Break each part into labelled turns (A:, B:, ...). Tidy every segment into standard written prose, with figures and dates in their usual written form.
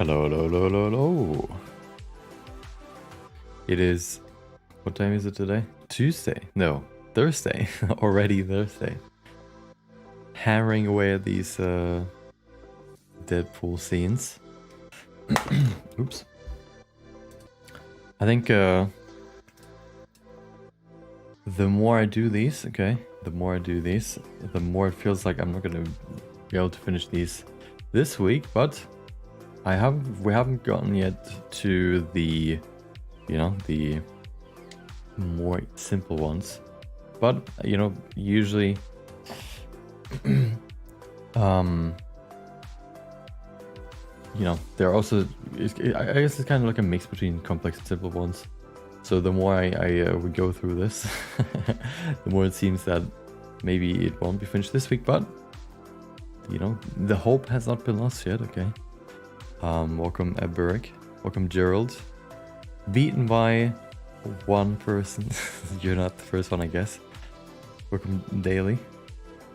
A: Hello, hello, hello, hello, hello. It is... What time is it today? Tuesday? No, Thursday. Already Thursday. Hammering away at these Deadpool scenes. Oops. I think the more I do these, okay, the more it feels like I'm not gonna be able to finish these this week, but we haven't gotten yet to the, you know, the more simple ones. But, you know, usually you know, they're also, I guess it's kind of like a mix between complex and simple ones. So the more we go through this, the more it seems that maybe it won't be finished this week, but, you know, the hope has not been lost yet, okay? Welcome Eberic, welcome Gerald. Beaten by one person, you're not the first one, I guess. Welcome Daily,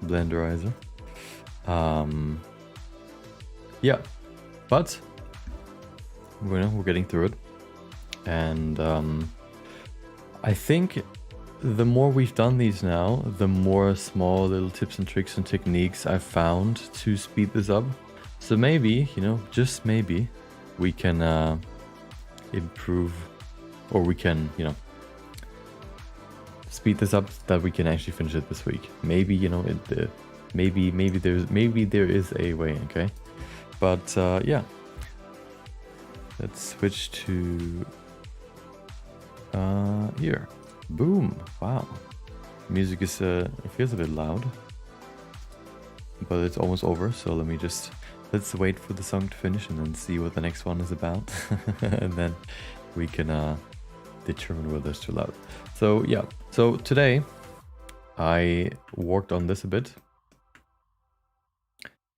A: Blenderizer. Yeah, but we're getting through it, and I think the more we've done these now, the more small little tips and tricks and techniques I've found to speed this up. So maybe, you know, just maybe, we can improve, or we can, you know, speed this up so that we can actually finish it this week. Maybe, you know, maybe there is a way, okay? But yeah, let's switch to here. Boom! Wow, music is it feels a bit loud, but it's almost over. So let's wait for the song to finish and then see what the next one is about, and then we can determine whether it's too loud. So yeah, so today I worked on this a bit,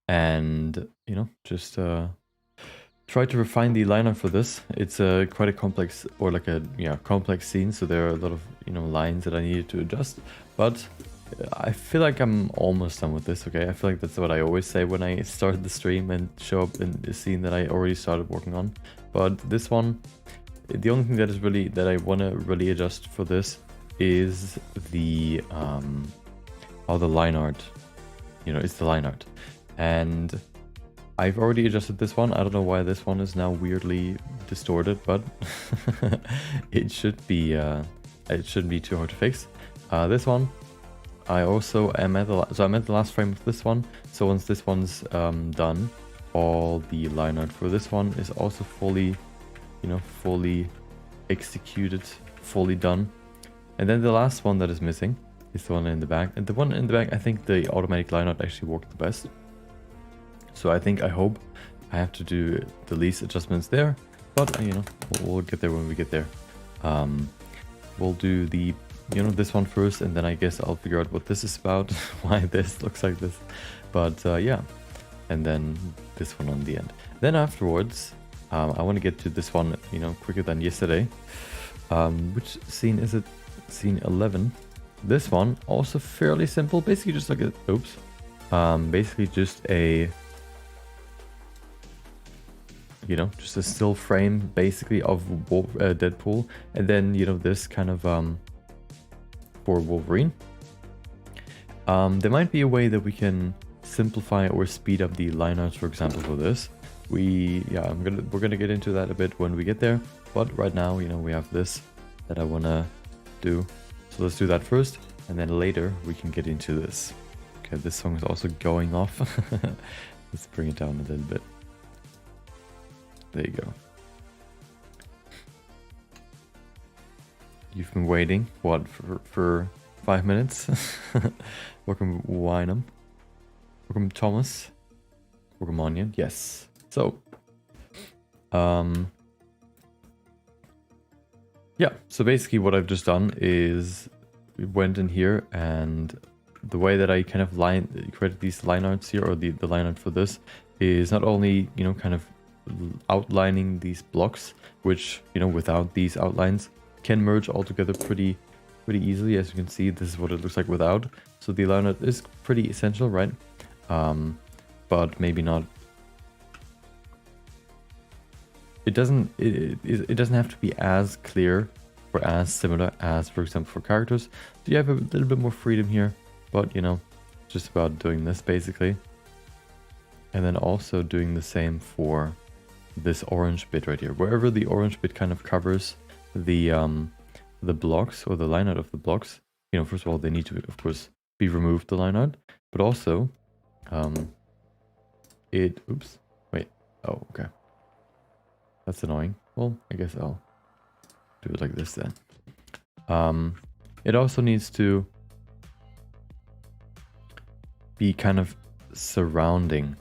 A: and you know, just try to refine the liner for this. It's quite a complex, or like a complex scene, so there are a lot of, you know, lines that I needed to adjust, but I feel like I'm almost done with this, okay? I feel like that's what I always say when I start the stream and show up in the scene that I already started working on. But this one, the only thing that I want to really adjust for this is the how the line art, you know, it's the line art. And I've already adjusted this one. I don't know why this one is now weirdly distorted, but it shouldn't be too hard to fix. This one, I also am at I'm at the last frame of this one. So once this one's done, all the line art for this one is also fully, you know, fully executed, fully done. And then the last one that is missing is the one in the back. And the one in the back, I think the automatic line art actually worked the best. So I hope I have to do the least adjustments there, but you know, we'll get there when we get there. We'll do the, you know, this one first, and then I guess I'll figure out what this is about, why this looks like this. But yeah, and then this one on the end. Then afterwards, I want to get to this one, you know, quicker than yesterday. Which scene is it? Scene 11. This one, also fairly simple, basically just like a, oops. Basically just a, you know, just a still frame basically of Deadpool, and then, you know, this kind of for Wolverine. There might be a way that we can simplify or speed up the line arts, for example, for this. We're gonna get into that a bit when we get there, but right now, you know, we have this that I wanna do. So let's do that first, and then later we can get into this. Okay, this song is also going off. Let's bring it down a little bit. There you go. You've been waiting, what, for 5 minutes? Welcome, Wynham. Welcome, Thomas. Welcome, Onion. Yes. So, yeah. So basically, what I've just done is we went in here, and the way that I kind of created these line arts here, or the line art for this, is not only, you know, kind of outlining these blocks, which, you know, without these outlines can merge all together pretty easily. As you can see, this is what it looks like without. So the line art is pretty essential, right? But maybe not it doesn't have to be as clear or as similar as, for example, for characters. So you have a little bit more freedom here, but you know, just about doing this basically. And then also doing the same for this orange bit right here. Wherever the orange bit kind of covers the blocks or the line art of the blocks, you know, first of all, they need to, of course, be removed, the line art, but also oops, wait, oh, okay. That's annoying. Well, I guess I'll do it like this then. It also needs to be kind of surrounding,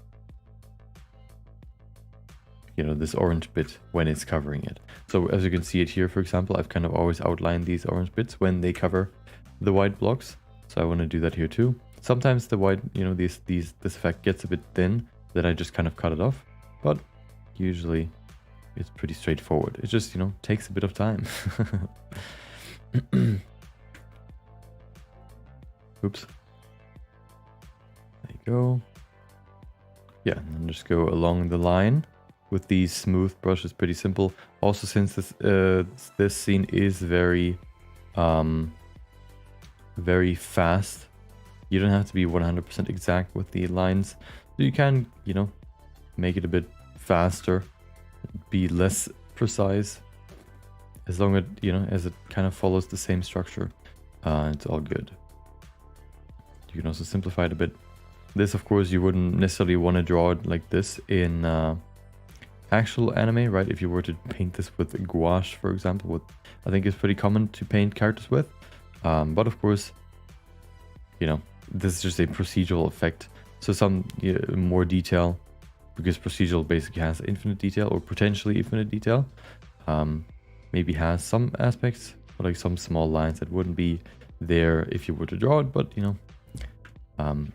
A: you know, this orange bit when it's covering it. So as you can see it here, for example, I've kind of always outlined these orange bits when they cover the white blocks. So I want to do that here too. Sometimes the white, you know, this effect gets a bit thin, then I just kind of cut it off. But usually it's pretty straightforward. It just, you know, takes a bit of time. Oops. There you go. Yeah, and then just go along the line with these smooth brushes. Pretty simple. Also, since this scene is very very fast, you don't have to be 100% exact with the lines. So you can, you know, make it a bit faster, be less precise, as long as, you know, as it kind of follows the same structure. It's all good. You can also simplify it a bit. This, of course, you wouldn't necessarily want to draw it like this in actual anime, right? If you were to paint this with gouache, for example, what I think is pretty common to paint characters with. But of course, you know, this is just a procedural effect. So some more detail, because procedural basically has infinite detail or potentially infinite detail. Maybe has some aspects, or like some small lines that wouldn't be there if you were to draw it. But, you know,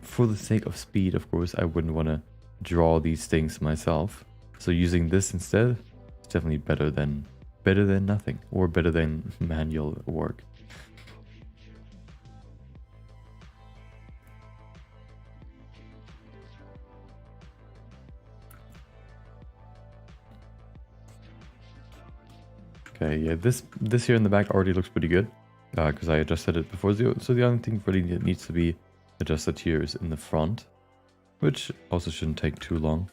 A: for the sake of speed, of course, I wouldn't want to draw these things myself. So using this instead is definitely better than nothing, or better than manual work. Okay, yeah, this here in the back already looks pretty good, because I adjusted it before. So the only thing really that needs to be adjusted here is in the front, which also shouldn't take too long.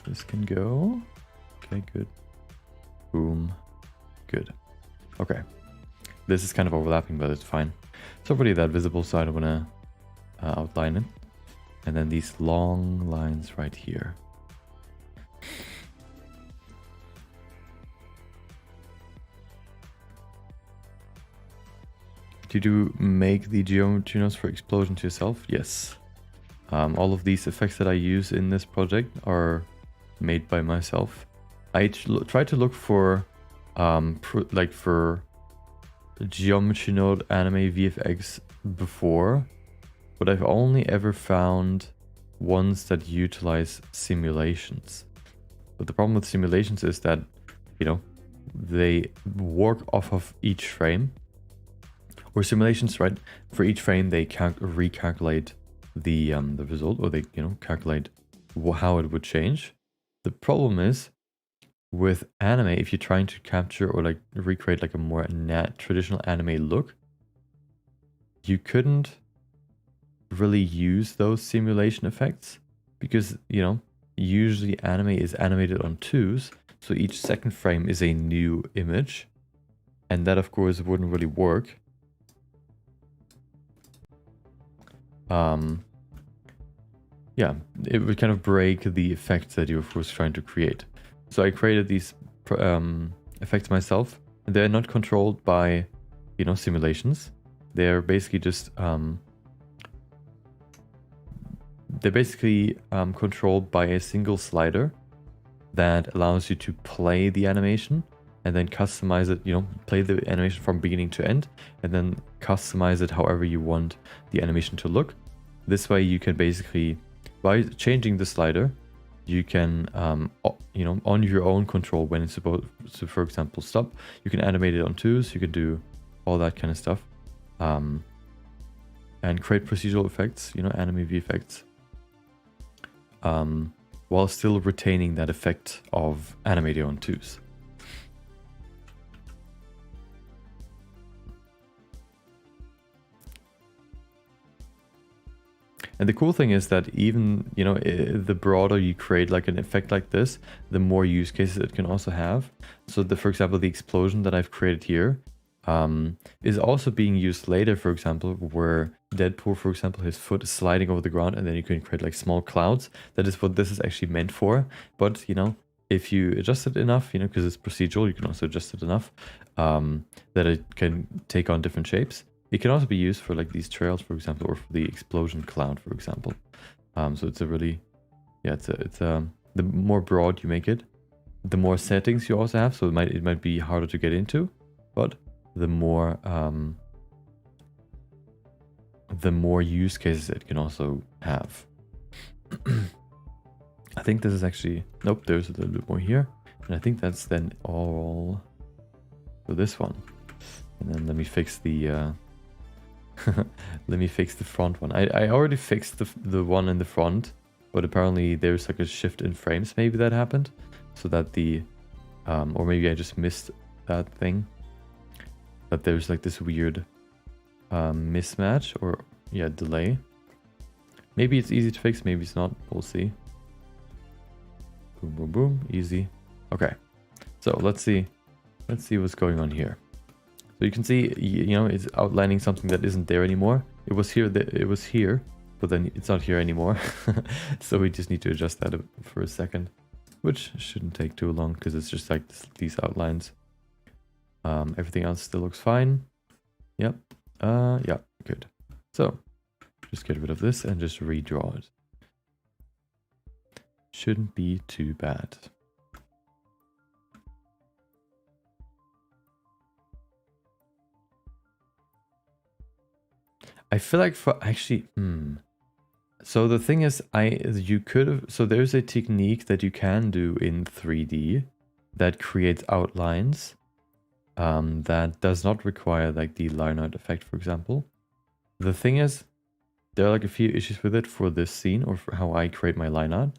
A: This can go. Okay, good. Boom. Good. Okay. This is kind of overlapping, but it's fine. It's not really that visible, so I don't want to outline it. And then these long lines right here. Did you make the geometry nodes for explosions yourself? Yes. All of these effects that I use in this project are made by myself. I try to look for for geometry node anime VFX before, but I've only ever found ones that utilize simulations. But the problem with simulations is that, you know, they work off of each frame. Or simulations, right? For each frame, they recalculate the result, or they, you know, calculate how it would change. The problem is with anime, if you're trying to capture or like recreate like a more traditional anime look, you couldn't really use those simulation effects because, you know, usually anime is animated on 2s, so each second frame is a new image, and that of course wouldn't really work. Yeah, it would kind of break the effects that you're of course trying to create. So I created these effects myself. They're not controlled by, you know, simulations. They're basically just controlled by a single slider that allows you to play the animation and then customize it, you know, play the animation from beginning to end and then customize it however you want the animation to look. This way you can basically, by changing the slider, you can, you know, on your own control when it's supposed to, for example, stop, you can animate it on 2s, you can do all that kind of stuff. And create procedural effects, you know, anime VFX. while still retaining that effect of animating on twos. And the cool thing is that even, you know, the broader you create like an effect like this, the more use cases it can also have. So for example, the explosion that I've created here is also being used later, for example, where Deadpool, for example, his foot is sliding over the ground and then you can create like small clouds. That is what this is actually meant for. But, you know, if you adjust it enough, you know, because it's procedural, you can also adjust it enough that it can take on different shapes. It can also be used for like these trails, for example, or for the explosion cloud, for example. So it's a really, yeah, the more broad you make it, the more settings you also have. So it might be harder to get into, but the more use cases it can also have. I think this is actually, nope, there's a little bit more here. And I think that's then all for this one. And then let me fix the let me fix the front one. I already fixed the one in the front, but apparently there's like a shift in frames maybe that happened, so that the or maybe I just missed that thing, that there's like this weird mismatch, or yeah, delay. Maybe it's easy to fix, maybe it's not, we'll see. Boom, boom, boom, easy. Okay, so let's see what's going on here. So you can see, you know, it's outlining something that isn't there anymore. It was here, but then it's not here anymore. So we just need to adjust that for a second, which shouldn't take too long because it's just like these outlines. Everything else still looks fine. Yep. Yeah, good. So just get rid of this and just redraw it. Shouldn't be too bad. I feel like for actually, so the thing is, you could have, so there's a technique that you can do in 3D that creates outlines that does not require like the line art effect, for example. The thing is, there are like a few issues with it for this scene, or for how I create my line art.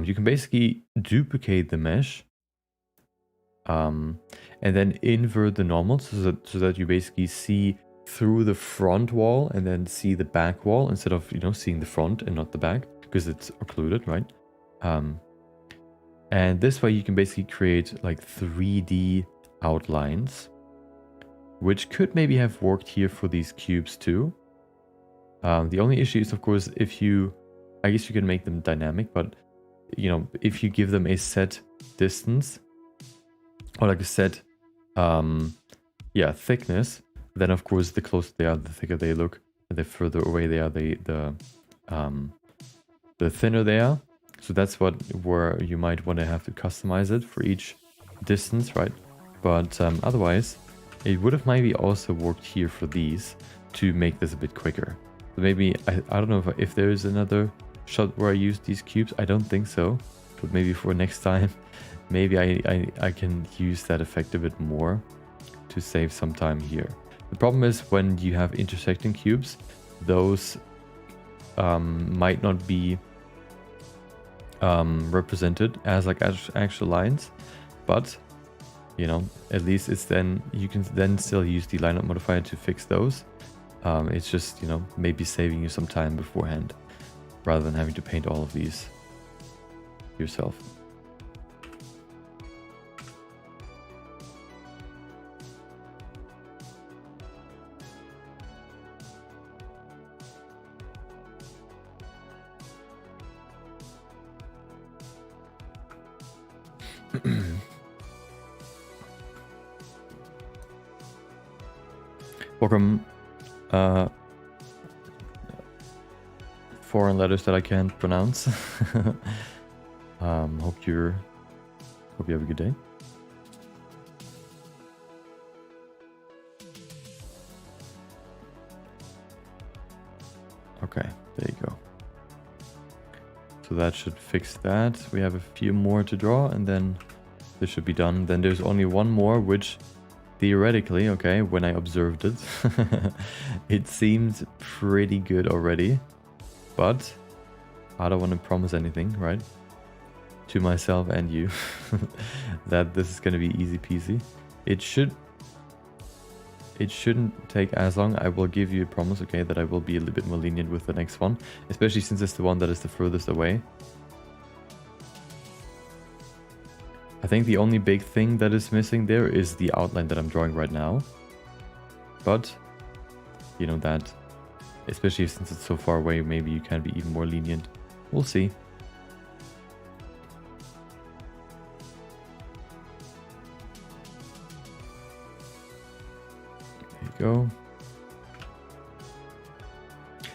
A: You can basically duplicate the mesh and then invert the normals so that you basically see through the front wall and then see the back wall instead of, you know, seeing the front and not the back because it's occluded, right? And this way you can basically create like 3D outlines, which could maybe have worked here for these cubes too. The only issue is, of course, I guess you can make them dynamic, but, you know, if you give them a set distance or like a set, thickness, then of course the closer they are, the thicker they look, and the further away they are, the thinner they are. So that's where you might want to have to customize it for each distance, right? But otherwise, it would have maybe also worked here for these to make this a bit quicker. So maybe I don't know if there is another shot where I use these cubes. I don't think so, but maybe for next time, maybe I can use that effect a bit more to save some time here. The problem is when you have intersecting cubes, those might not be represented as like actual lines, but, you know, at least it's then, you can then still use the line art modifier to fix those. It's just, you know, maybe saving you some time beforehand rather than having to paint all of these yourself. Welcome. Foreign letters that I can't pronounce. Hope you have a good day. Okay, there you go. So that should fix that. We have a few more to draw and then this should be done. Then there's only one more, which theoretically, okay, when I observed it, it seemed pretty good already. But I don't want to promise anything, right? To myself and you that this is going to be easy peasy. It shouldn't take as long. I will give you a promise, okay, that I will be a little bit more lenient with the next one, especially since it's the one that is the furthest away. I think the only big thing that is missing there is the outline that I'm drawing right now. But, you know, that, especially since it's so far away, maybe you can be even more lenient. We'll see. Go.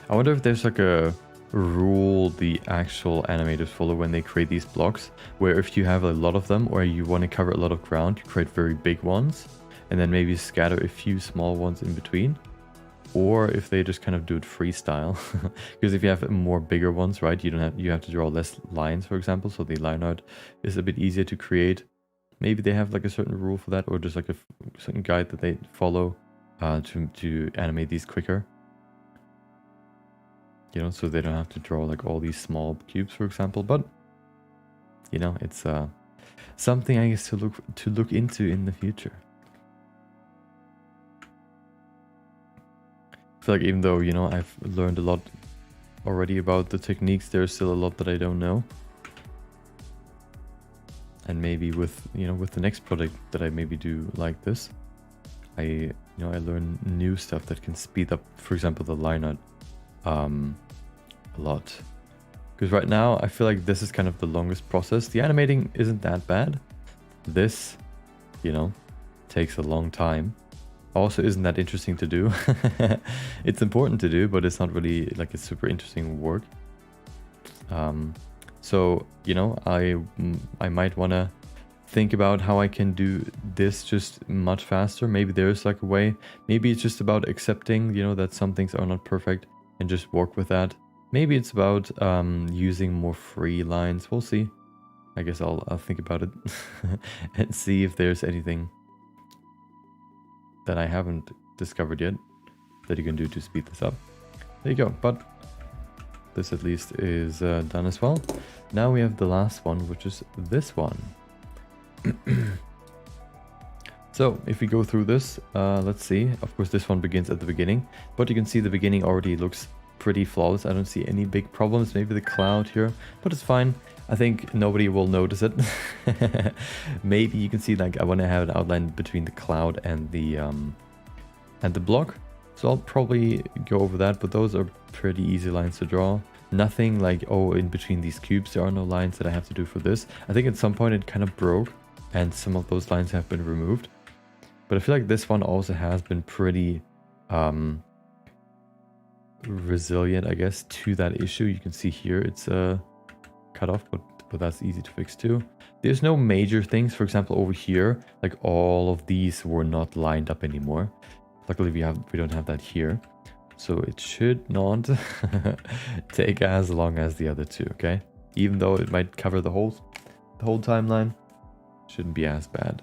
A: I wonder if there's like a rule the actual animators follow when they create these blocks, where if you have a lot of them or you want to cover a lot of ground, you create very big ones and then maybe scatter a few small ones in between, or if they just kind of do it freestyle. Because if you have more bigger ones, right, you have to draw less lines, for example, so the line art is a bit easier to create. Maybe they have like a certain rule for that, or just like a certain guide that they follow to animate these quicker, you know, so they don't have to draw like all these small cubes, for example. But you know, it's something I guess to look into in the future. I feel like even though, you know, I've learned a lot already about the techniques, there's still a lot that I don't know. And maybe with, you know, with the next project that I maybe do like this, I learn new stuff that can speed up, for example, the line art a lot. Because right now, I feel like this is kind of the longest process. The animating isn't that bad. This, you know, takes a long time. Also isn't that interesting to do. It's important to do, but it's not really like a super interesting work. So, you know, I might want to think about how I can do this just much faster. Maybe there's like a way. Maybe it's just about accepting, you know, that some things are not perfect and just work with that. Maybe it's about using more free lines. We'll see. I guess I'll think about it and see if there's anything that I haven't discovered yet that you can do to speed this up. There you go. But this at least is done as well. Now we have the last one, which is this one. So if we go through this, let's see. Of course, this one begins at the beginning, but you can see the beginning already looks pretty flawless. I don't see any big problems. Maybe the cloud here, but it's fine. I think nobody will notice it. Maybe you can see, like, I want to have an outline between the cloud and the block. So I'll probably go over that, but those are pretty easy lines to draw. Nothing like, oh, in between these cubes, there are no lines that I have to do for this. I think at some point it kind of broke and some of those lines have been removed. But I feel like this one also has been pretty resilient, I guess, to that issue. You can see here it's cut off, but that's easy to fix too. There's no major things. For example, over here, like all of these were not lined up anymore. Luckily we don't have that here, so it should not take as long as the other two. Okay, even though it might cover the whole timeline, shouldn't be as bad.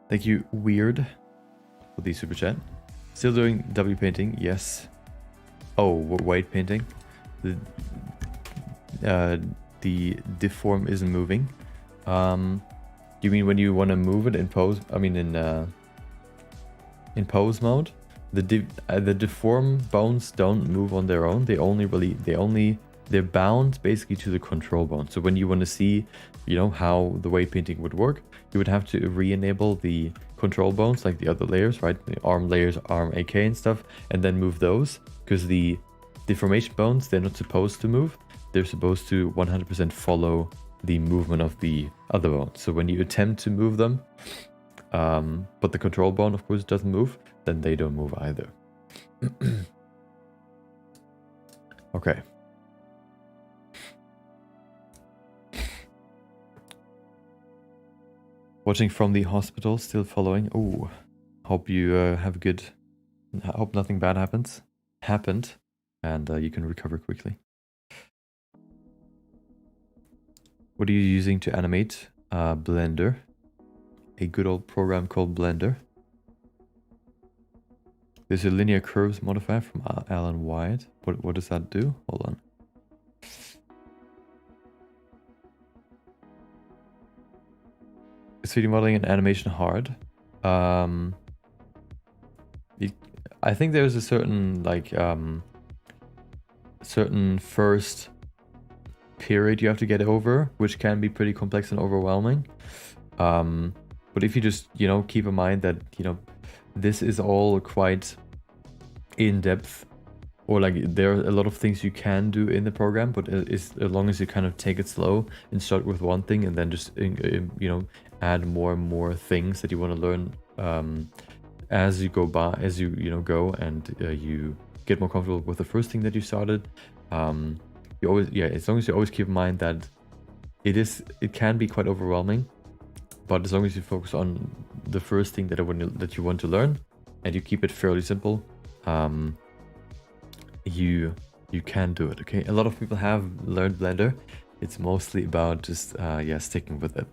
A: Thank you, Weird, for the super chat. Still doing W painting, yes. Oh, white painting. The deform isn't moving. You mean when you want to move it in pose? I mean in pose mode, the deform bones don't move on their own. They're bound basically to the control bone. So when you want to see, you know, how the weight painting would work, you would have to re-enable the control bones, like the other layers, right? The arm layers, arm AK and stuff, and then move those, because the deformation bones, they're not supposed to move. They're supposed to 100% follow the movement of the other bones. So when you attempt to move them, but the control bone, of course, doesn't move, then they don't move either. Okay. Watching from the hospital, still following. Oh, hope you have good. Hope nothing bad happened, and you can recover quickly. What are you using to animate? Blender. A good old program called Blender. There's a linear curves modifier from Alan Wyatt. What does that do? Hold on. Is 3D modeling and animation hard? I think there's a certain like certain first period you have to get over, which can be pretty complex and overwhelming. But if you just, you know, keep in mind that, you know, this is all quite in depth, or like there are a lot of things you can do in the program, but as long as you kind of take it slow and start with one thing and then just, you know, add more and more things that you want to learn as you go by, as you know, go and you get more comfortable with the first thing that you started. You always, yeah, as long as you always keep in mind that it can be quite overwhelming, but as long as you focus on the first thing that you want to learn and you keep it fairly simple, you can do it. Okay, a lot of people have learned Blender. It's mostly about just yeah, sticking with it.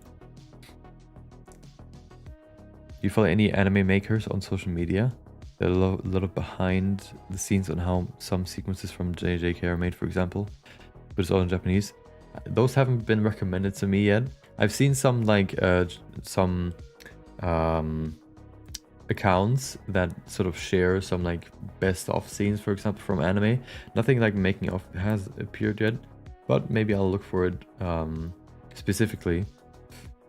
A: Do you follow any anime makers on social media? There are a lot of behind the scenes on how some sequences from JJK are made, for example, but it's all in Japanese. Those haven't been recommended to me yet. I've seen some like some accounts that sort of share some like best of scenes, for example, from anime. Nothing like making of has appeared yet, but maybe I'll look for it specifically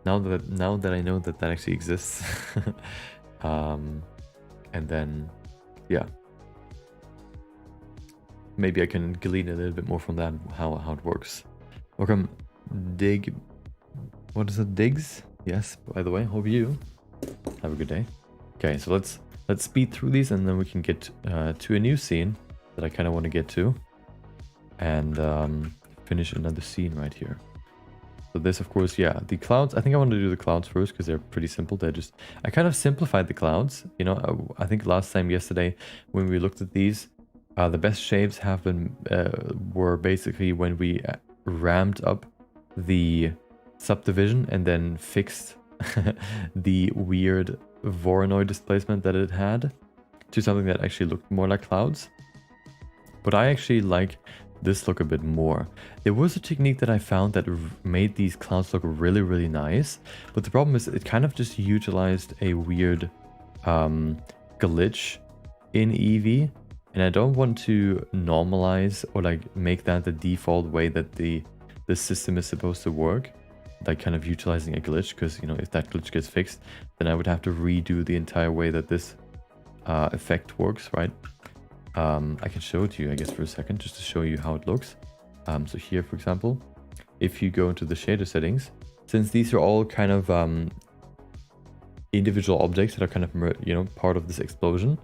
A: now that I know that actually exists. And then yeah, maybe I can glean a little bit more from that, how it works. Welcome Dig, what is it, Diggs? Yes, by the way, hope you have a good day. Okay, so let's speed through these and then we can get to a new scene that I kind of want to get to, and finish another scene right here. So this, of course, yeah, the clouds. I think I want to do the clouds first because they're pretty simple. I kind of simplified the clouds. You know, I think yesterday when we looked at these, the best shapes have been were basically when we ramped up the subdivision and then fixed the weird Voronoi displacement that it had to something that actually looked more like clouds. But I actually like this look a bit more. There was a technique that I found that made these clouds look really, really nice, but the problem is it kind of just utilized a weird glitch in Eevee, and I don't want to normalize or like make that the default way that the system is supposed to work, like kind of utilizing a glitch, because, you know, if that glitch gets fixed, then I would have to redo the entire way that this effect works, right? I can show it to you, I guess, for a second, just to show you how it looks. So here, for example, if you go into the shader settings, since these are all kind of individual objects that are kind of, you know, part of this explosion,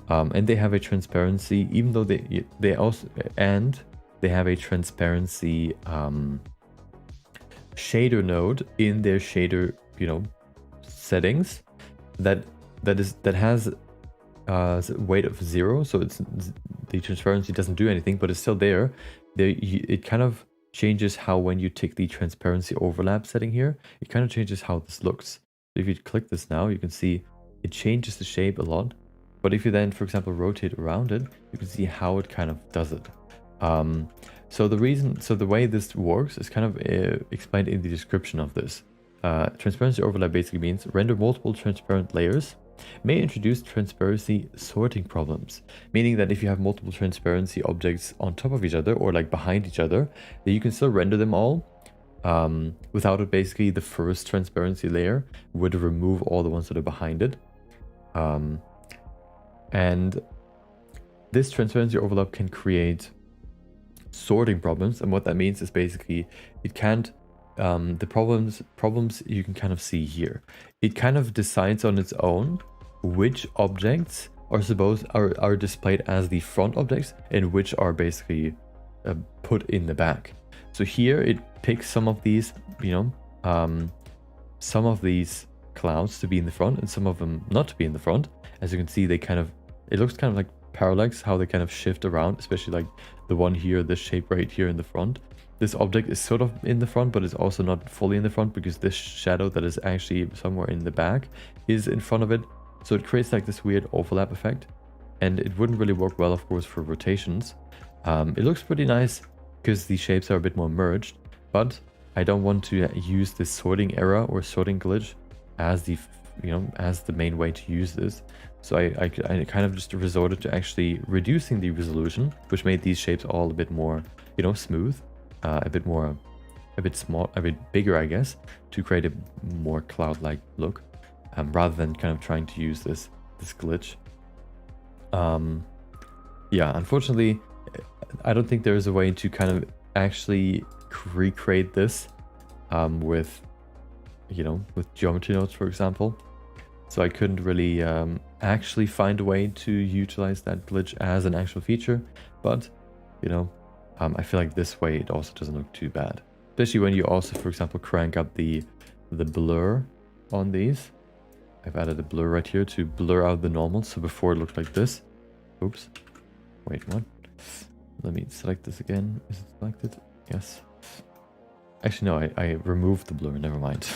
A: and they have a transparency, even though they also, and they have a transparency shader node in their shader, you know, settings that has weight of 0, so it's the transparency doesn't do anything, but it's still there. It kind of changes how, when you tick the transparency overlap setting here, it kind of changes how this looks. So if you click this now, you can see it changes the shape a lot. But if you then, for example, rotate around it, you can see how it kind of does it. So the way this works is kind of explained in the description of this. Transparency overlap basically means render multiple transparent layers may introduce transparency sorting problems, meaning that if you have multiple transparency objects on top of each other or like behind each other, then you can still render them all without it. Basically, the first transparency layer would remove all the ones that are behind it. And this transparency overlap can create sorting problems, and what that means is basically it can't the problems you can kind of see here. It kind of decides on its own which objects are displayed as the front objects and which are basically put in the back. So here it picks some of these, you know, some of these clouds to be in the front and some of them not to be in the front. As you can see, it looks kind of like parallax, how they kind of shift around, especially like the one here, this shape right here in the front. This object is sort of in the front, but it's also not fully in the front because this shadow that is actually somewhere in the back is in front of it. So it creates like this weird overlap effect, and it wouldn't really work well, of course, for rotations. It looks pretty nice because the shapes are a bit more merged, but I don't want to use this sorting error or sorting glitch as the as the main way to use this. So I kind of just resorted to actually reducing the resolution, which made these shapes all a bit more, smooth, a bit bigger, I guess, to create a more cloud-like look, rather than kind of trying to use this glitch. Yeah, unfortunately, I don't think there is a way to kind of actually recreate this with geometry nodes, for example. So I couldn't really actually find a way to utilize that glitch as an actual feature, but I feel like this way it also doesn't look too bad, especially when you also, for example, crank up the blur on these. I've added a blur right here to blur out the normal. So before it looked like this. Oops. Wait, what? Let me select this again. Is it selected? Yes. Actually, no, I removed the blur. Never mind.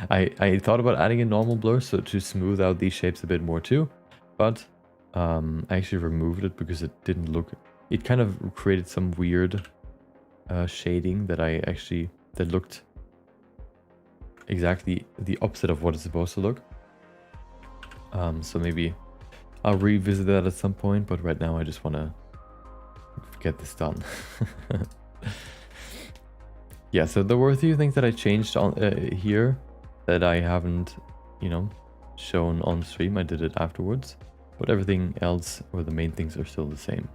A: I thought about adding a normal blur so to smooth out these shapes a bit more too. But I actually removed it because it didn't look... It kind of created some weird shading that that looked exactly the opposite of what it's supposed to look. So maybe I'll revisit that at some point, but right now I just want to get this done. Yeah, so there were a few things that I changed on here that I haven't, shown on stream. I did it afterwards, but everything else, or the main things, are still the same.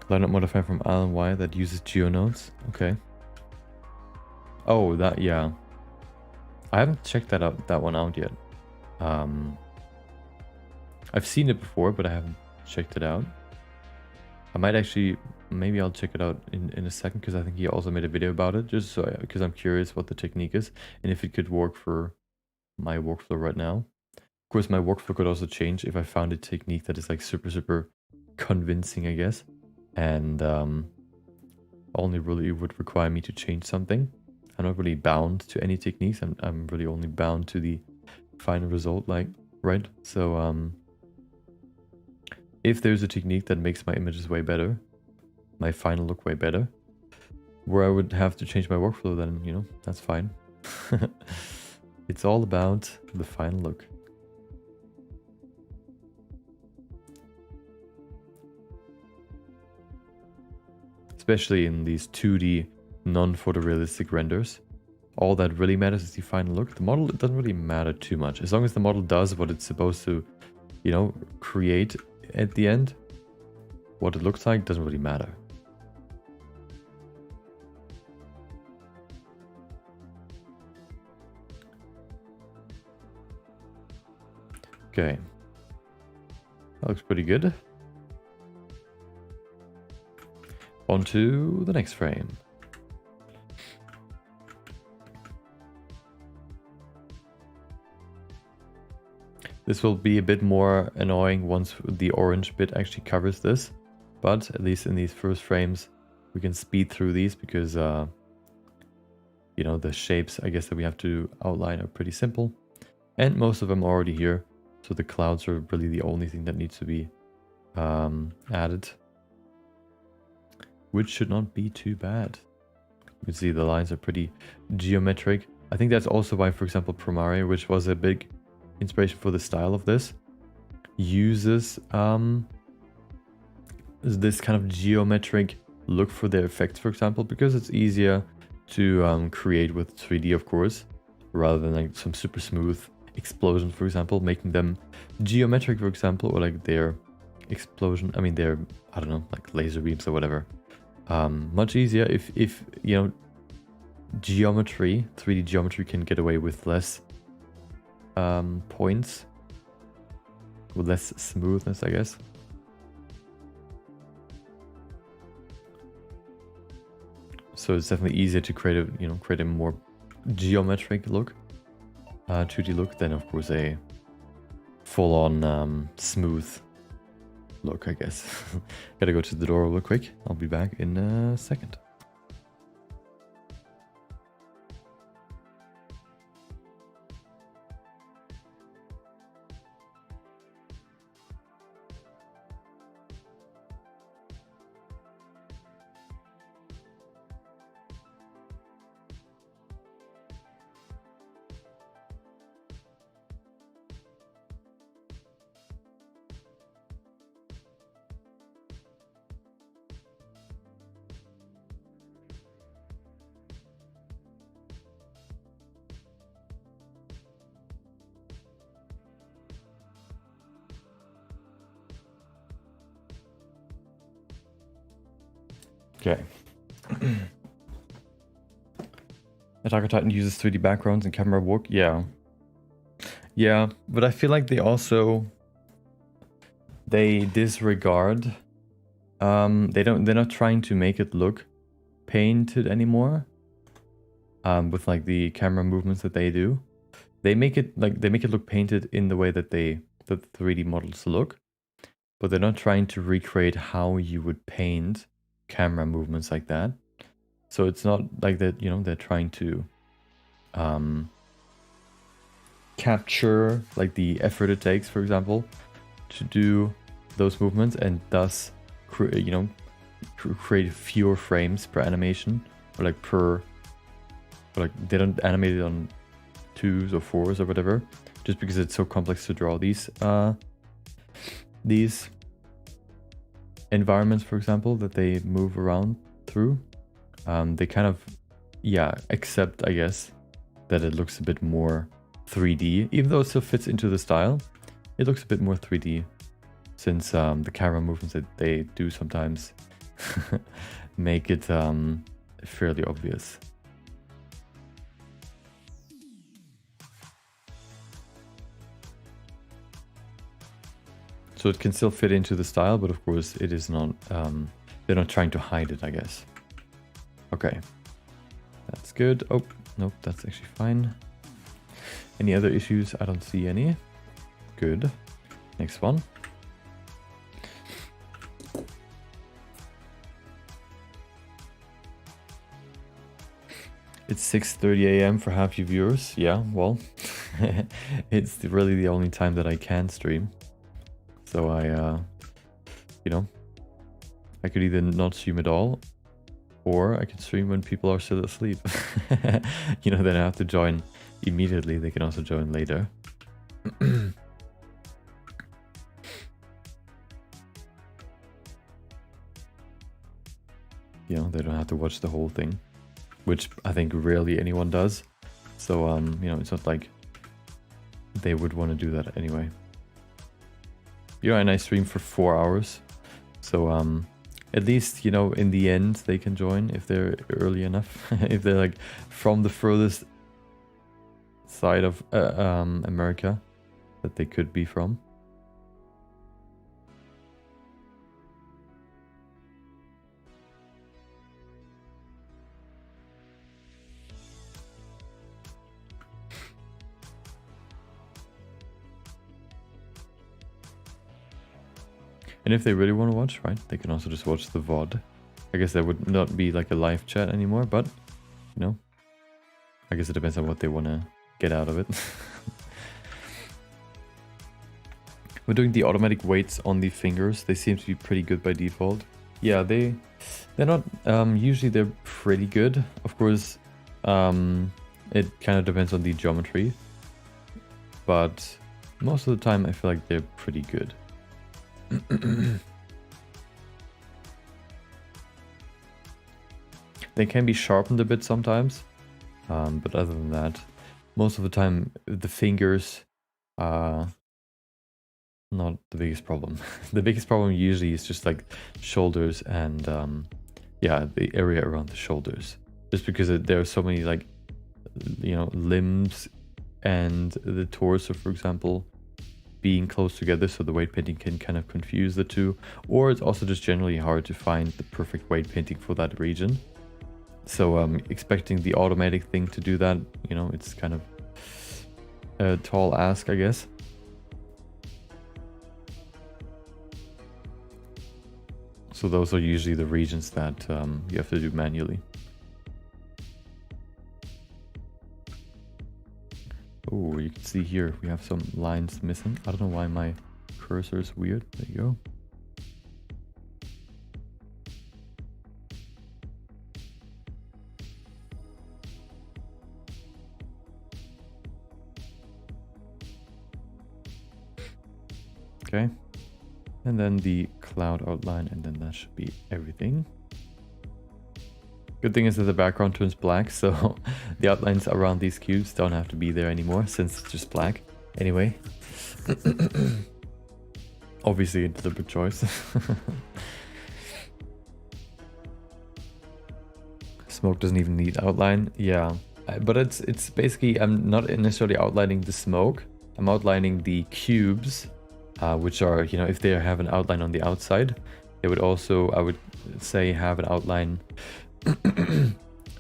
A: Lineup modifier from Alan Y that uses geonodes. Okay. Oh, yeah. I haven't checked that one out yet. I've seen it before, but I haven't checked it out. I might actually, maybe I'll check it out in a second, because I think he also made a video about it, just so, because I'm curious what the technique is and if it could work for my workflow right now. Of course, my workflow could also change if I found a technique that is like super convincing, I guess, and only really would require me to change something. I'm not really bound to any techniques. I'm really only bound to the final result, right? So if there's a technique that makes my images way better, my final look way better, where I would have to change my workflow, then, that's fine. It's all about the final look. Especially in these 2D non-photorealistic renders. All that really matters is the final look. The model, it doesn't really matter too much. As long as the model does what it's supposed to, create at the end, what it looks like doesn't really matter. Okay. That looks pretty good. On to the next frame. This will be a bit more annoying once the orange bit actually covers this, but at least in these first frames we can speed through these because the shapes, I guess, that we have to outline are pretty simple, and most of them are already here, so the clouds are really the only thing that needs to be added, which should not be too bad. You can see the lines are pretty geometric. I think that's also why, for example, Promare, which was a big inspiration for the style of this, uses this kind of geometric look for their effects, for example, because it's easier to create with 3D, of course, rather than like some super smooth explosion, for example, making them geometric, for example, or like their explosion, I don't know, like laser beams or whatever. Much easier if geometry, 3D geometry, can get away with less points, with less smoothness, I guess. So it's definitely easier to create a more geometric look, 2D look, than of course a full-on smooth look, I guess. Gotta go to the door real quick. I'll be back in a second. Okay. Attack on Titan uses 3D backgrounds and camera work. Yeah. Yeah, but I feel like they disregard. They're not trying to make it look painted anymore. With like the camera movements that they do. They make it look painted in the way that the 3D models look. But they're not trying to recreate how you would paint camera movements like that. So it's not like that, you know, they're trying to capture like the effort it takes, for example, to do those movements, and thus create fewer frames per animation, or like they don't animate it on 2s or 4s or whatever, just because it's so complex to draw these environments, for example, that they move around through. They kind of, yeah, accept, I guess, that it looks a bit more 3D, even though it still fits into the style. It looks a bit more 3D, since the camera movements that they do sometimes make it fairly obvious. So it can still fit into the style, but of course it is not, they're not trying to hide it, I guess. Okay, that's good. Oh, nope, that's actually fine. Any other issues? I don't see any. Good. Next one. It's 6:30 a.m. for half you viewers. Yeah, well, it's really the only time that I can stream. So I, you know, I could either not stream at all, or I could stream when people are still asleep. You know, they don't have to join immediately. They can also join later. You know, they don't have to watch the whole thing, which I think rarely anyone does. So, you know, it's not like they would want to do that anyway. Yeah, and I stream for 4 hours. So, at least, you know, in the end, they can join if they're early enough. If they're like from the furthest side of America that they could be from. And if they really want to watch, right, they can also just watch the VOD. I guess that would not be like a live chat anymore, but, you know, I guess it depends on what they want to get out of it. We're doing the automatic weights on the fingers. They seem to be pretty good by default. Yeah, they're not, usually they're pretty good. Of course, it kind of depends on the geometry, but most of the time I feel like they're pretty good. They can be sharpened a bit sometimes, but other than that, most of the time the fingers are not the biggest problem. The biggest problem usually is just like shoulders and yeah, the area around the shoulders, just because there are so many, like, you know, limbs and the torso, for example, being close together, so the weight painting can kind of confuse the two, or it's also just generally hard to find the perfect weight painting for that region. So expecting the automatic thing to do that, you know, it's kind of a tall ask, I guess. So those are usually the regions that you have to do manually. Oh, you can see here we have some lines missing. I don't know why my cursor is weird. There you go. Okay. And then the cloud outline, and then that should be everything. Good thing is that the background turns black, so the outlines around these cubes don't have to be there anymore, since it's just black. Anyway. Obviously a deliberate choice. Smoke doesn't even need outline. Yeah, but it's basically, I'm not necessarily outlining the smoke. I'm outlining the cubes, which are, you know, if they have an outline on the outside, they would also, I would say, have an outline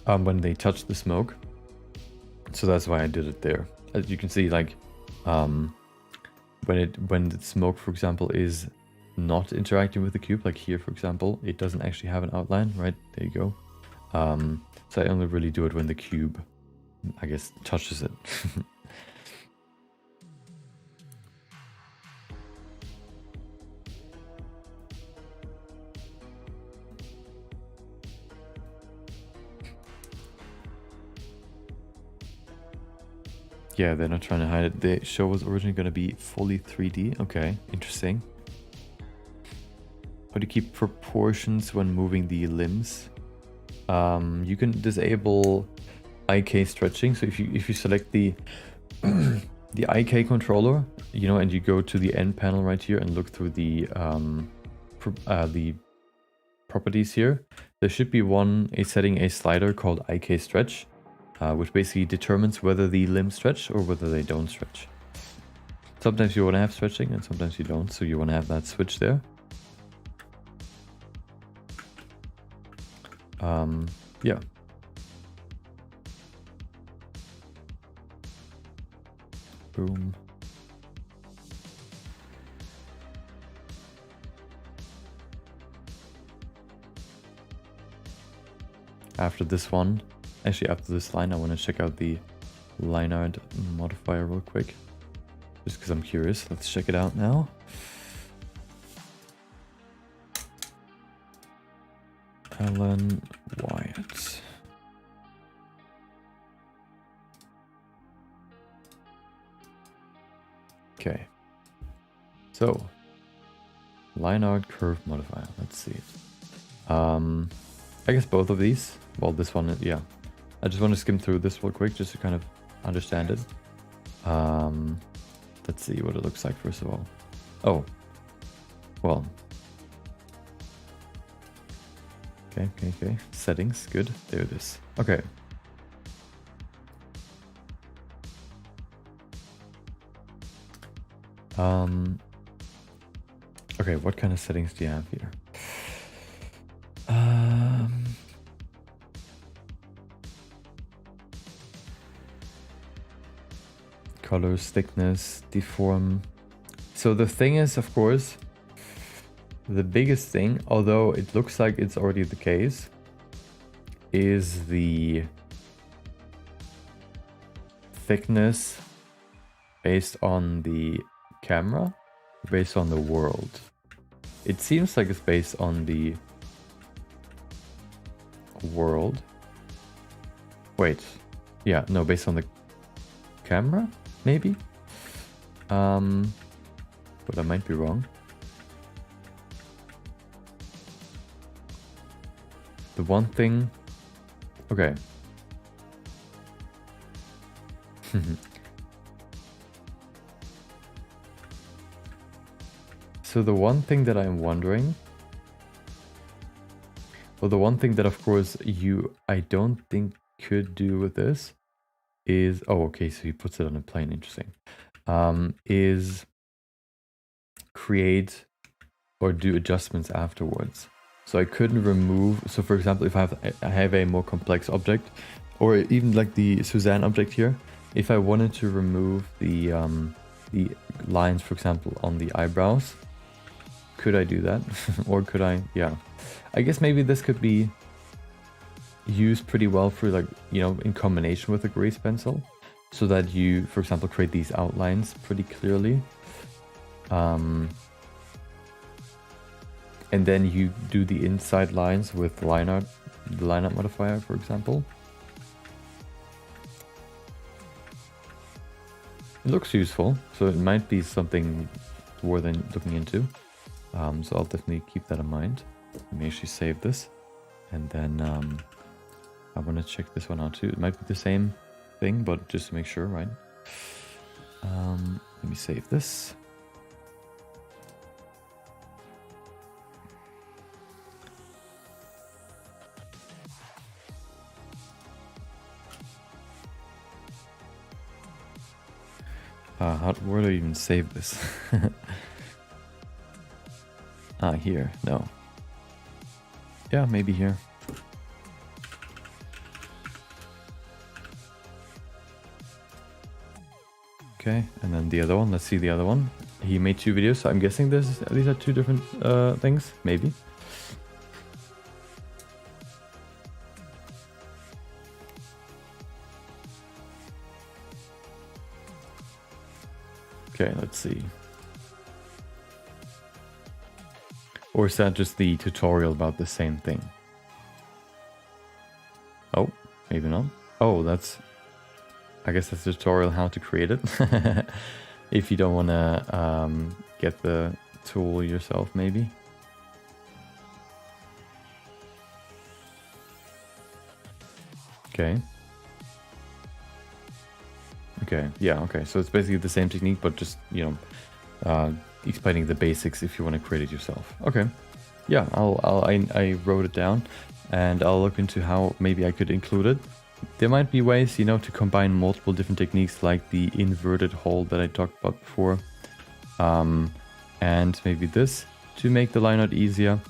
A: when they touch the smoke. So that's why I did it there. As you can see, like when the smoke, for example, is not interacting with the cube, like here, for example, it doesn't actually have an outline, right? There you go. So I only really do it when the cube, I guess, touches it. Yeah, they're not trying to hide it. The show was originally going to be fully 3D. Okay, interesting. How do you keep proportions when moving the limbs? You can disable IK stretching. So if you select the the IK controller, you know, and you go to the end panel right here and look through the properties here, there should be a slider called IK stretch, which basically determines whether the limbs stretch or whether they don't stretch. Sometimes you want to have stretching and sometimes you don't, so you want to have that switch there. Yeah. Boom. After this one, actually after this line, I want to check out the line art modifier real quick. Just because I'm curious. Let's check it out now. Alan Wyatt. Okay. So, line art curve modifier. Let's see it. I guess both of these. Well, this one, yeah. I just want to skim through this real quick just to kind of understand it. Let's see what it looks like first of all. Oh, well. Okay. Settings, good. There it is. Okay. Okay, what kind of settings do you have here? Colors, thickness, deform. So the thing is, of course, the biggest thing, although it looks like it's already the case, is the thickness based on the camera, based on the world. It seems like it's based on the world. Wait, yeah, no, based on the camera, maybe? But I might be wrong. The one thing... Okay. So the one thing that I'm wondering... Well, the one thing that, of course, I don't think could do with this is... Oh, okay, so he puts it on a plane. Interesting. Is create or do adjustments afterwards. So I couldn't remove... So, for example, if I have a more complex object, or even like the Suzanne object here, if I wanted to remove the lines, for example, on the eyebrows, could I do that? Or could I... Yeah. I guess maybe this could be used pretty well for, like, you know, in combination with a grease pencil, so that you, for example, create these outlines pretty clearly. And then you do the inside lines with the line art modifier, for example. It looks useful, so it might be something worth looking into. So I'll definitely keep that in mind. Let me actually save this. And then I want to check this one out too. It might be the same thing, but just to make sure, right? Let me save this. Where do I even save this? Here. No. Yeah, maybe here. Okay, and then the other one. Let's see the other one. He made 2 videos, so I'm guessing these are 2 different things, maybe. Okay, let's see. Or is that just the tutorial about the same thing? Oh, maybe not. Oh, I guess that's the tutorial how to create it. If you don't want to get the tool yourself, maybe. Okay. Okay, yeah, okay. So it's basically the same technique, but just, you know, explaining the basics if you want to create it yourself. Okay. Yeah, I wrote it down, and I'll look into how maybe I could include it. There might be ways, you know, to combine multiple different techniques, like the inverted hole that I talked about before, and maybe this to make the line out easier.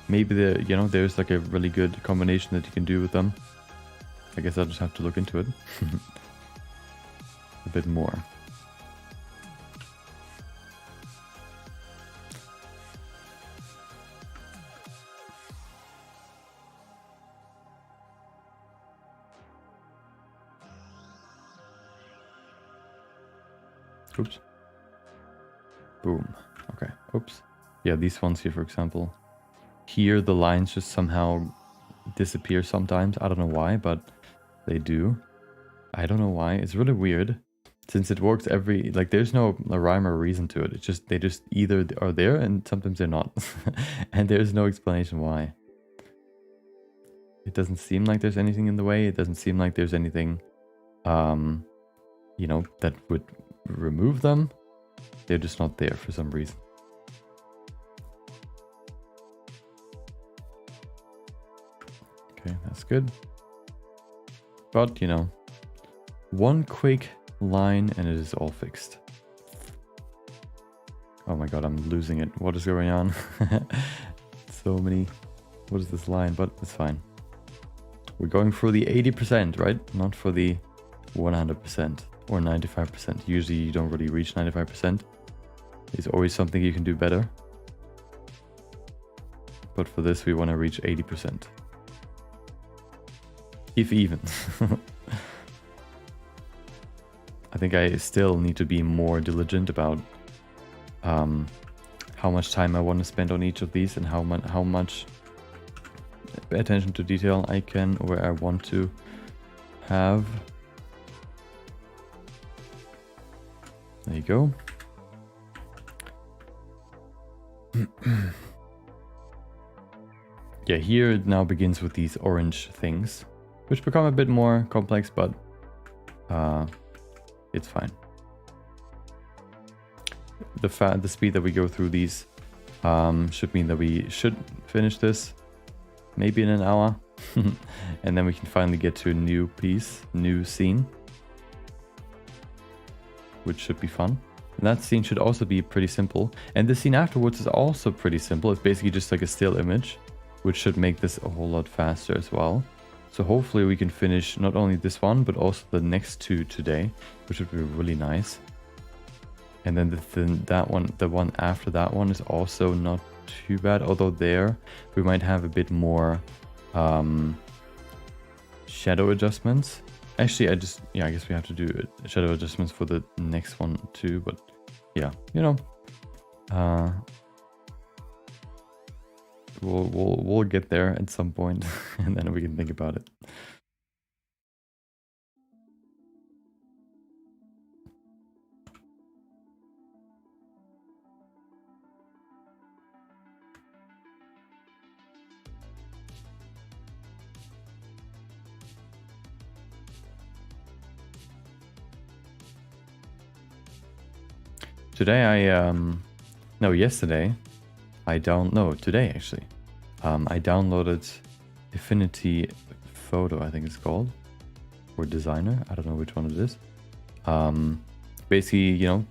A: Maybe there's like a really good combination that you can do with them. I guess I'll just have to look into it a bit more. Oops. Boom. Okay. Oops. Yeah, these ones here, for example. Here, the lines just somehow disappear sometimes. I don't know why, but they do. I don't know why. It's really weird. Since it works there's no rhyme or reason to it. They just either are there and sometimes they're not. And there's no explanation why. It doesn't seem like there's anything in the way. It doesn't seem like there's anything, you know, that would remove them. They're just not there for some reason. Okay, that's good. But, you know, one quick line and it is all fixed. Oh my god, I'm losing it. What is going on? So many. What is this line? But it's fine. We're going for the 80%, right? Not for the 100% or 95%. Usually you don't really reach 95%. There's always something you can do better. But for this, we want to reach 80%. If even. I think I still need to be more diligent about how much time I want to spend on each of these and how much attention to detail I can or I want to have. There you go. Yeah, here it now begins with these orange things, which become a bit more complex, but it's fine. The speed that we go through these should mean that we should finish this maybe in an hour. And then we can finally get to a new piece, new scene, which should be fun. And that scene should also be pretty simple. And the scene afterwards is also pretty simple. It's basically just like a still image, which should make this a whole lot faster as well. So hopefully we can finish not only this one, but also the next 2 today, which would be really nice. And then the one after that one is also not too bad. Although there we might have a bit more shadow adjustments. Actually, I guess we have to do shadow adjustments for the next one too. But yeah, you know, we'll get there at some point, and then we can think about it. Today yesterday, today actually, I downloaded Affinity Photo, I think it's called, or Designer, I don't know which one it is, basically, you know,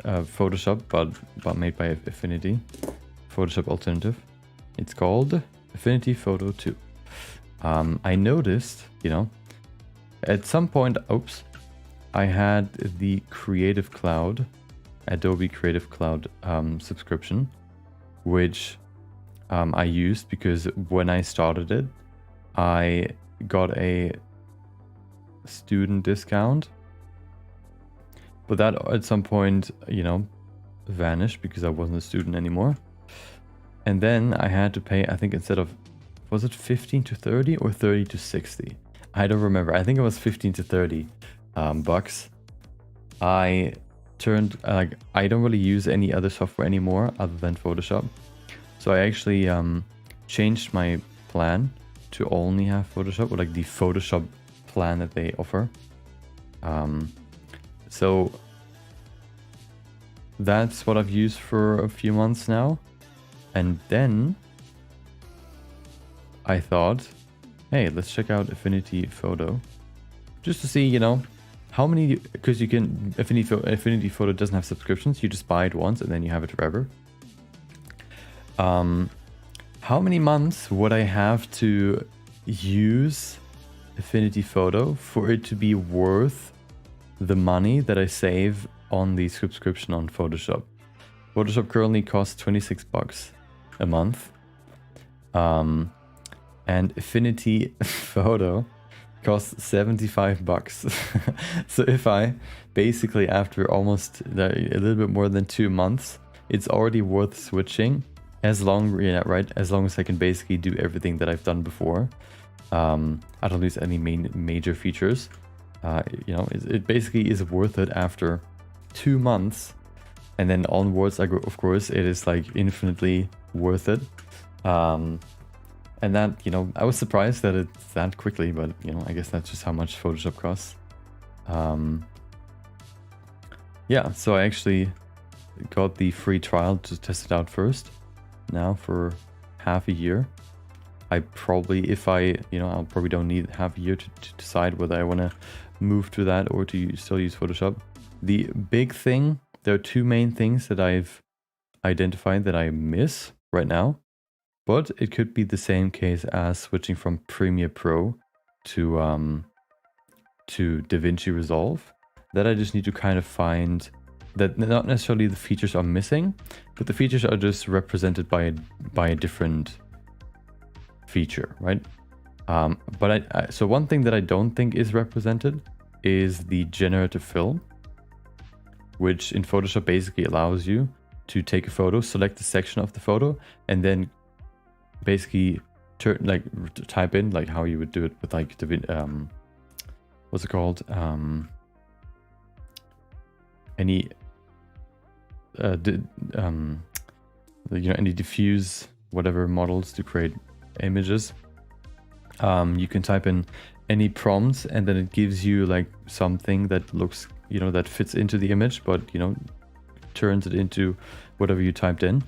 A: Photoshop, but made by Affinity. Photoshop alternative. It's called Affinity Photo 2. I noticed, you know, at some point, oops, I had the Creative Cloud, Adobe Creative Cloud subscription, which I used because when I started it, I got a student discount, but that at some point, you know, vanished because I wasn't a student anymore. And then I had to pay, I think instead of, was it 15 to 30 or 30 to 60? I don't remember. I think it was 15 to 30 bucks. I turned, like, I don't really use any other software anymore other than Photoshop. So I actually changed my plan to only have Photoshop, or like the Photoshop plan that they offer. So that's what I've used for a few months now. And then I thought, hey, let's check out Affinity Photo just to see, you know, how many, because you can, Affinity Photo doesn't have subscriptions. You just buy it once and then you have it forever. How many months would I have to use Affinity Photo for it to be worth the money that I save on the subscription on Photoshop? Photoshop currently costs 26 bucks a month. And Affinity Photo costs 75 bucks. So if I basically, after almost a little bit more than 2 months, it's already worth switching, as long, yeah, right, as long as I can basically do everything that I've done before. I don't lose any major features. You know, it basically is worth it after 2 months, and then onwards, of course, it is like infinitely worth it. And that, you know, I was surprised that it's that quickly, but, you know, I guess that's just how much Photoshop costs. Yeah, so I actually got the free trial to test it out first, now for half a year. I probably, if I, you know, I'll probably don't need half a year to decide whether I want to move to that or to still use Photoshop. The big thing, there are two main things that I've identified that I miss right now, but it could be the same case as switching from Premiere Pro to DaVinci Resolve, that I just need to kind of find that not necessarily the features are missing, but the features are just represented by a different feature, right? But so one thing that I don't think is represented is the generative fill, which in Photoshop basically allows you to take a photo, select a section of the photo, and then basically type in like how you would do it with like the what's it called, any you know, any diffuse whatever models to create images. You can type in any prompts, and then it gives you like something that looks, you know, that fits into the image, but, you know, turns it into whatever you typed in.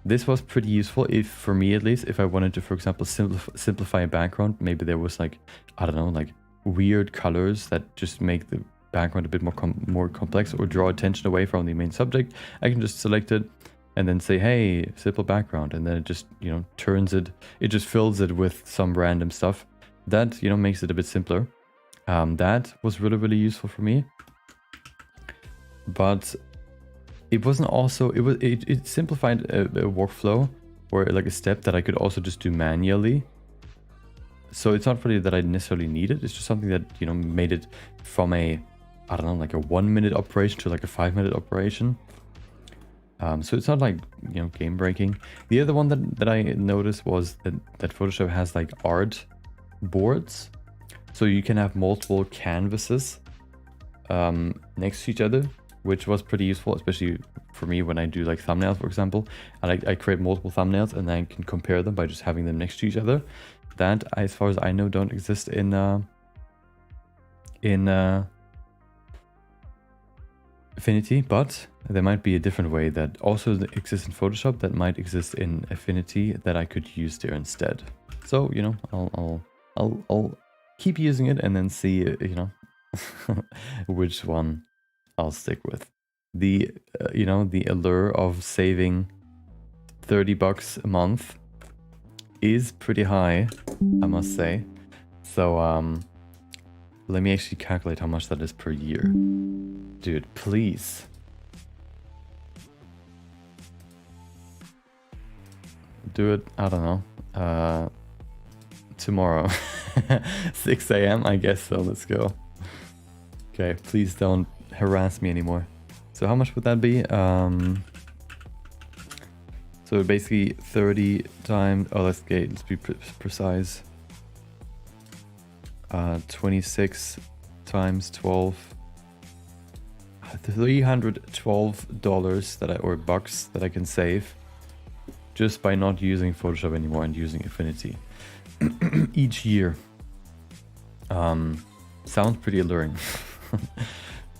A: This was pretty useful, if for me at least, if I wanted to, for example, simplify a background. Maybe there was like, I don't know, like weird colors that just make the background a bit more complex, or draw attention away from the main subject. I can just select it and then say, hey, simple background, and then it just, you know, it just fills it with some random stuff that, you know, makes it a bit simpler. That was really, really useful for me. But it wasn't also, it simplified a workflow, or like a step that I could also just do manually. So it's not really that I necessarily need it. It's just something that, you know, made it from a, I don't know, like a 1-minute operation to like a 5-minute operation. So it's not like, you know, game breaking. The other one that I noticed was that Photoshop has like art boards. So you can have multiple canvases next to each other, which was pretty useful, especially for me when I do like thumbnails, for example. I create multiple thumbnails and I can compare them by just having them next to each other. That, as far as I know, don't exist in Affinity, but there might be a different way that also exists in Photoshop that might exist in Affinity that I could use there instead. So, you know, I'll keep using it and then see, you know, which one I'll stick with. The, you know, the allure of saving $30 a month is pretty high, I must say. So, let me actually calculate how much that is per year. Dude, please. Do it, I don't know, tomorrow. 6 a.m. I guess so, let's go. Okay, please don't harass me anymore. So how much would that be? So basically 30 times, oh, let's be precise. 26 times 12. $312 that or bucks that I can save just by not using Photoshop anymore and using Affinity each year. Sounds pretty alluring.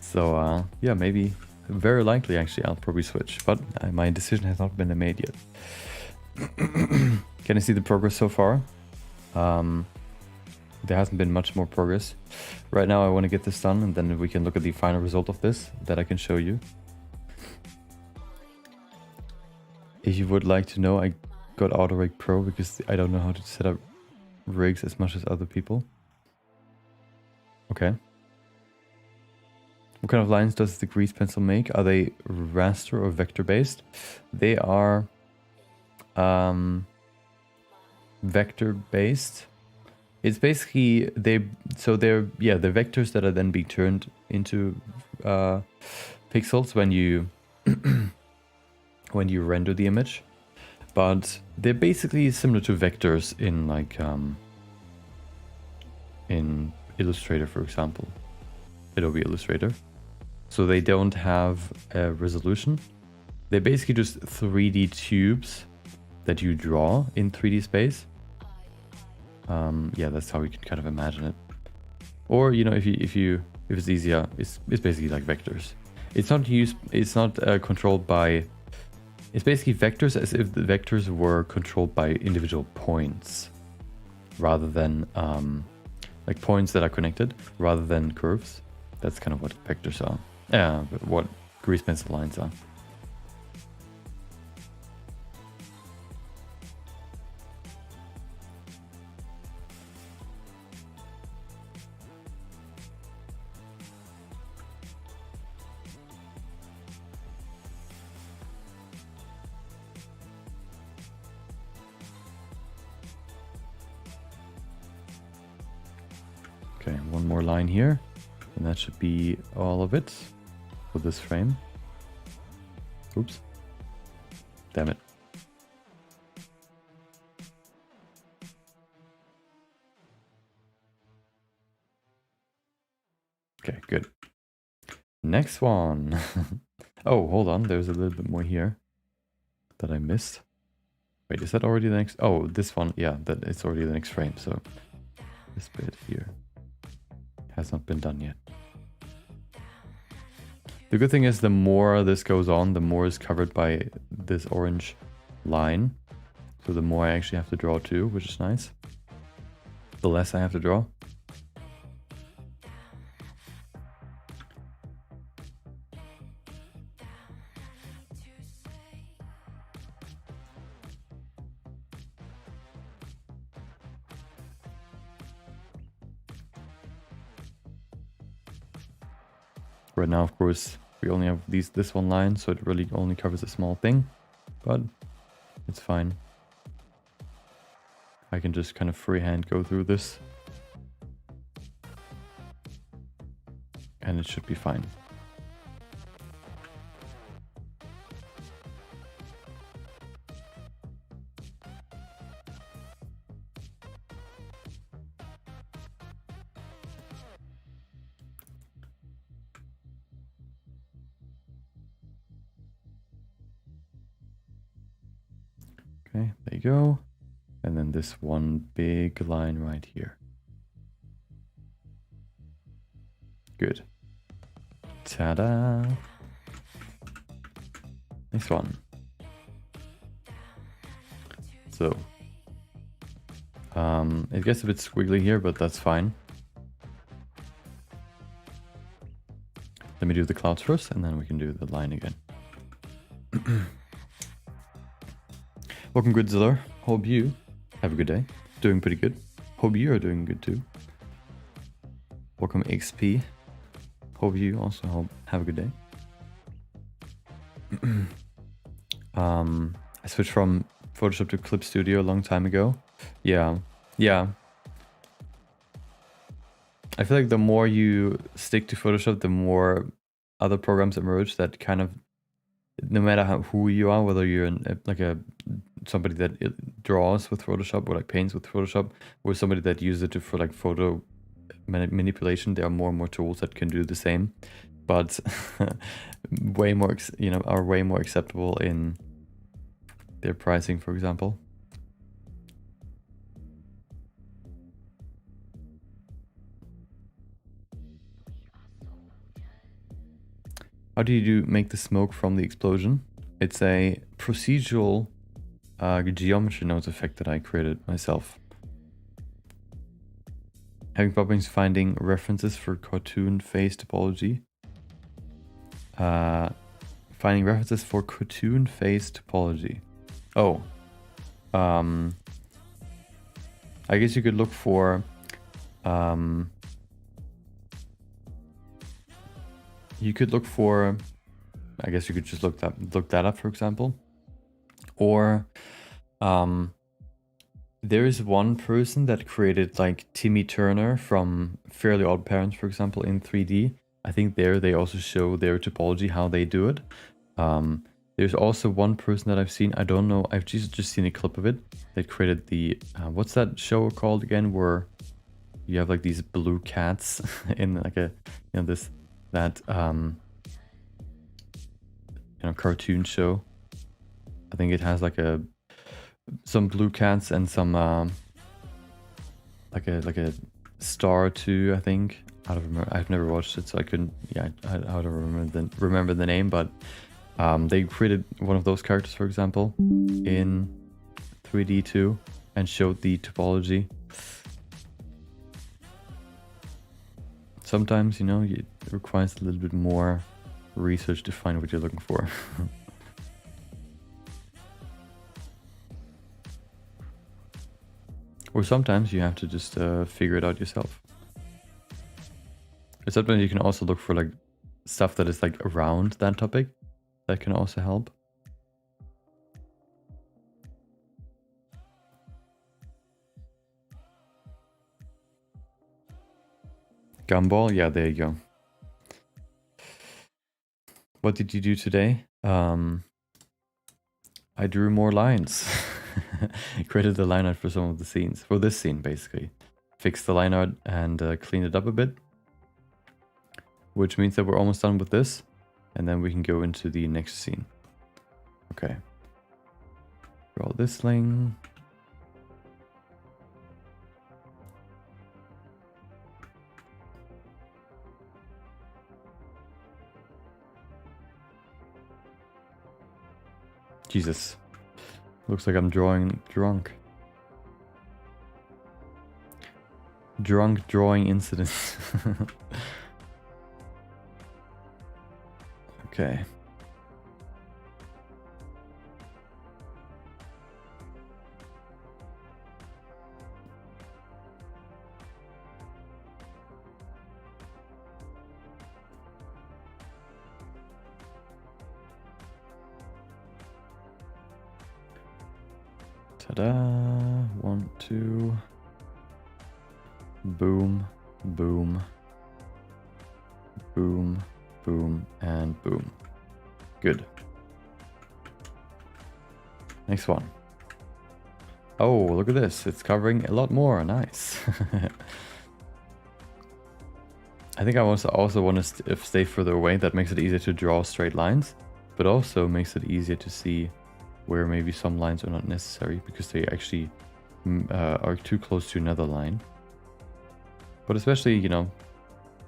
A: So yeah, maybe, very likely actually, I'll probably switch, but my decision has not been made yet. Can I see the progress so far? There hasn't been much more progress. Right now I want to get this done and then we can look at the final result of this that I can show you. If you would like to know, I got Auto Rig Pro because I don't know how to set up rigs as much as other people. Okay. What kind of lines does the grease pencil make? Are they raster or vector based? They are vector based. It's basically they're the vectors that are then being turned into pixels when you when you render the image, but they're basically similar to vectors in like in Illustrator, for example, Adobe Illustrator. So they don't have a resolution. They're basically just 3D tubes that you draw in 3D space. Yeah, that's how you can kind of imagine it. Or, you know, if it's easier, it's basically like vectors. It's not controlled by. It's basically vectors as if the vectors were controlled by individual points, rather than like points that are connected, rather than curves. That's kind of what vectors are. Yeah, what grease pencil lines are. Okay, one more line here, and that should be all of it for this frame. Oops. Damn it. Okay, good. Next one. Oh, hold on. There's a little bit more here that I missed. Wait, is that already the next? Oh, this one. Yeah, that it's already the next frame. So this bit here has not been done yet. The good thing is the more this goes on, the more is covered by this orange line. So the more I actually have to draw too, which is nice. The less I have to draw. Right now, of course, we only have this one line, so it really only covers a small thing, but it's fine. I can just kind of freehand go through this, and it should be fine. Okay, there you go. And then this one big line right here. Good. Ta-da! Next one. So, it gets a bit squiggly here, but that's fine. Let me do the clouds first, and then we can do the line again. Welcome, Godzilla. Hope you have a good day. Doing pretty good. Hope you are doing good too. Welcome, XP. Hope you also have a good day. I switched from Photoshop to Clip Studio a long time ago. Yeah. I feel like the more you stick to Photoshop, the more other programs emerge that kind of, no matter who you are, whether you're somebody that draws with Photoshop or like paints with Photoshop, or somebody that uses it for like photo manipulation, there are more and more tools that can do the same, but way more, are way more acceptable in their pricing, for example. How do you make the smoke from the explosion? It's a procedural geometry nodes effect that I created myself. Having problems finding references for cartoon face topology. Finding references for cartoon face topology. Oh. I guess you could look for I guess you could just look that up, for example. Or there is one person that created like Timmy Turner from Fairly Odd Parents, for example, in 3D. I think there they also show their topology, how they do it. There's also one person that I've seen, I don't know, I've just seen a clip of it, that created the, what's that show called again, where you have like these blue cats in like a, cartoon show. I think it has like some blue cats and some like a star too, I think. I don't remember. I've never watched it, so I couldn't. Yeah, I don't remember the name, but they created one of those characters, for example, in 3D too, and showed the topology. Sometimes, it requires a little bit more research to find what you're looking for. Or sometimes you have to just figure it out yourself. Or sometimes you can also look for like stuff that is like around that topic. That can also help. Gumball, yeah, there you go. What did you do today? I drew more lines. Created the line art for some of the scenes. For this scene, basically. Fixed the line art and cleaned it up a bit. Which means that we're almost done with this. And then we can go into the next scene. Okay. Draw this thing. Jesus. Looks like I'm drawing drunk. Drunk drawing incidents. Okay. Ta-da! 1, 2. Boom, boom, boom, boom, and boom. Good. Next one. Oh, look at this. It's covering a lot more. Nice. I think I also want to stay further away. That makes it easier to draw straight lines, but also makes it easier to see where maybe some lines are not necessary because they actually are too close to another line. But especially,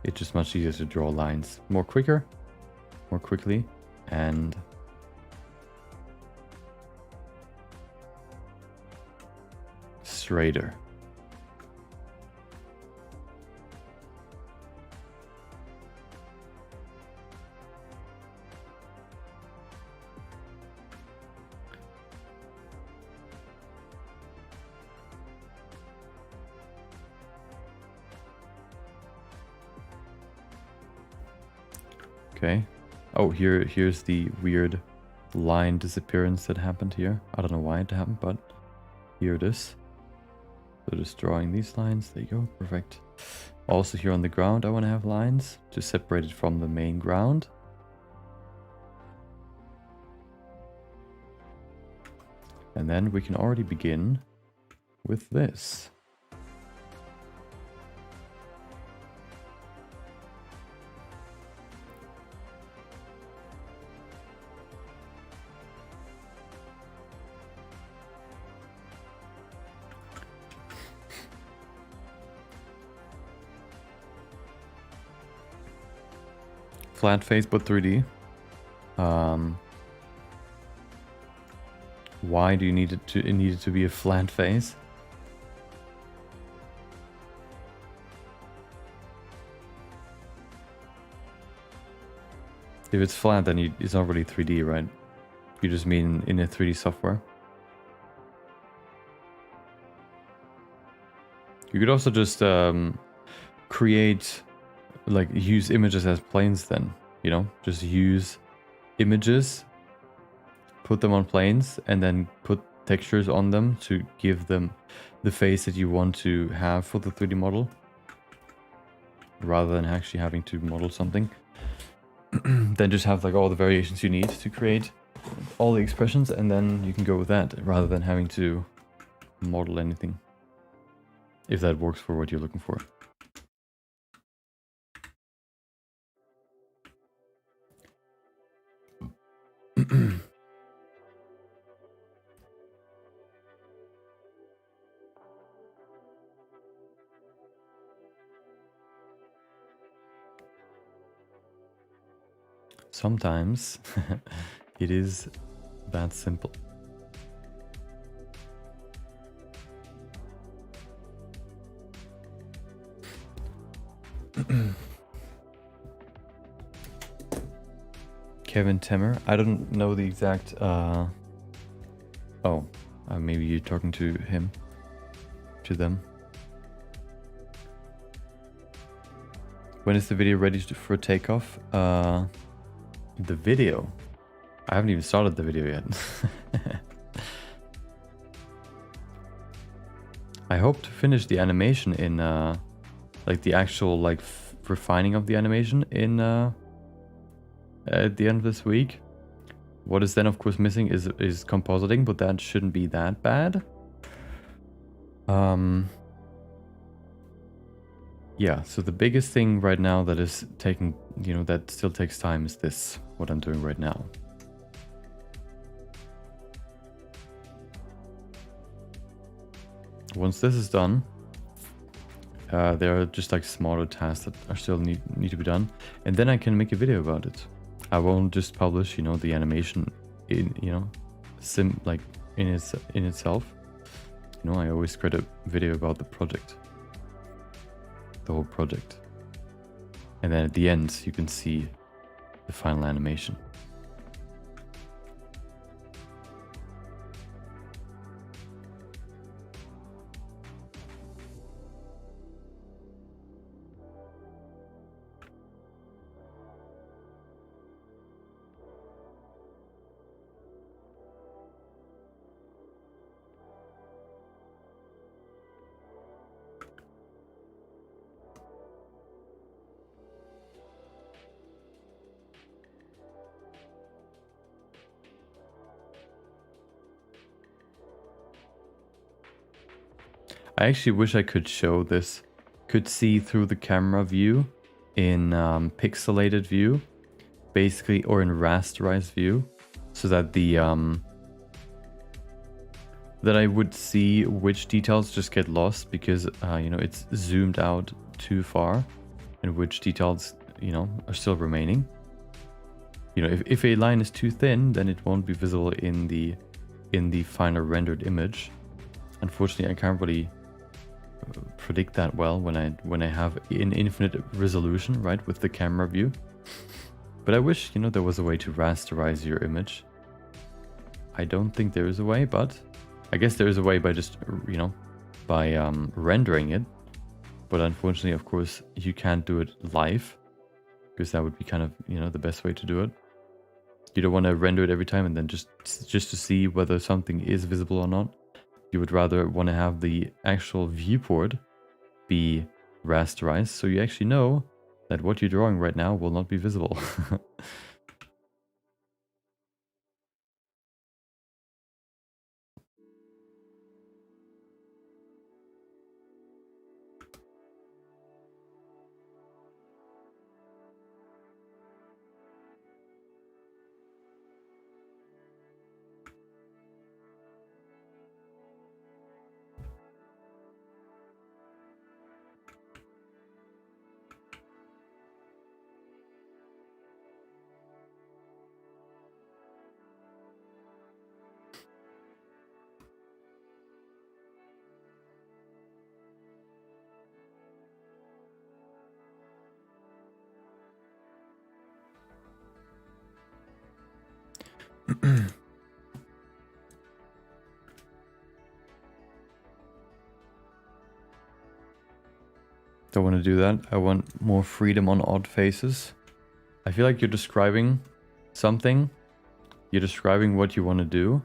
A: it's just much easier to draw lines more quickly, and straighter. Okay. Oh, here's the weird line disappearance that happened here. I don't know why it happened, but here it is. So just drawing these lines. There you go. Perfect. Also here on the ground, I want to have lines to separate it from the main ground. And then we can already begin with this. Flat face but 3D. Why do you need it to be a flat face? If it's flat, then it's not really 3D, right? You just mean in a 3D software. You could also just create, like, use images as planes then, you know? Just use images, put them on planes, and then put textures on them to give them the face that you want to have for the 3D model, rather than actually having to model something. Then just have like all the variations you need to create all the expressions, and then you can go with that rather than having to model anything, if that works for what you're looking for. Sometimes it is that simple. Kevin Temmer. I don't know the exact... maybe you're talking to him. To them. When is the video ready for takeoff? The video? I haven't even started the video yet. I hope to finish the animation in, like the actual like refining of the animation in at the end of this week. What is then of course missing is compositing, but that shouldn't be that bad. Yeah, so the biggest thing right now that is taking, you know, that still takes time is this, what I'm doing right now. Once this is done, there are just like smaller tasks that are still need to be done, and then I can make a video about it. I won't just publish, you know, the animation in, you know, in itself. You know, I always create a video about the project. The whole project. And then at the end, you can see the final animation. I actually wish I could show this, could see through the camera view in pixelated view, basically, or in rasterized view, so that the that I would see which details just get lost because you know, it's zoomed out too far, and which details, you know, are still remaining. You know, if a line is too thin, then it won't be visible in the final rendered image. Unfortunately, I can't really predict that well when I have an infinite resolution, right, with the camera view. But I wish, you know, there was a way to rasterize your image. I don't think there is a way, but I guess there is a way by just, you know, by rendering it. But unfortunately, of course, you can't do it live because that would be kind of, you know, the best way to do it. You don't want to render it every time and then just to see whether something is visible or not. You would rather want to have the actual viewport be rasterized, so you actually know that what you're drawing right now will not be visible. Don't want to do that. I want more freedom on odd faces. I feel like you're describing something. You're describing what you want to do,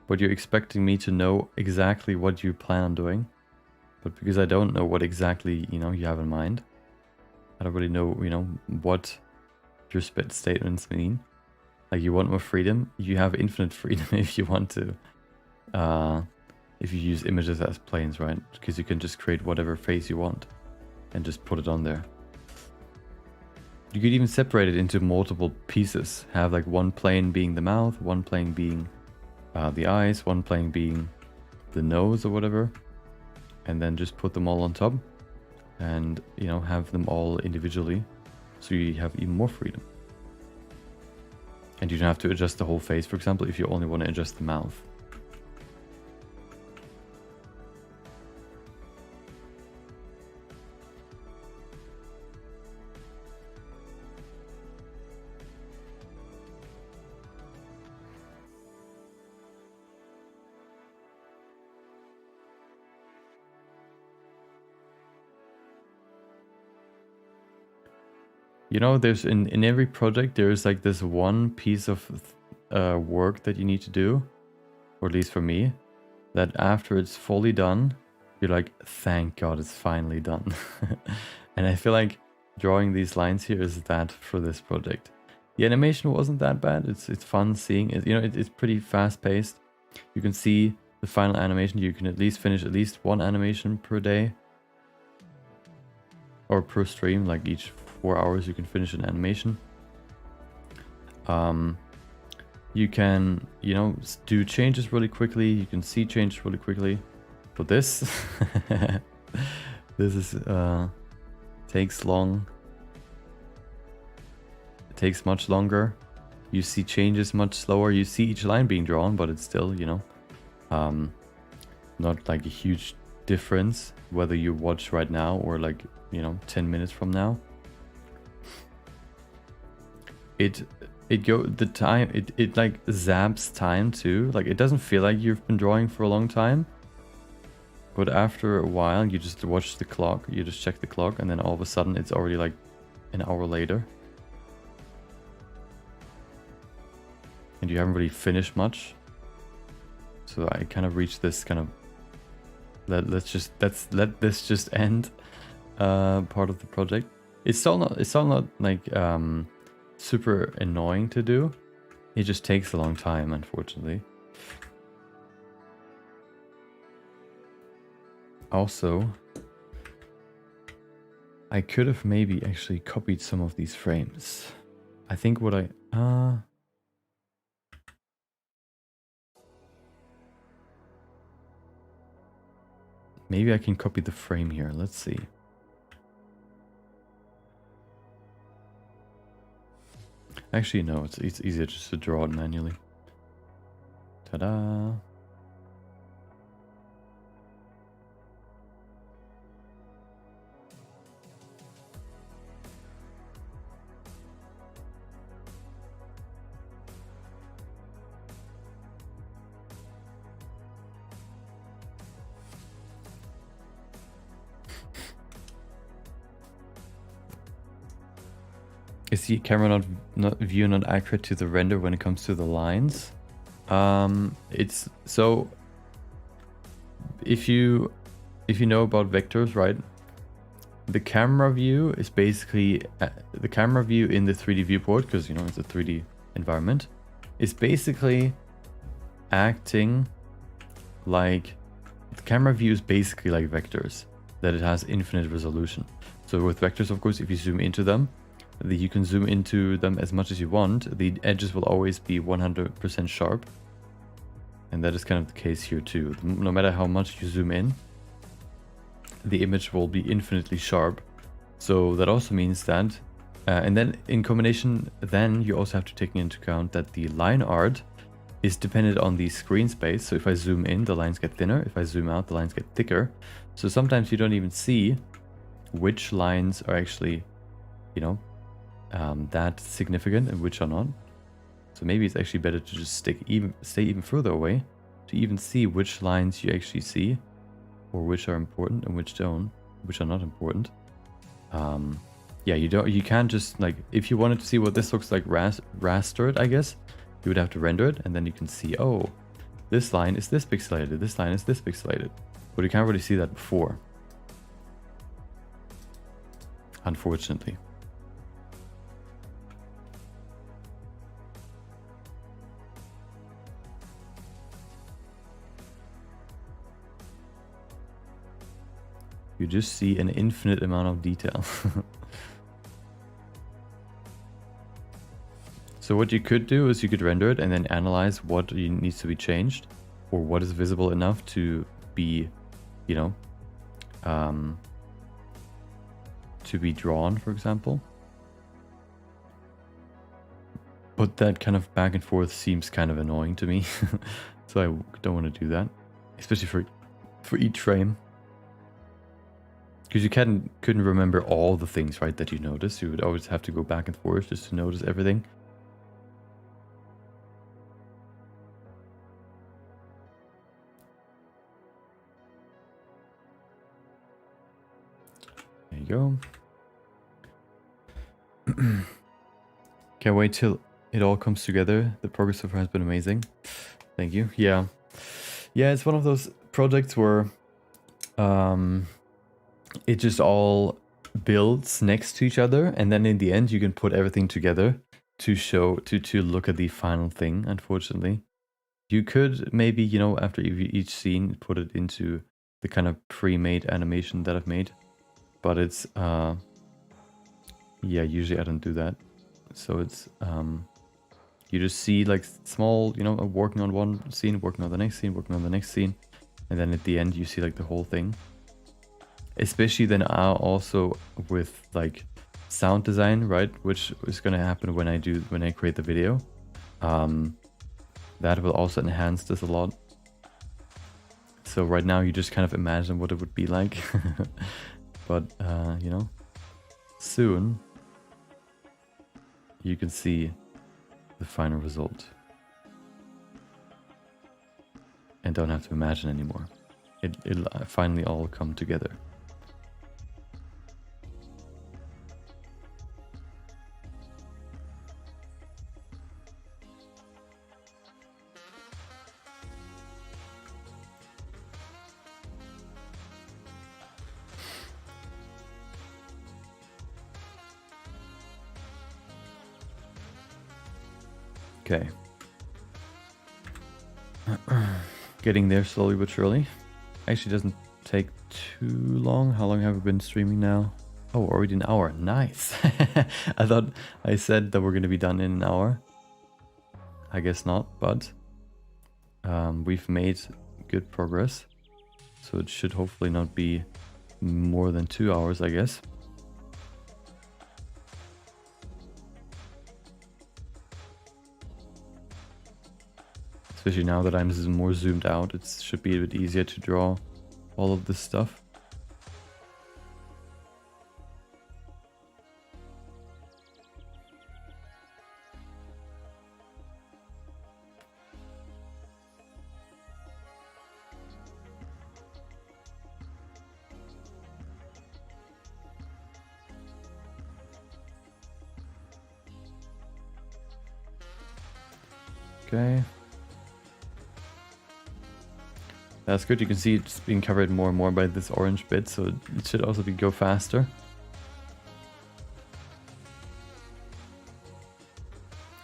A: but you're expecting me to know exactly what you plan on doing. But because I don't know what exactly, you know, you have in mind, I don't really know, you know, what your statements mean. Like, you want more freedom, you have infinite freedom if you want to. If you use images as planes, right? Because you can just create whatever face you want and just put it on there. You could even separate it into multiple pieces. Have like one plane being the mouth, one plane being the eyes, one plane being the nose or whatever. And then just put them all on top and, you know, have them all individually. So you have even more freedom. And you don't have to adjust the whole face, for example, if you only want to adjust the mouth. You know, there's in every project, there's like this one piece of work that you need to do, or at least for me, that after it's fully done, you're like, thank God it's finally done. And I feel like drawing these lines here is that for this project. The animation wasn't that bad. It's fun seeing it. You know, it's pretty fast paced. You can see the final animation. You can at least finish at least one animation per day. Or per stream, like each 4 hours you can finish an animation. You can, you know, do changes really quickly. You can see changes really quickly. But this, this is takes long. It takes much longer. You see changes much slower. You see each line being drawn, but it's still, you know, not like a huge difference whether you watch right now or like, you know, 10 minutes from now. It like zaps time too. Like, it doesn't feel like you've been drawing for a long time, but after a while you just watch the clock, you just check the clock, and then all of a sudden it's already like an hour later and you haven't really finished much. So I kind of reached this kind of let this just end part of the project. It's still not like super annoying to do. It just takes a long time, unfortunately. Also, I could have maybe actually copied some of these frames. I think what I maybe I can copy the frame here. Let's see. Actually, no, it's easier just to draw it manually. Ta-da! Is the camera view not accurate to the render when it comes to the lines? It's so if you know about vectors, right? The camera view is basically the camera view in the 3D viewport, because you know it's a 3D environment, is basically acting like the camera view is basically like vectors, that it has infinite resolution. So with vectors, of course, if you zoom into them, you can zoom into them as much as you want. The edges will always be 100% sharp. And that is kind of the case here too. No matter how much you zoom in, the image will be infinitely sharp. So that also means that, and then in combination, then you also have to take into account that the line art is dependent on the screen space. So if I zoom in, the lines get thinner. If I zoom out, the lines get thicker. So sometimes you don't even see which lines are actually, you know, that significant and which are not. So maybe it's actually better to just stay even further away to even see which lines you actually see, or which are important and which don't, which are not important. Yeah, you can't just, like, if you wanted to see what this looks like rastered, I guess, you would have to render it, and then you can see, oh, this line is this pixelated, this line is this pixelated. But you can't really see that before, unfortunately. You just see an infinite amount of detail. So what you could do is you could render it and then analyze what needs to be changed, or what is visible enough to be, you know, to be drawn, for example. But that kind of back and forth seems kind of annoying to me. So I don't want to do that, especially for each frame. Because you couldn't remember all the things, right, that you noticed. You would always have to go back and forth just to notice everything. There you go. Can't wait till it all comes together. The progress so far has been amazing. Thank you. Yeah, it's one of those projects where it just all builds next to each other, and then in the end you can put everything together to show to look at the final thing. Unfortunately, you could maybe, you know, after each scene put it into the kind of pre-made animation that I've made, but it's yeah, usually I don't do that. So it's you just see like small, you know, working on one scene, working on the next scene, working on the next scene, and then at the end you see like the whole thing. Especially then also with like sound design, right, which is going to happen when I create the video. That will also enhance this a lot. So right now you just kind of imagine what it would be like. But you know, soon you can see the final result and don't have to imagine anymore. It'll finally all come together. Okay. Getting there slowly but surely. Actually doesn't take too long. How long have we been streaming now? Oh, already an hour. Nice. I thought I said that we're going to be done in an hour. I guess not, but we've made good progress. So it should hopefully not be more than 2 hours, I guess. Especially now that I'm more zoomed out, it should be a bit easier to draw all of this stuff. Okay. That's good. You can see it's being covered more and more by this orange bit, so it should also go faster.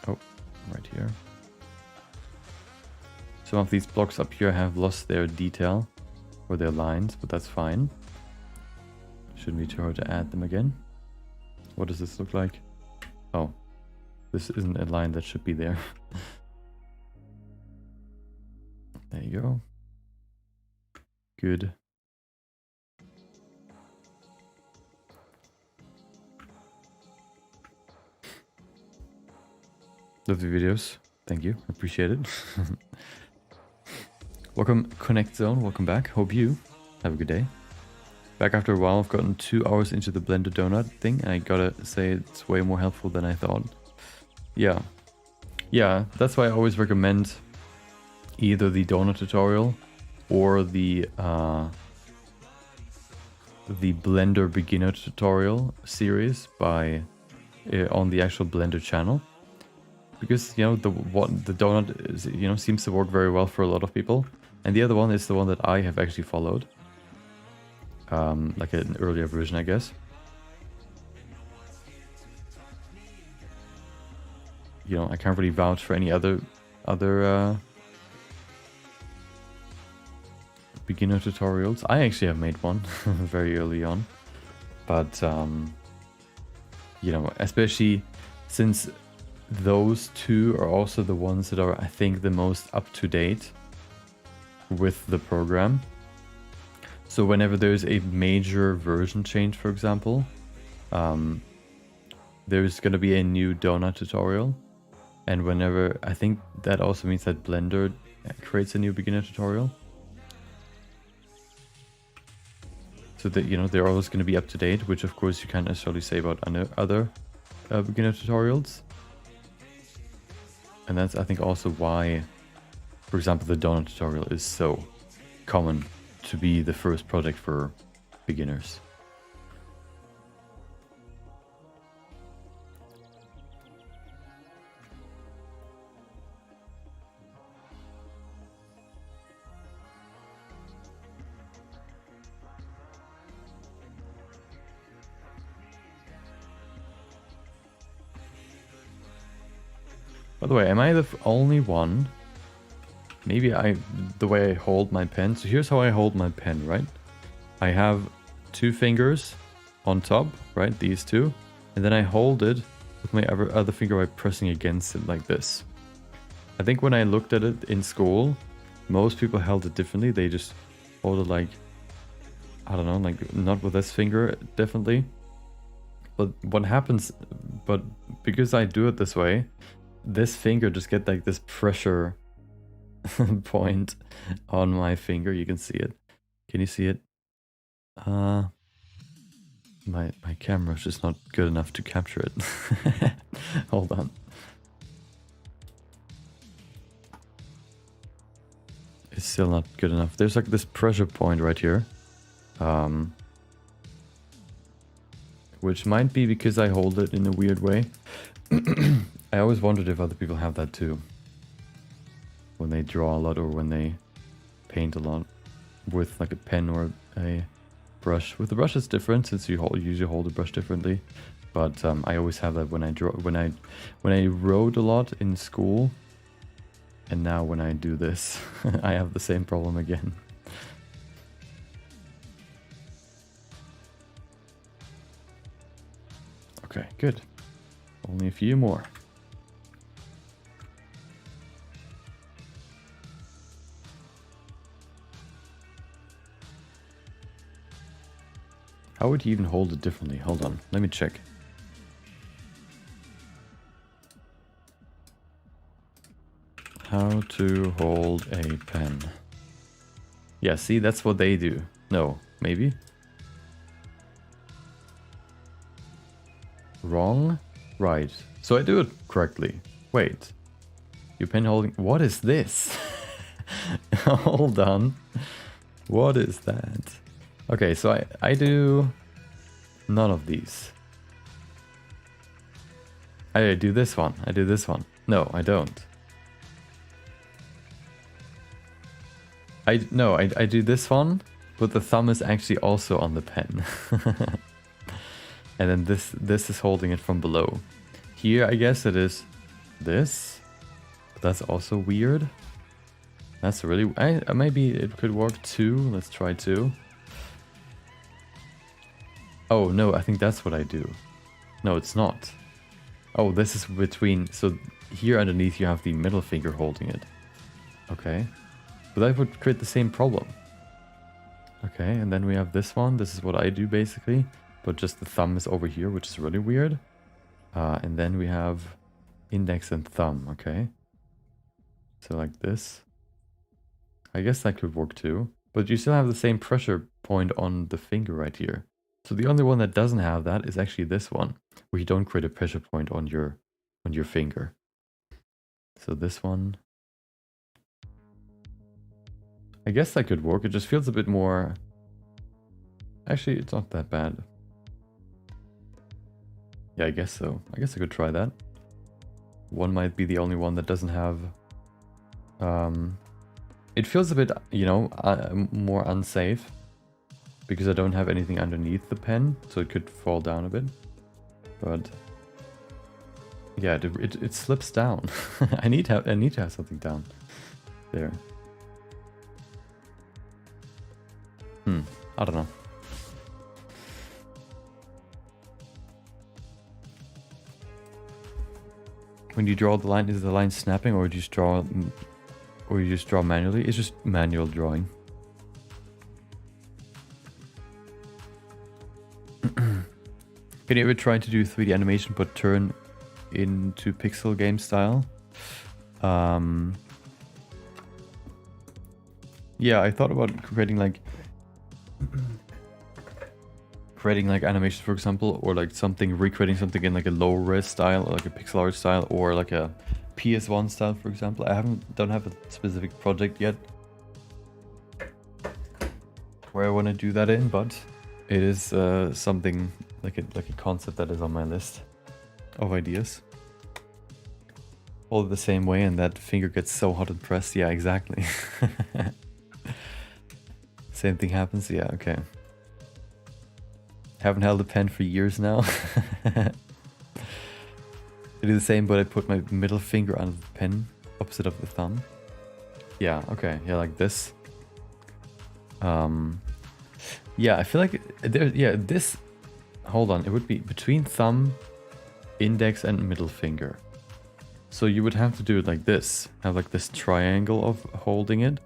A: Oh, right here. Some of these blocks up here have lost their detail or their lines, but that's fine. Shouldn't be too hard to add them again. What does this look like? Oh, this isn't a line that should be there. There you go. Good. Love the videos. Thank you. Appreciate it. Welcome, Connect Zone. Welcome back. Hope you have a good day. Back after a while. I've gotten 2 hours into the Blender donut thing, and I gotta say it's way more helpful than I thought. Yeah. Yeah, that's why I always recommend either the donut tutorial or the Blender beginner tutorial series by on the actual Blender channel, because you know the donut is, you know, seems to work very well for a lot of people, and the other one is the one that I have actually followed, like an earlier version, I guess. You know, I can't really vouch for any other beginner tutorials. I actually have made one very early on, but you know, especially since those two are also the ones that are, I think, the most up to date with the program. So whenever there's a major version change, for example, there's going to be a new donut tutorial, and whenever, I think that also means that Blender creates a new beginner tutorial. So that, you know, they're always going to be up to date, which of course you can't necessarily say about other beginner tutorials. And that's, I think, also why, for example, the donut tutorial is so common to be the first project for beginners. By the way, am I the only one? Maybe the way I hold my pen. So here's how I hold my pen, right? I have 2 fingers on top, right? These two. And then I hold it with my other finger by pressing against it like this. I think when I looked at it in school, most people held it differently. They just hold it like, I don't know, like not with this finger, definitely. But what happens, but because I do it this way, this finger just get like this pressure point on my finger. You can see it. Can you see it? My camera's just not good enough to capture it. Hold on. It's still not good enough. There's like this pressure point right here. Which might be because I hold it in a weird way. I always wondered if other people have that too. When they draw a lot or when they paint a lot with like a pen or a brush. With the brush it's different since you usually hold the brush differently. But I always have that when I draw, when I wrote a lot in school. And now when I do this, I have the same problem again. Okay, good. Only a few more. How would you even hold it differently? Hold on, let me check. How to hold a pen. Yeah, see, that's what they do. No, maybe? Wrong? Right. So I do it correctly. Wait. Your pen holding... What is this? Hold on. What is that? Okay, so I do none of these. I do this one. I do this one. No, I don't. I do this one, but the thumb is actually also on the pen. And then this is holding it from below. Here, I guess it is this. But that's also weird. That's really... maybe it could work too. Let's try 2. Oh, no, I think that's what I do. No, it's not. Oh, this is between... So here underneath you have the middle finger holding it. Okay. But that would create the same problem. Okay, and then we have this one. This is what I do basically. But just the thumb is over here, which is really weird. And then we have index and thumb, okay. So like this. I guess that could work too. But you still have the same pressure point on the finger right here. So the only one that doesn't have that is actually this one, where you don't create a pressure point on your finger. So this one. I guess that could work. It just feels a bit more... Actually, it's not that bad. Yeah, I guess so. I guess I could try that. One might be the only one that doesn't have... It feels a bit, you know, more unsafe. Because I don't have anything underneath the pen, so it could fall down a bit. But... yeah, it slips down. I need to have something down. There. I don't know. When you draw the line, is the line snapping, or do you just draw manually? It's just manual drawing. Can you ever try to do 3D animation but turn into pixel game style? Yeah, I thought about creating like animations, for example, or like recreating something in like a low res style, or like a pixel art style, or like a PS1 style, for example. I don't have a specific project yet where I want to do that in, but it is something like a concept that is on my list of ideas. All the same way, and that finger gets so hot and pressed. Yeah, exactly. Same thing happens. Yeah, okay. Haven't held a pen for years now. I do the same, but I put my middle finger on the pen, opposite of the thumb. Yeah, okay, yeah, like this. Yeah, I feel like this. Hold on, it would be between thumb, index, and middle finger. So you would have to do it like this, have like this triangle of holding it.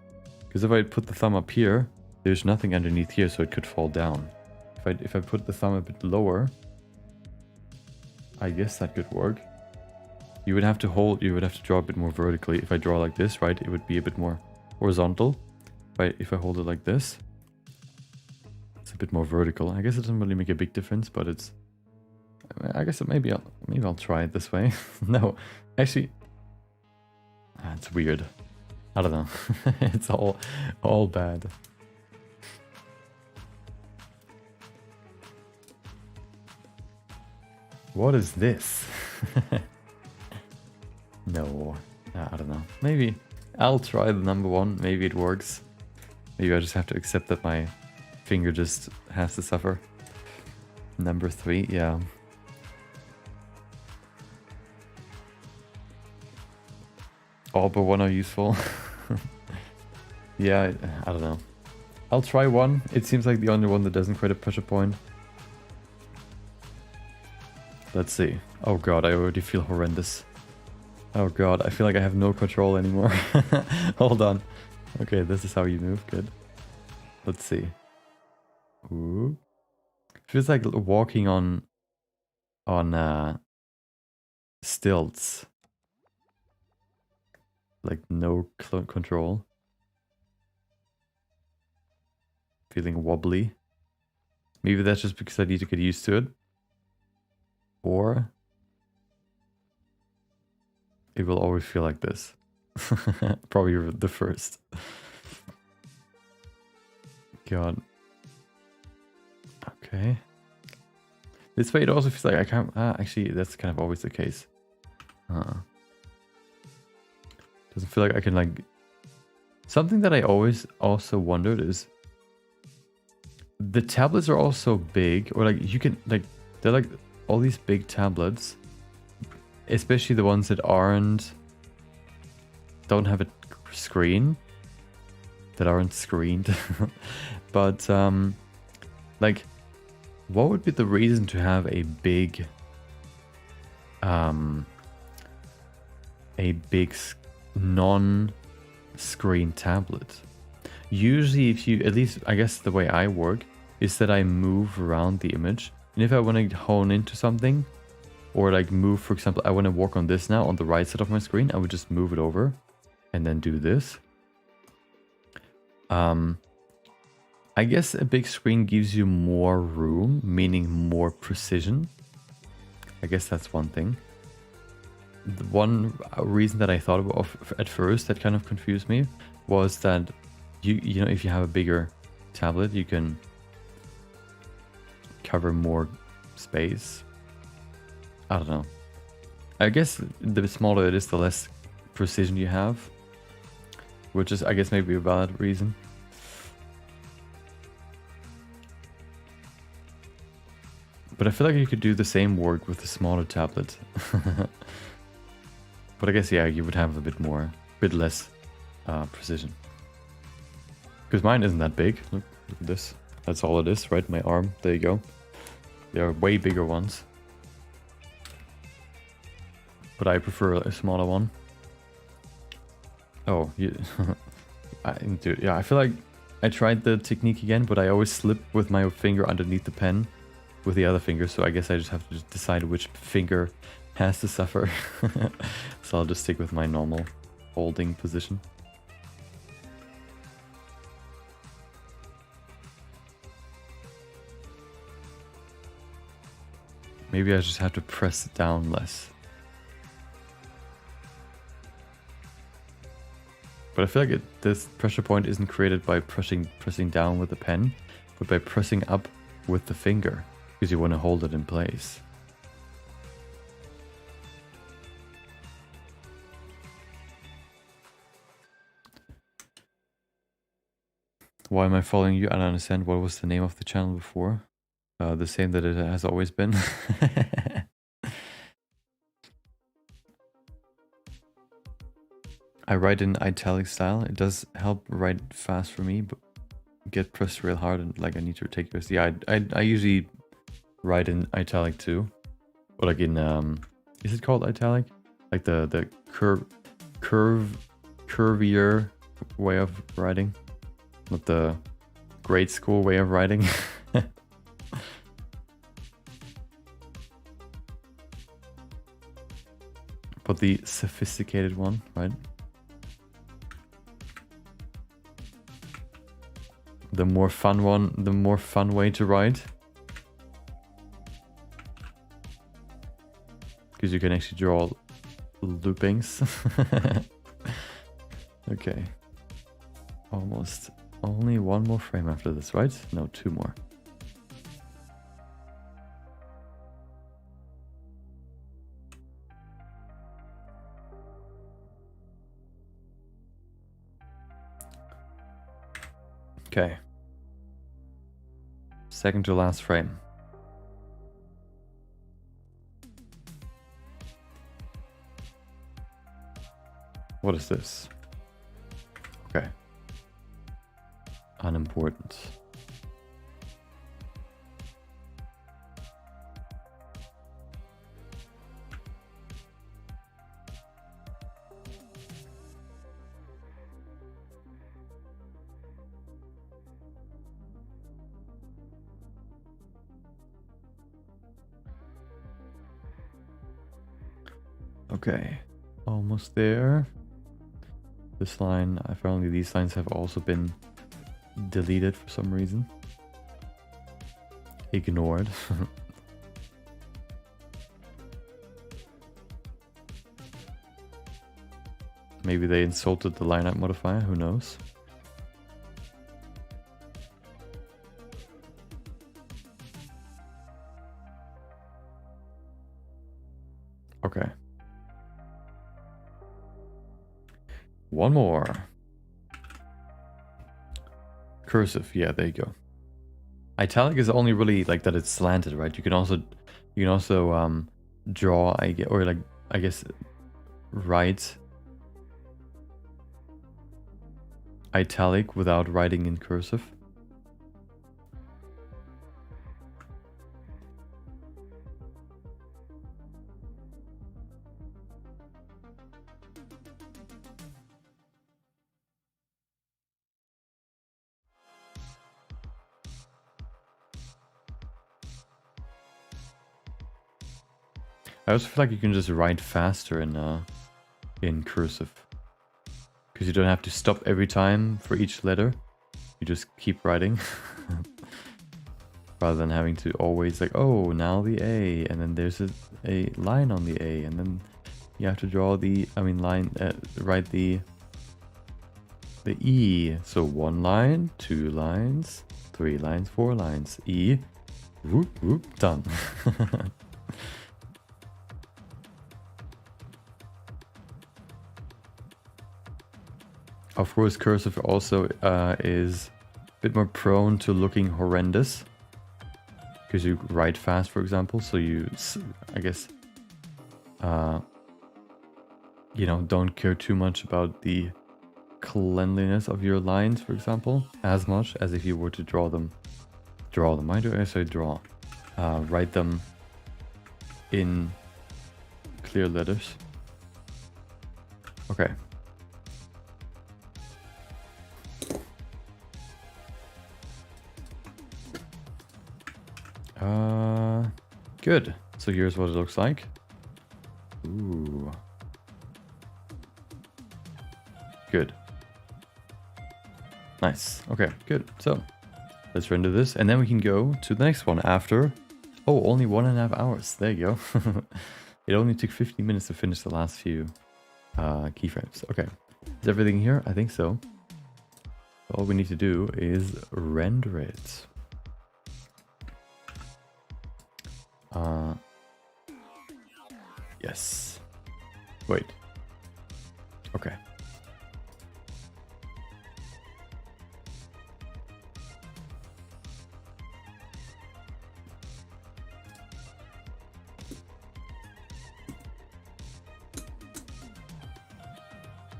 A: Because if I put the thumb up here, there's nothing underneath here, so it could fall down. If I put the thumb a bit lower, I guess that could work. You would have to draw a bit more vertically. If I draw like this, right, it would be a bit more horizontal. If I hold it like this, it's a bit more vertical. I guess it doesn't really make a big difference, but it's... I guess maybe I'll try it this way. No, actually... it's weird. I don't know. It's all bad. What is this? No, I don't know. Maybe I'll try the number 1. Maybe it works. Maybe I just have to accept that my finger just has to suffer. Number 3, yeah. All but 1 are useful. Yeah, I don't know. I'll try 1. It seems like the only one that doesn't create a pressure point. Let's see. Oh god, I already feel horrendous. Oh god, I feel like I have no control anymore. Hold on. Okay, this is how you move. Good. Let's see. Ooh. Feels like walking on stilts. Like no control. Feeling wobbly. Maybe that's just because I need to get used to it. Or it will always feel like this. Probably the first. God. Okay. This way it also feels like I can't... actually, that's kind of always the case. Doesn't feel like I can like Something that I always also wondered is the tablets are also big, or like you can like they're like all these big tablets, especially the ones that don't have a screen, that aren't screened. But like, what would be the reason to have a big non-screen tablet? Usually, if you, at least I guess the way I work is that I move around the image, and if I want to hone into something, or like move, for example, I want to work on this now on the right side of my screen, I would just move it over and then do this. I guess a big screen gives you more room, meaning more precision. I guess that's one thing. The one reason that I thought of at first that kind of confused me was that you know, if you have a bigger tablet, you can cover more space. I don't know. I guess the smaller it is, the less precision you have, which is, I guess, maybe a valid reason. But I feel like you could do the same work with a smaller tablet. But I guess, yeah, you would have a bit less precision. Because mine isn't that big. Look at this. That's all it is, right? My arm. There you go. There are way bigger ones. But I prefer a smaller one. Oh, dude, yeah, I feel like I tried the technique again, but I always slip with my finger underneath the pen with the other finger, so I guess I just have to decide which finger has to suffer. So I'll just stick with my normal holding position. Maybe I just have to press it down less. But I feel like this pressure point isn't created by pressing down with the pen, but by pressing up with the finger, because you want to hold it in place. Why am I following you? I don't understand. What was the name of the channel before? The same that it has always been. I write in italic style. It does help write fast for me, but get pressed real hard and like I need to take this. Yeah, I usually write in italic too, or like in is it called italic? Like the curvier way of writing, not the grade school way of writing. But the sophisticated one, right? The more fun one, the more fun way to write. Because you can actually draw loopings. Okay. Almost. Only one more frame after this, right? No, two more. Okay. Second to last frame. What is this? Okay. Unimportant. Okay, almost there. This line, apparently these lines have also been deleted for some reason. Ignored. Maybe they insulted the line art modifier, who knows? Okay. One more. cursive. Yeah, there you go. Italic is only really like that it's slanted, right? You can also draw, I guess write italic without writing in cursive. I also feel like you can just write faster in cursive, because you don't have to stop every time for each letter. You just keep writing rather than having to always like, oh, now the A, and then there's a line on the A, and then you have to draw the write the E. So 1 line, 2 lines, 3 lines, 4 lines, E, whoop whoop, done. Of course, cursive also is a bit more prone to looking horrendous, because you write fast, for example. So you, I guess, you know, don't care too much about the cleanliness of your lines, for example, as much as if you were to draw them. Why do I say draw? Write them in clear letters. Okay. Good. So here's what it looks like. Ooh. Good. Nice. Okay, good. So let's render this, and then we can go to the next one after. Oh, only 1.5 hours. There you go. It only took 15 minutes to finish the last few keyframes. Okay. Is everything here? I think so. All we need to do is render it. Yes. Wait. Okay.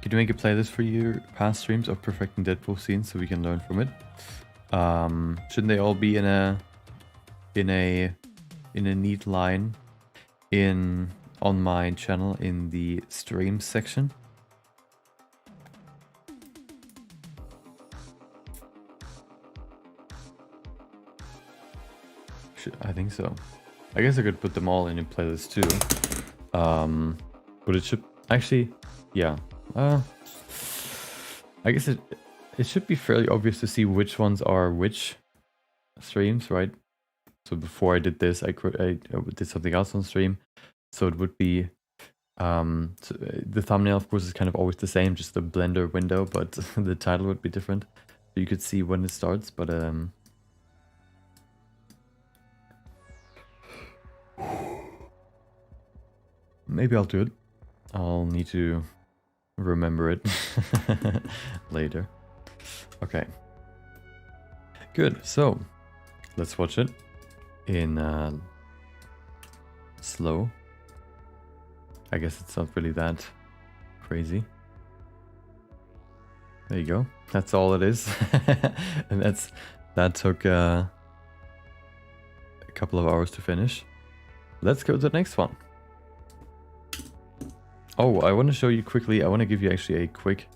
A: Could you make a playlist for your past streams of perfecting Deadpool scenes so we can learn from it? Shouldn't they all be in a neat line on my channel in the stream section? I think so. I guess I could put them all in a playlist too. But it should actually, yeah. I guess it should be fairly obvious to see which ones are which streams, right? So before I did this, I did something else on stream. So it would be, so the thumbnail, of course, is kind of always the same, just the Blender window, but the title would be different. So you could see when it starts, but maybe I'll do it. I'll need to remember it later. Okay. Good. So let's watch it in slow. I guess it's not really that crazy. There you go. That's all it is. And that took a couple of hours to finish. Let's go to the next one. Oh, I want to show you quickly. I want to give you actually a quick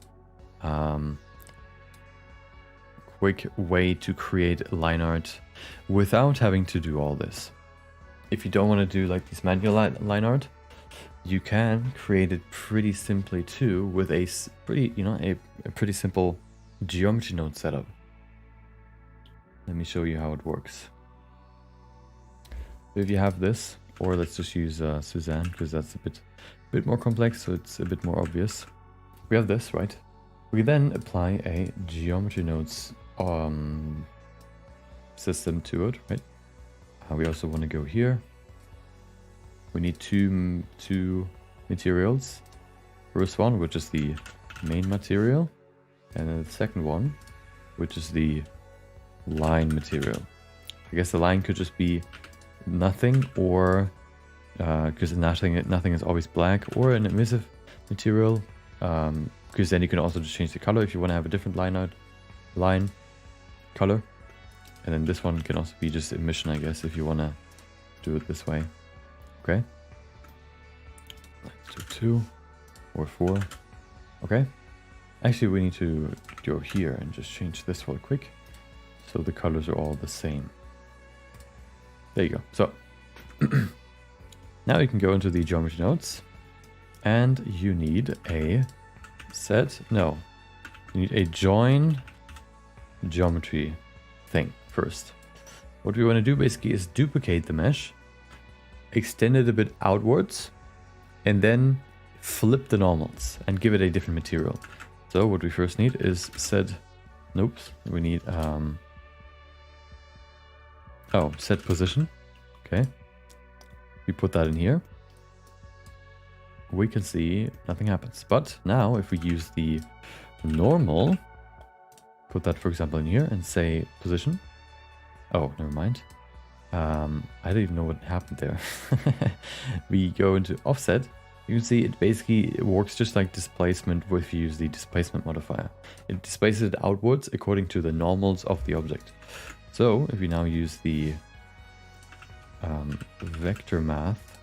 A: way to create line art without having to do all this. If you don't want to do like this manual line art, you can create it pretty simply too with a pretty simple geometry node setup. Let me show you how it works. If you have this, or let's just use Suzanne, because that's a bit more complex, so it's a bit more obvious. We have this, right? We then apply a geometry nodes system to it, right? We also want to go here. We need two materials. First one, which is the main material, and then the second one, which is the line material. I guess the line could just be nothing, or because nothing is always black, or an emissive material, because then you can also just change the color if you want to have a different line color. And then this one can also be just emission, I guess, if you want to do it this way. Okay, let's do 2 or 4. Okay, actually we need to go here and just change this real quick so the colors are all the same. There you go. So now you can go into the geometry nodes, and you need a you need a join geometry thing first. What we want to do basically is duplicate the mesh, extend it a bit outwards, and then flip the normals and give it a different material. So what we first need is we need set position. Okay, we put that in here. We can see nothing happens. But now if we use the normal, put that for example in here and say position. Oh, never mind. I don't even know what happened there. We go into offset. You can see it works just like displacement if you use the displacement modifier. It displaces it outwards according to the normals of the object. So if we now use the vector math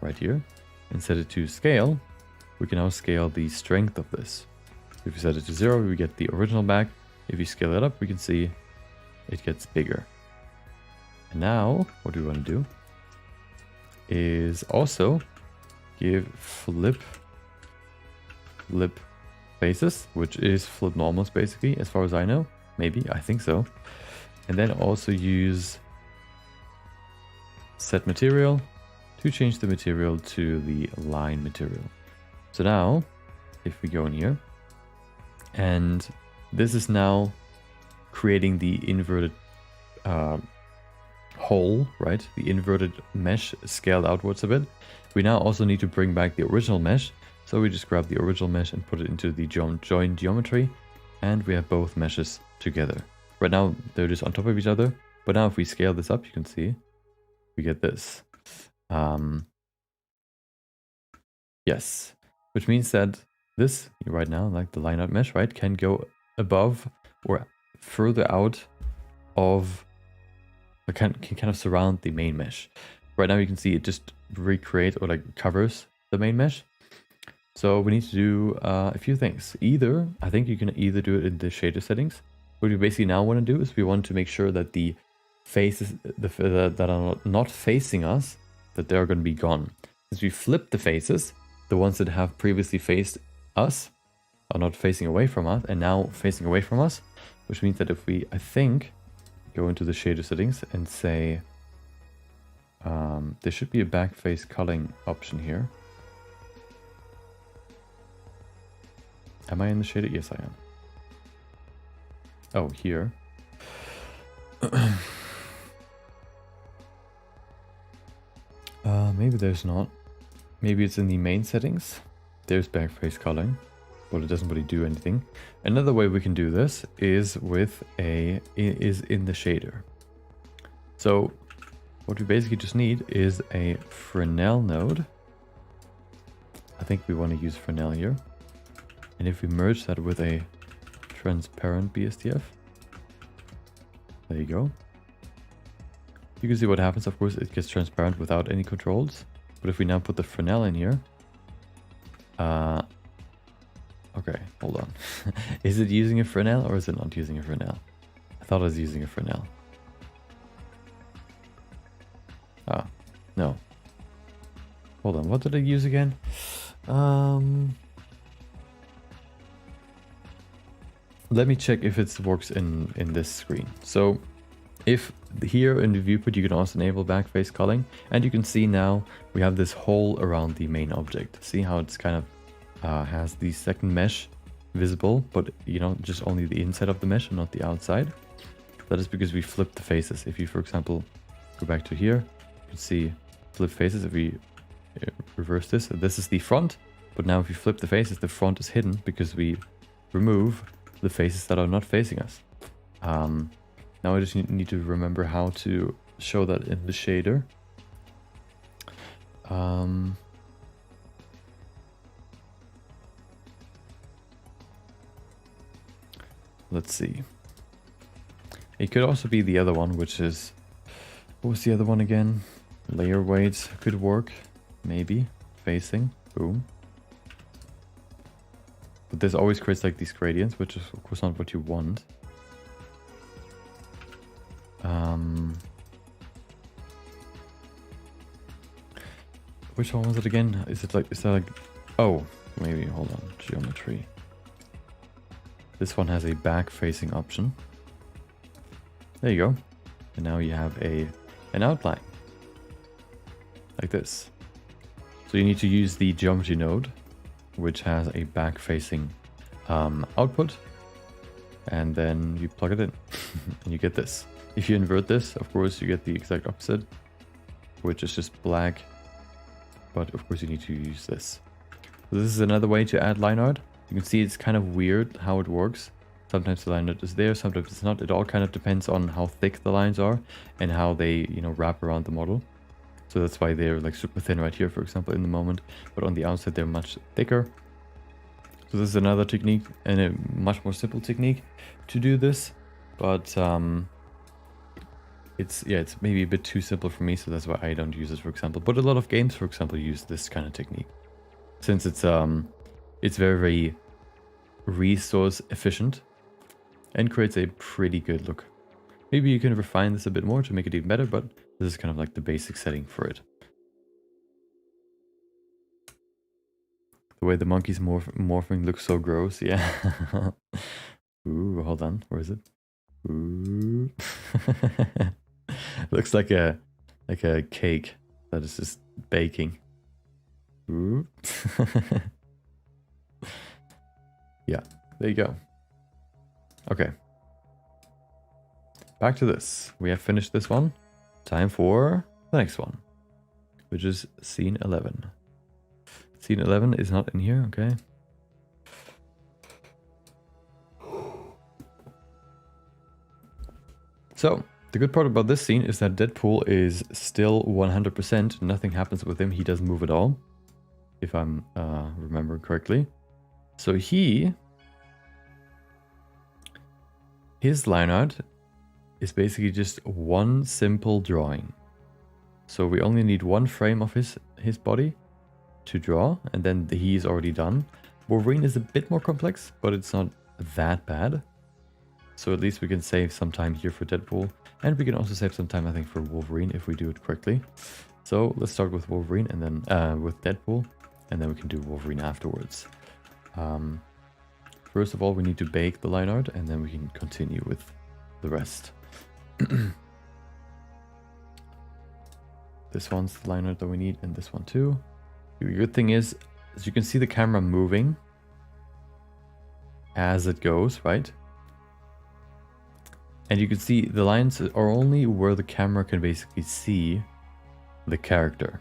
A: right here and set it to scale, we can now scale the strength of this. If you set it to 0, we get the original back. If you scale it up, we can see it gets bigger. And now what we want to do is also give flip faces, which is flip normals basically, as far as I know. Maybe, I think so. And then also use set material to change the material to the line material. So now if we go in here, and this is now creating the inverted hole, right? The inverted mesh scaled outwards a bit. We now also need to bring back the original mesh. So we just grab the original mesh and put it into the join geometry, and we have both meshes together. Right now they're just on top of each other, but now if we scale this up, you can see we get this. Yes, which means that this right now, like the line out mesh, right, can go above or further out of, can kind of surround the main mesh. Right now you can see it just recreate or like covers the main mesh. So we need to do a few things. I think you can either do it in the shader settings. What we basically now want to do is we want to make sure that the faces that are not facing us, that they're going to be gone. Since we flip the faces, the ones that have previously faced us are not facing away from us and now facing away from us, which means that if we, I think, go into the shader settings and say, there should be a back face culling option here. Am I in the shader? Yes, I am. Oh, here. Maybe there's not. Maybe it's in the main settings. There's back face culling, but it doesn't really do anything. Another way we can do this is in the shader. So what we basically just need is a Fresnel node. I think we want to use Fresnel here. And if we merge that with a transparent BSDF, there you go. You can see what happens. Of course, it gets transparent without any controls. But if we now put the Fresnel in here, okay, hold on. Is it using a Fresnel or is it not using a Fresnel? I thought it was using a Fresnel. Ah, no. Hold on, what did I use again? Let me check if it works in this screen. So if here in the viewport, you can also enable backface culling, and you can see now we have this hole around the main object. See how it's kind of has the second mesh visible, but you know, just only the inside of the mesh and not the outside. That is because we flipped the faces. If you, for example, go back to here, you can see flip faces. If we reverse this, this is the front, but now if you flip the faces, the front is hidden because we remove the faces that are not facing us. Now I just need to remember how to show that in the shader. Let's see. It could also be the other one, which is... What was the other one again? Layer weights could work. Maybe. Facing. Boom. But this always creates like these gradients, which is of course not what you want. Which one was it again? Is that like... Oh, maybe, hold on. Geometry. This one has a back-facing option. There you go. And now you have an outline. Like this. So you need to use the geometry node, which has a back-facing output. And then you plug it in. And you get this. If you invert this, of course, you get the exact opposite, which is just black. But of course, you need to use this. So this is another way to add line art. You can see it's kind of weird how it works. Sometimes the line art is there, sometimes it's not. It all kind of depends on how thick the lines are and how they, you know, wrap around the model. So that's why they're like super thin right here, for example, in the moment. But on the outside, they're much thicker. So this is another technique and a much more simple technique to do this. But it's maybe a bit too simple for me, so that's why I don't use it, for example. But a lot of games, for example, use this kind of technique. Since it's very, very resource efficient and creates a pretty good look. Maybe you can refine this a bit more to make it even better, but this is kind of like the basic setting for it. The way the monkey's morphing looks so gross, yeah. Ooh, hold on, where is it? Ooh. Looks like a cake that is just baking. Ooh. Yeah, there you go. Okay. Back to this. We have finished this one. Time for the next one, which is scene 11. Scene 11 is not in here, okay. So, the good part about this scene is that Deadpool is still 100%. Nothing happens with him. He doesn't move at all, if I'm remembering correctly. So his line art is basically just one simple drawing. So we only need one frame of his body to draw, and then he's already done. Wolverine is a bit more complex, but it's not that bad. So at least we can save some time here for Deadpool, and we can also save some time, I think, for Wolverine if we do it quickly. So let's start with Wolverine and then with Deadpool, and then we can do Wolverine afterwards. First of all, we need to bake the line art, and then we can continue with the rest. This one's the line art that we need, and this one too. The good thing is, as you can see the camera moving as it goes, right? And you can see the lines are only where the camera can basically see the character.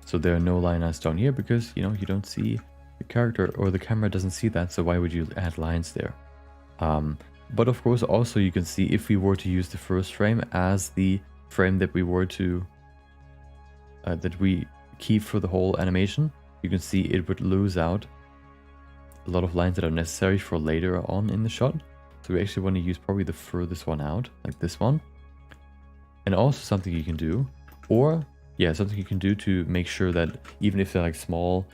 A: So there are no line arts down here because, you know, you don't see the character, or the camera doesn't see that, so why would you add lines there? But of course also you can see if we were to use the first frame as the frame that we were to that we keep for the whole animation, you can see it would lose out a lot of lines that are necessary for later on in the shot. So we actually want to use probably the furthest one out, like this one. And also something you can do, or yeah, something you can do to make sure that even if they're like small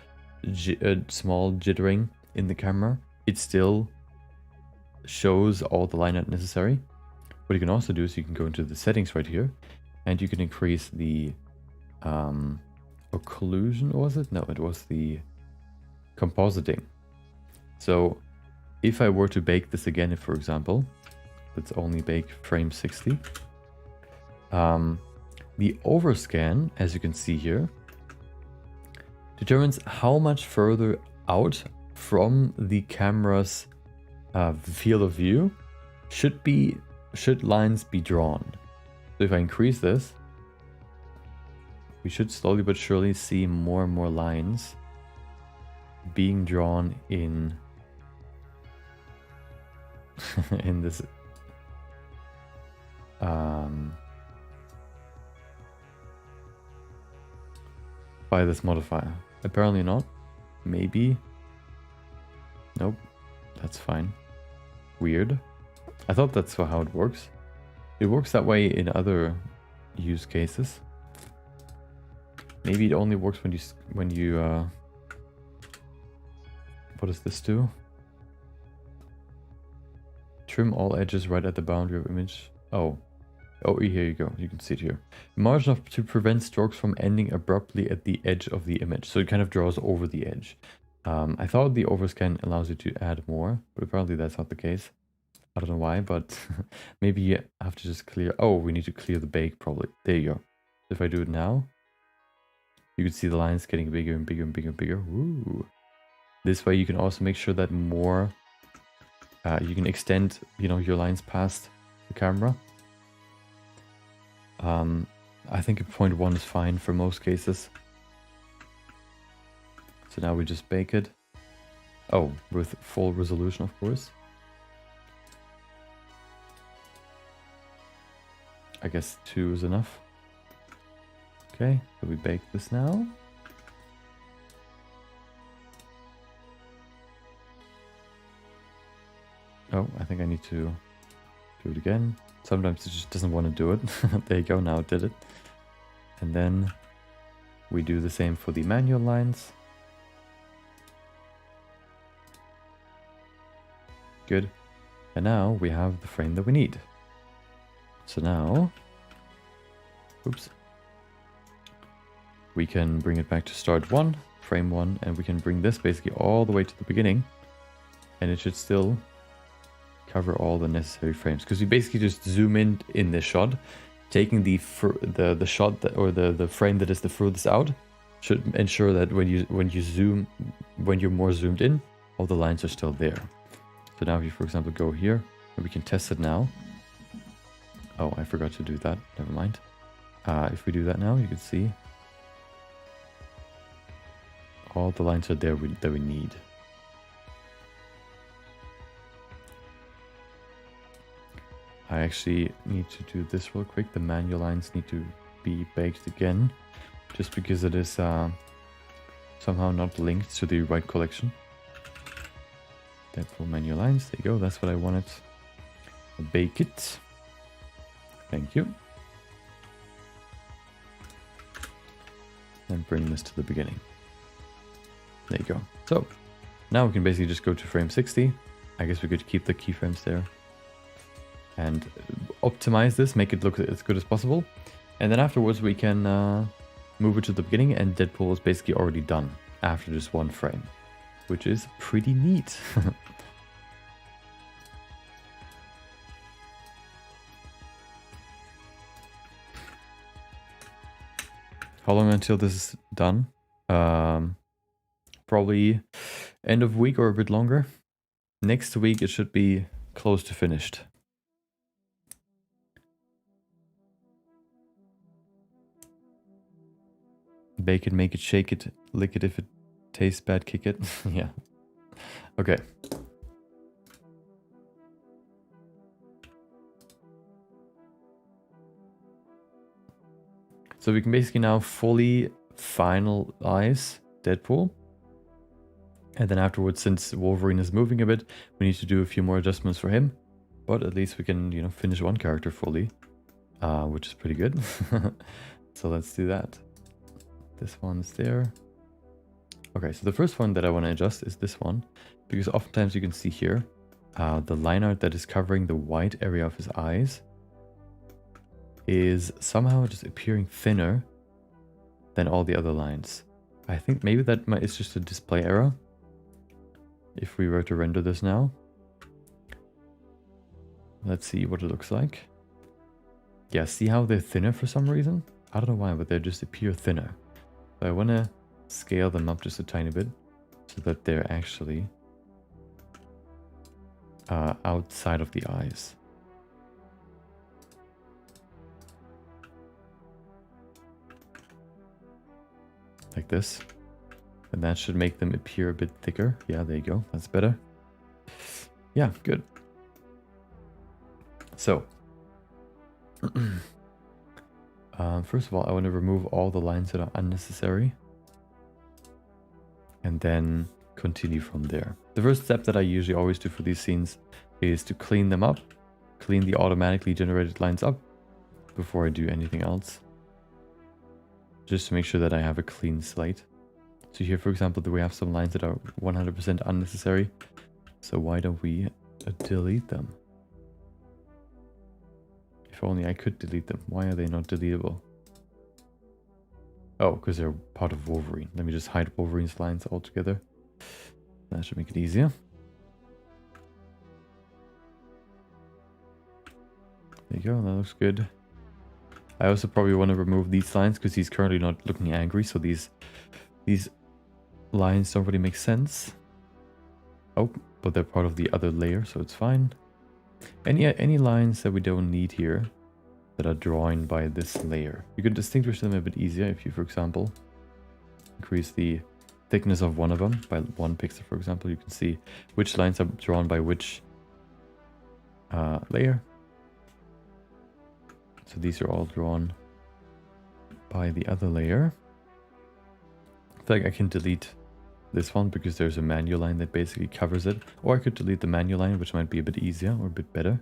A: jittering in the camera, it still shows all the line art necessary. What you can also do is you can go into the settings right here, and you can increase the occlusion, was it? No, it was the compositing. So if I were to bake this again, for example, let's only bake frame 60. The overscan, as you can see here, determines how much further out from the camera's field of view should lines be drawn. So if I increase this, we should slowly but surely see more and more lines being drawn in in this by this modifier. Apparently not. Maybe. Nope. That's fine. Weird. I thought that's how it works. It works that way in other use cases. Maybe it only works when you what does this do? Trim all edges right at the boundary of image. Oh, here you go. You can see it here. Margin to prevent strokes from ending abruptly at the edge of the image. So it kind of draws over the edge. I thought the overscan allows you to add more, but apparently that's not the case. I don't know why, but maybe you have to just clear. Oh, we need to clear the bake probably. There you go. If I do it now, you can see the lines getting bigger and bigger and bigger and bigger. Ooh. This way you can also make sure that more, you can extend, you know, your lines past the camera. I think 0.1 is fine for most cases. So now we just bake it. Oh, with full resolution, of course. I guess 2 is enough. Okay, so we bake this now. Oh, I think I need to do it again. Sometimes it just doesn't want to do it. There you go, now it did it. And then we do the same for the manual lines. Good. And now we have the frame that we need. So now, oops, we can bring it back to start 1, frame 1, and we can bring this basically all the way to the beginning, and it should still cover all the necessary frames, because we basically just zoom in this shot, taking the shot that, or the frame that is the furthest out, should ensure that when you're more zoomed in, all the lines are still there. So now if you, for example, go here, and we can test it now. Oh, I forgot to do that. Never mind. If we do that now, you can see all the lines are there that we need. I actually need to do this real quick. The manual lines need to be baked again, just because it is somehow not linked to the right collection. Deadpool manual lines. There you go. That's what I wanted. Bake it. Thank you. And bring this to the beginning. There you go. So now we can basically just go to frame 60. I guess we could keep the keyframes there and optimize this, make it look as good as possible. And then afterwards we can move it to the beginning, and Deadpool is basically already done after just one frame, which is pretty neat. How long until this is done? Probably end of week or a bit longer. Next week it should be close to finished. Bake it, make it, shake it, lick it if it tastes bad, kick it. Yeah. Okay. So we can basically now fully finalize Deadpool. And then afterwards, since Wolverine is moving a bit, we need to do a few more adjustments for him. But at least we can, you know, finish one character fully, which is pretty good. So let's do that. This one's there. Okay, so the first one that I want to adjust is this one, because oftentimes you can see here the line art that is covering the white area of his eyes is somehow just appearing thinner than all the other lines. I think maybe that is just a display error. If we were to render this now, let's see what it looks like. Yeah, see how they're thinner for some reason? I don't know why, but they just appear thinner. So I want to scale them up just a tiny bit so that they're actually outside of the eyes. Like this. And that should make them appear a bit thicker. Yeah, there you go. That's better. Yeah, good. So, First of all, I want to remove all the lines that are unnecessary. And then continue from there. The first step that I usually always do for these scenes is to clean them up. Clean the automatically generated lines up before I do anything else. Just to make sure that I have a clean slate. So here, for example, we have some lines that are 100% unnecessary. So why don't we delete them? If only I could delete them. Why are they not deletable? Oh, because they're part of Wolverine. Let me just hide Wolverine's lines altogether. That should make it easier. There you go, that looks good. I also probably want to remove these lines because he's currently not looking angry, so these lines don't really make sense. Oh, but they're part of the other layer, so it's fine. Any lines that we don't need here that are drawn by this layer. You can distinguish them a bit easier if you, for example, increase the thickness of one of them by 1 pixel, for example. You can see which lines are drawn by which layer. So these are all drawn by the other layer. I feel like I can delete this one because there's a manual line that basically covers it. Or I could delete the manual line, which might be a bit easier or a bit better.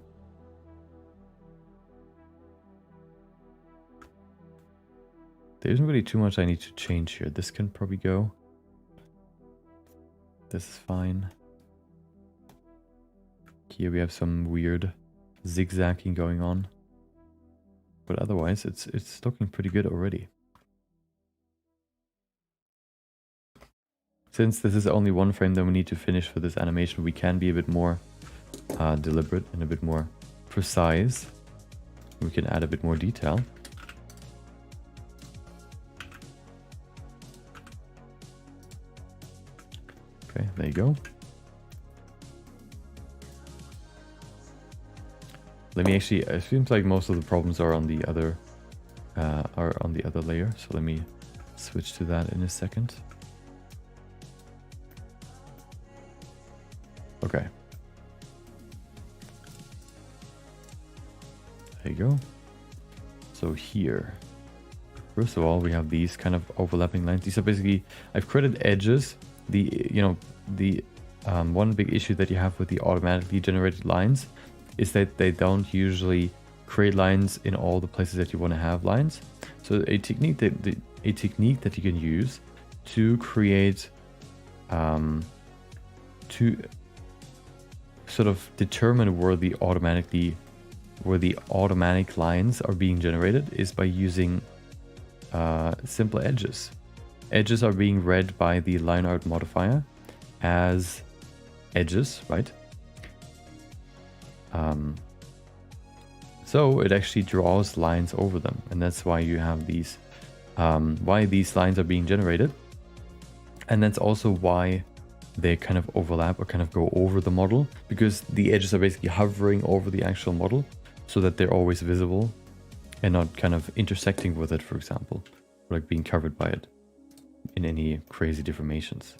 A: There isn't really too much I need to change here. This can probably go. This is fine. Here we have some weird zigzagging going on. But otherwise, it's looking pretty good already. Since this is only one frame that we need to finish for this animation, we can be a bit more deliberate and a bit more precise. We can add a bit more detail. Okay, there you go. Let me actually, it seems like most of the problems are on the other layer. So let me switch to that in a second. Okay. There you go. So here, first of all, we have these kind of overlapping lines. These are basically, I've created edges. One big issue that you have with the automatically generated lines is that they don't usually create lines in all the places that you want to have lines. So a technique that you can use to create to sort of determine where the automatic lines are being generated is by using simple edges. Edges are being read by the line art modifier as edges, right? So it actually draws lines over them, and that's why you have these, why these lines are being generated. And that's also why they kind of overlap or kind of go over the model, because the edges are basically hovering over the actual model so that they're always visible and not kind of intersecting with it, for example, or like being covered by it in any crazy deformations.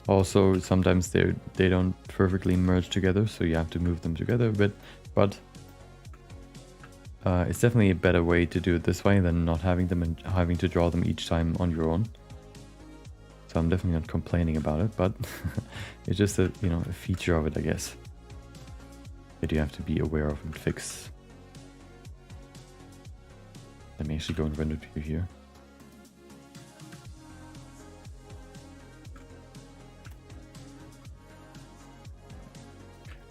A: Also, sometimes they don't perfectly merge together, so you have to move them together a bit, but it's definitely a better way to do it this way than not having them and having to draw them each time on your own. So I'm definitely not complaining about it, but it's just a, you know, a feature of it, I guess, that you have to be aware of and fix. Let me actually go and render to you here.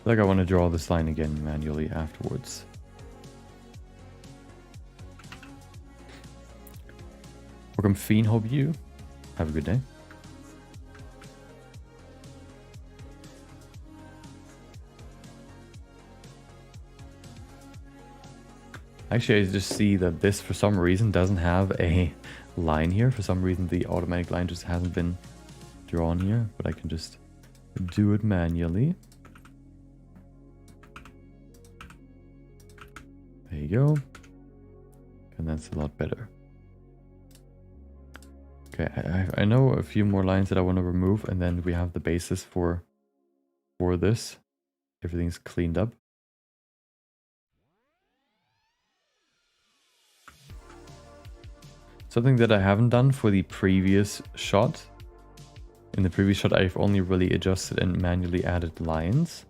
A: Like I want to draw this line again manually afterwards. Welcome Fiend, hope you have a good day. Actually, I just see that this, for some reason, doesn't have a line here. For some reason, the automatic line just hasn't been drawn here, but I can just do it manually. There you go. And that's a lot better. Okay, I know a few more lines that I want to remove, and then we have the basis for this. Everything's cleaned up. Something that I haven't done for the previous shot. In the previous shot, I've only really adjusted and manually added lines.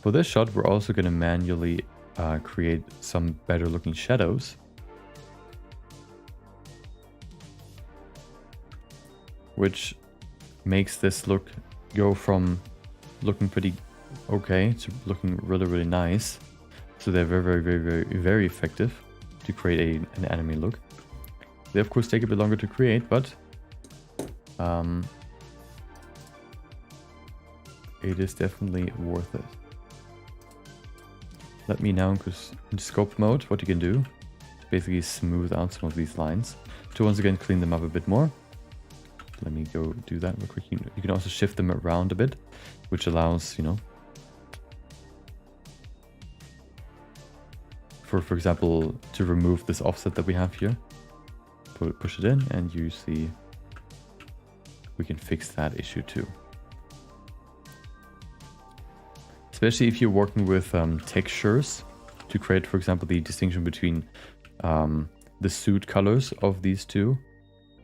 A: For this shot, we're also going to manually create some better looking shadows. Which makes this look go from looking pretty okay to looking really, really nice. So they're very effective to create an anime look. They of course take a bit longer to create, but it is definitely worth it. Let me now, because in scope mode, what you can do is basically smooth out some of these lines to once again clean them up a bit more. Let me go do that real quick. You can also shift them around a bit, which allows, you know, for example, to remove this offset that we have here. Push it in, and you see we can fix that issue too. Especially if you're working with textures to create, for example, the distinction between the suit colors of these two.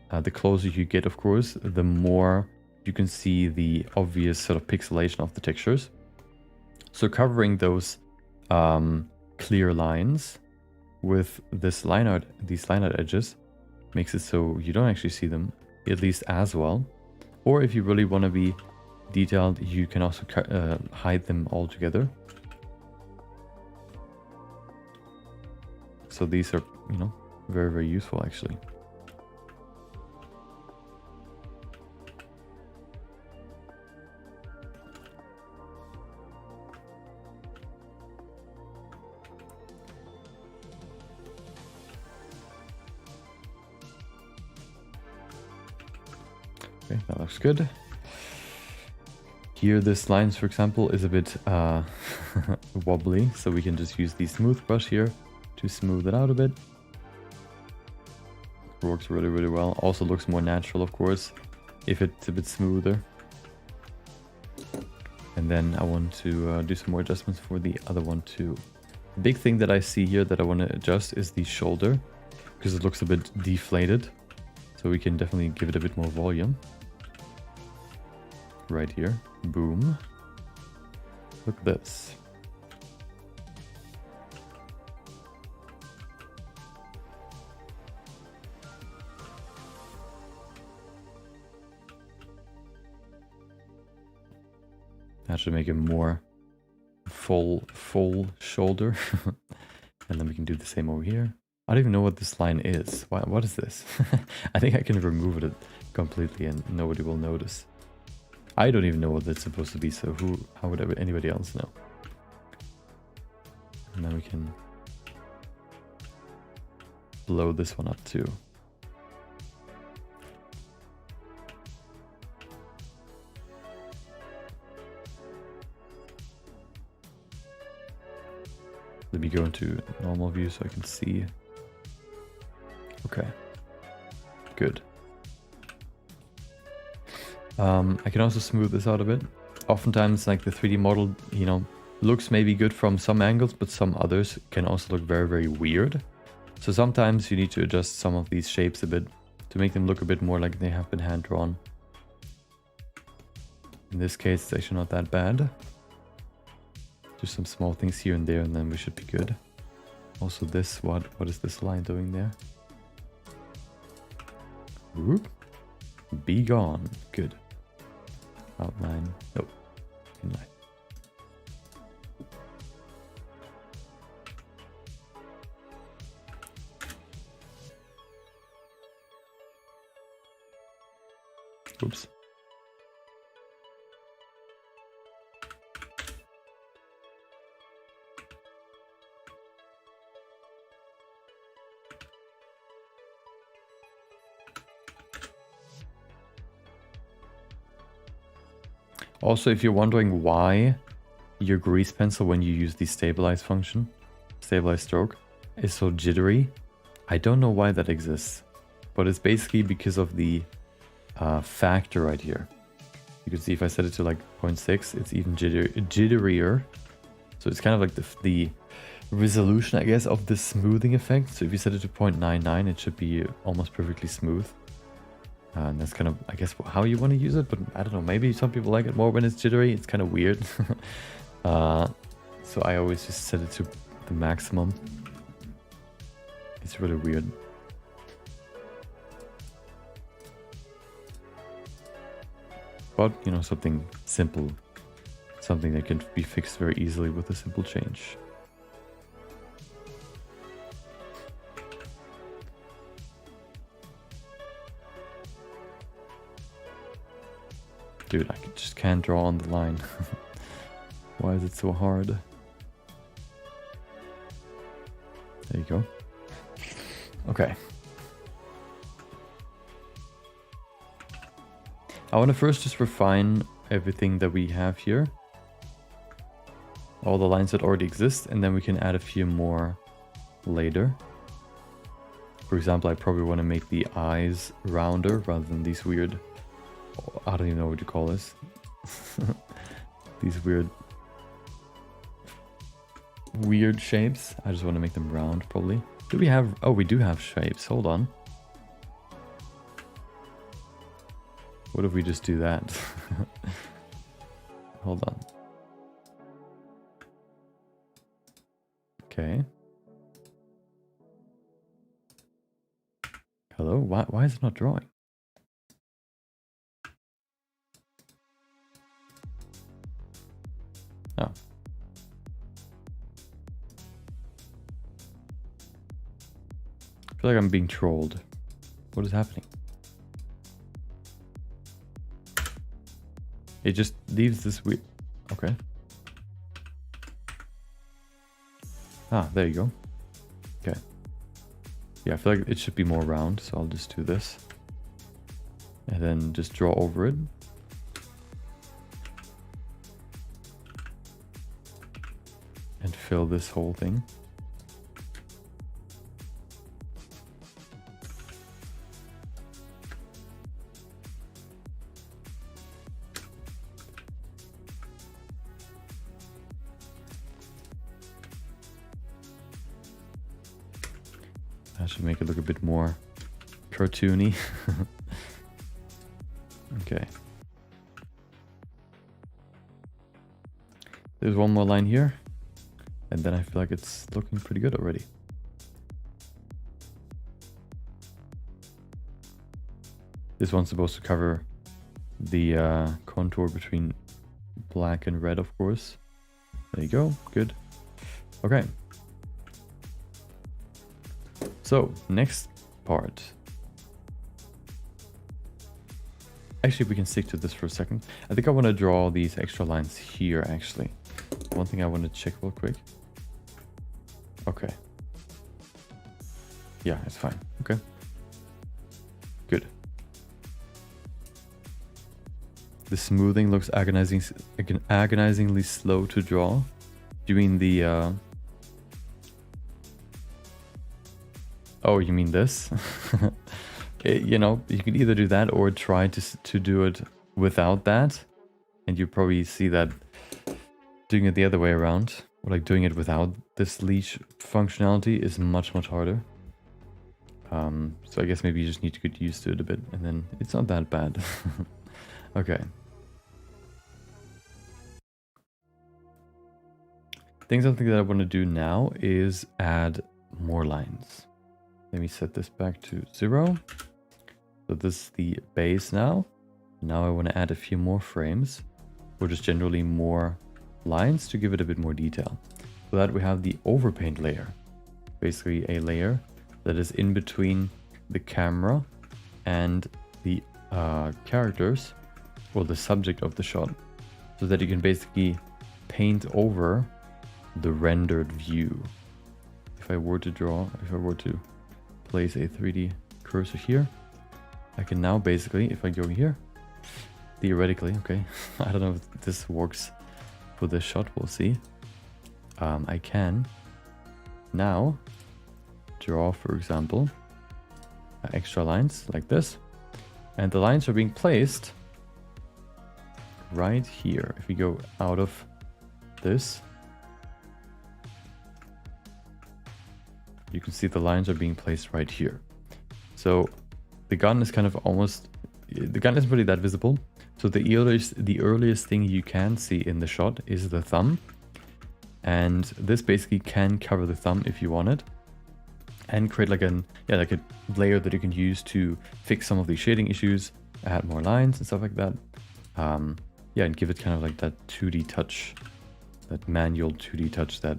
A: The closer you get, of course, the more you can see the obvious sort of pixelation of the textures. So covering those clear lines with this these line art edges makes it so you don't actually see them at least as well. Or if you really want to be detailed, you can also hide them altogether. So these are, you know, very useful actually. Okay, that looks good. Here, this lines, for example, is a bit wobbly, so we can just use the smooth brush here to smooth it out a bit. It works really well. Also looks more natural, of course, if it's a bit smoother. And then I want to do some more adjustments for the other one too. The big thing that I see here that I want to adjust is the shoulder, because it looks a bit deflated. So we can definitely give it a bit more volume. Right here. Boom. Look at this. That should make it more full shoulder. And then we can do the same over here. I don't even know what this line is. What is this? I think I can remove it completely and nobody will notice. I don't even know what that's supposed to be, so how would anybody else know? And then we can blow this one up too. Let me go into normal view so I can see. Okay, good. I can also smooth this out a bit. Oftentimes, like the 3D model, you know, looks maybe good from some angles, but some others can also look very weird. So sometimes you need to adjust some of these shapes a bit to make them look a bit more like they have been hand drawn. In this case, it's actually not that bad. Just some small things here and there, and then we should be good. Also this, what is this line doing there? Whoop. Be gone. Good. Outline. Nope. Inline. Oops. Also, if you're wondering why your grease pencil, when you use the stabilize function, stabilize stroke, is so jittery, I don't know why that exists, but it's basically because of the factor right here. You can see if I set it to like 0.6, it's even jitterier. So it's kind of like the resolution, I guess, of the smoothing effect. So if you set it to 0.99, it should be almost perfectly smooth. And that's kind of, I guess, how you want to use it. But I don't know, maybe some people like it more when it's jittery. It's kind of weird. So I always just set it to the maximum. It's really weird. But, you know, something simple. Something that can be fixed very easily with a simple change. Dude, I just can't draw on the line. Why is it so hard? There you go. Okay. I want to first just refine everything that we have here. All the lines that already exist, and then we can add a few more later. For example, I probably want to make the eyes rounder rather than these weird... I don't even know what you call this. These weird shapes. I just want to make them round, probably. Do we have... Oh, we do have shapes. Hold on. What if we just do that? Hold on. Okay. Hello? Why is it not drawing? Oh. I feel like I'm being trolled. What is happening? It just leaves this weird... Okay. Ah, there you go. Okay. Yeah, I feel like it should be more round, so I'll just do this. And then just draw over it. And fill this whole thing. That should make it look a bit more cartoony. Okay. There's one more line here. And then I feel like it's looking pretty good already. This one's supposed to cover the contour between black and red, of course. There you go. Good. Okay. So, next part. Actually, we can stick to this for a second. I think I want to draw these extra lines here, actually. One thing I want to check real quick. Okay. Yeah, it's fine. Okay. Good. The smoothing looks agonizingly slow to draw. Do you mean the... Oh, you mean this? You know, you can either do that or try to do it without that. And you probably see that doing it the other way around, or like doing it without this leash functionality, is much harder. So I guess maybe you just need to get used to it a bit, and then it's not that bad. Okay. I think something that I want to do now is add more lines. Let me set this back to 0. So this is the base now. Now I want to add a few more frames, or just generally more lines to give it a bit more detail. For that we have the overpaint layer. Basically a layer that is in between the camera and the characters, or the subject of the shot, so that you can basically paint over the rendered view. If I were to place a 3D cursor here, I can now basically, if I go here, theoretically, okay. I don't know if this works for this shot, we'll see. I can now draw, for example, extra lines like this. And the lines are being placed right here. If we go out of this, you can see the lines are being placed right here. So the gun is kind of almost, the gun isn't really that visible. So the earliest thing you can see in the shot is the thumb. And this basically can cover the thumb if you want it. And create like a layer that you can use to fix some of the shading issues, add more lines and stuff like that. Yeah, and give it kind of like that 2D touch, that manual 2D touch that,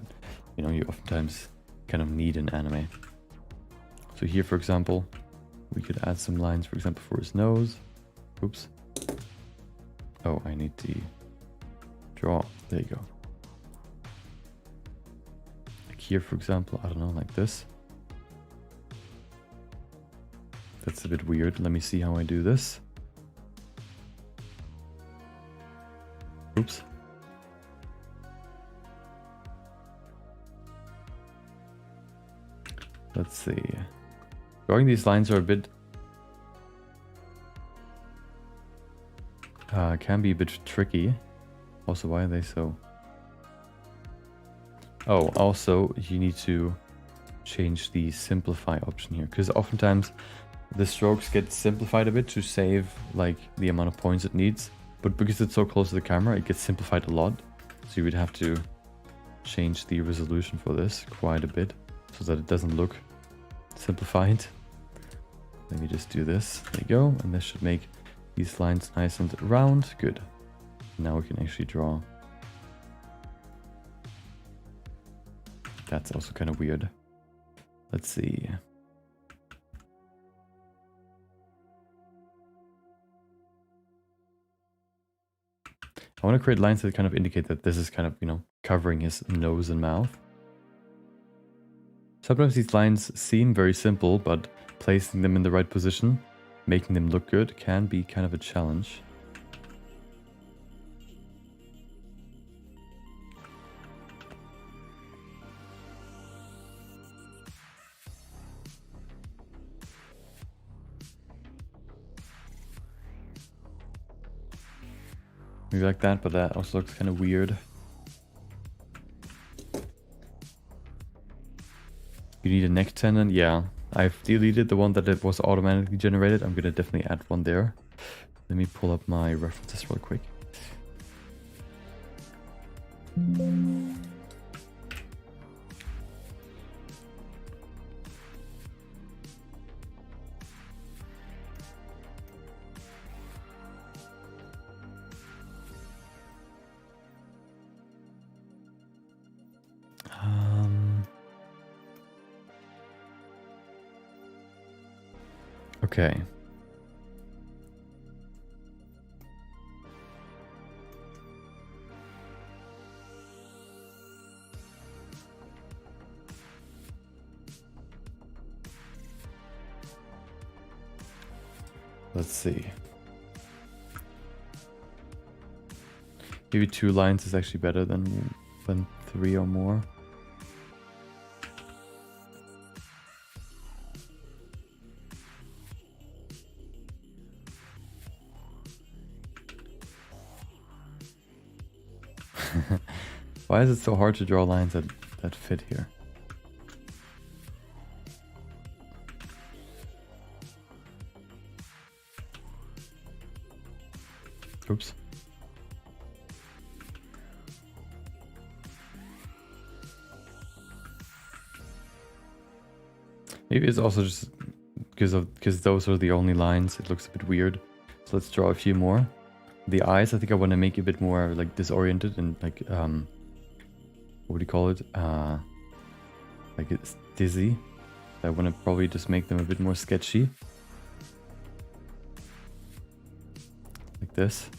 A: you know, you oftentimes kind of need in anime. So here, for example, we could add some lines, for example, for his nose. Oops. Oh, I need to draw. There you go. Like here, for example, I don't know, like this. That's a bit weird. Let me see how I do this. Oops. Let's see. Drawing these lines are a bit... can be a bit tricky. Also, why are they so... Oh, also, you need to change the simplify option here. Because oftentimes, the strokes get simplified a bit to save like the amount of points it needs. But because it's so close to the camera, it gets simplified a lot. So you would have to change the resolution for this quite a bit so that it doesn't look simplified. Let me just do this. There you go. And this should make these lines nice and round. Good. Now we can actually draw. That's also kind of weird. Let's see. I want to create lines that kind of indicate that this is kind of, you know, covering his nose and mouth. Sometimes these lines seem very simple, but placing them in the right position, making them look good, can be kind of a challenge. Maybe like that, but that also looks kind of weird. You need a neck tendon? Yeah. I've deleted the one that it was automatically generated. I'm gonna definitely add one there. Let me pull up my references real quick. Okay. Let's see. Maybe 2 lines is actually better than 3 or more. Why is it so hard to draw lines that fit here? Oops. Maybe it's also just because those are the only lines. It looks a bit weird. So let's draw a few more. The eyes, I think I want to make a bit more like disoriented and like what do you call it? Like it's dizzy. I want to probably just make them a bit more sketchy. Like this.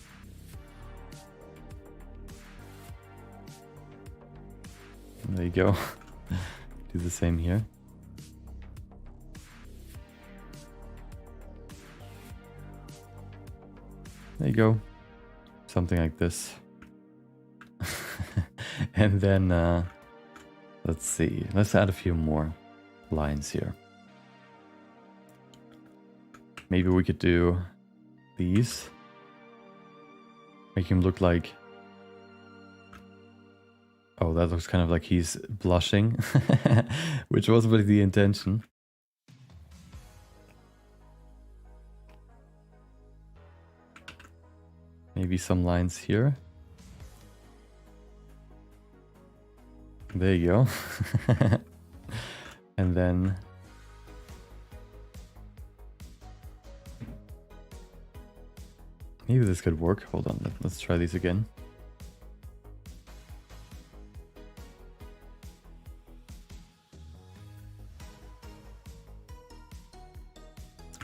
A: And there you go. Do the same here. There you go. Something like this. And then, let's see. Let's add a few more lines here. Maybe we could do these. Make him look like... Oh, that looks kind of like he's blushing. Which wasn't really the intention. Maybe some lines here. There you go. And then... Maybe this could work. Hold on, let's try these again.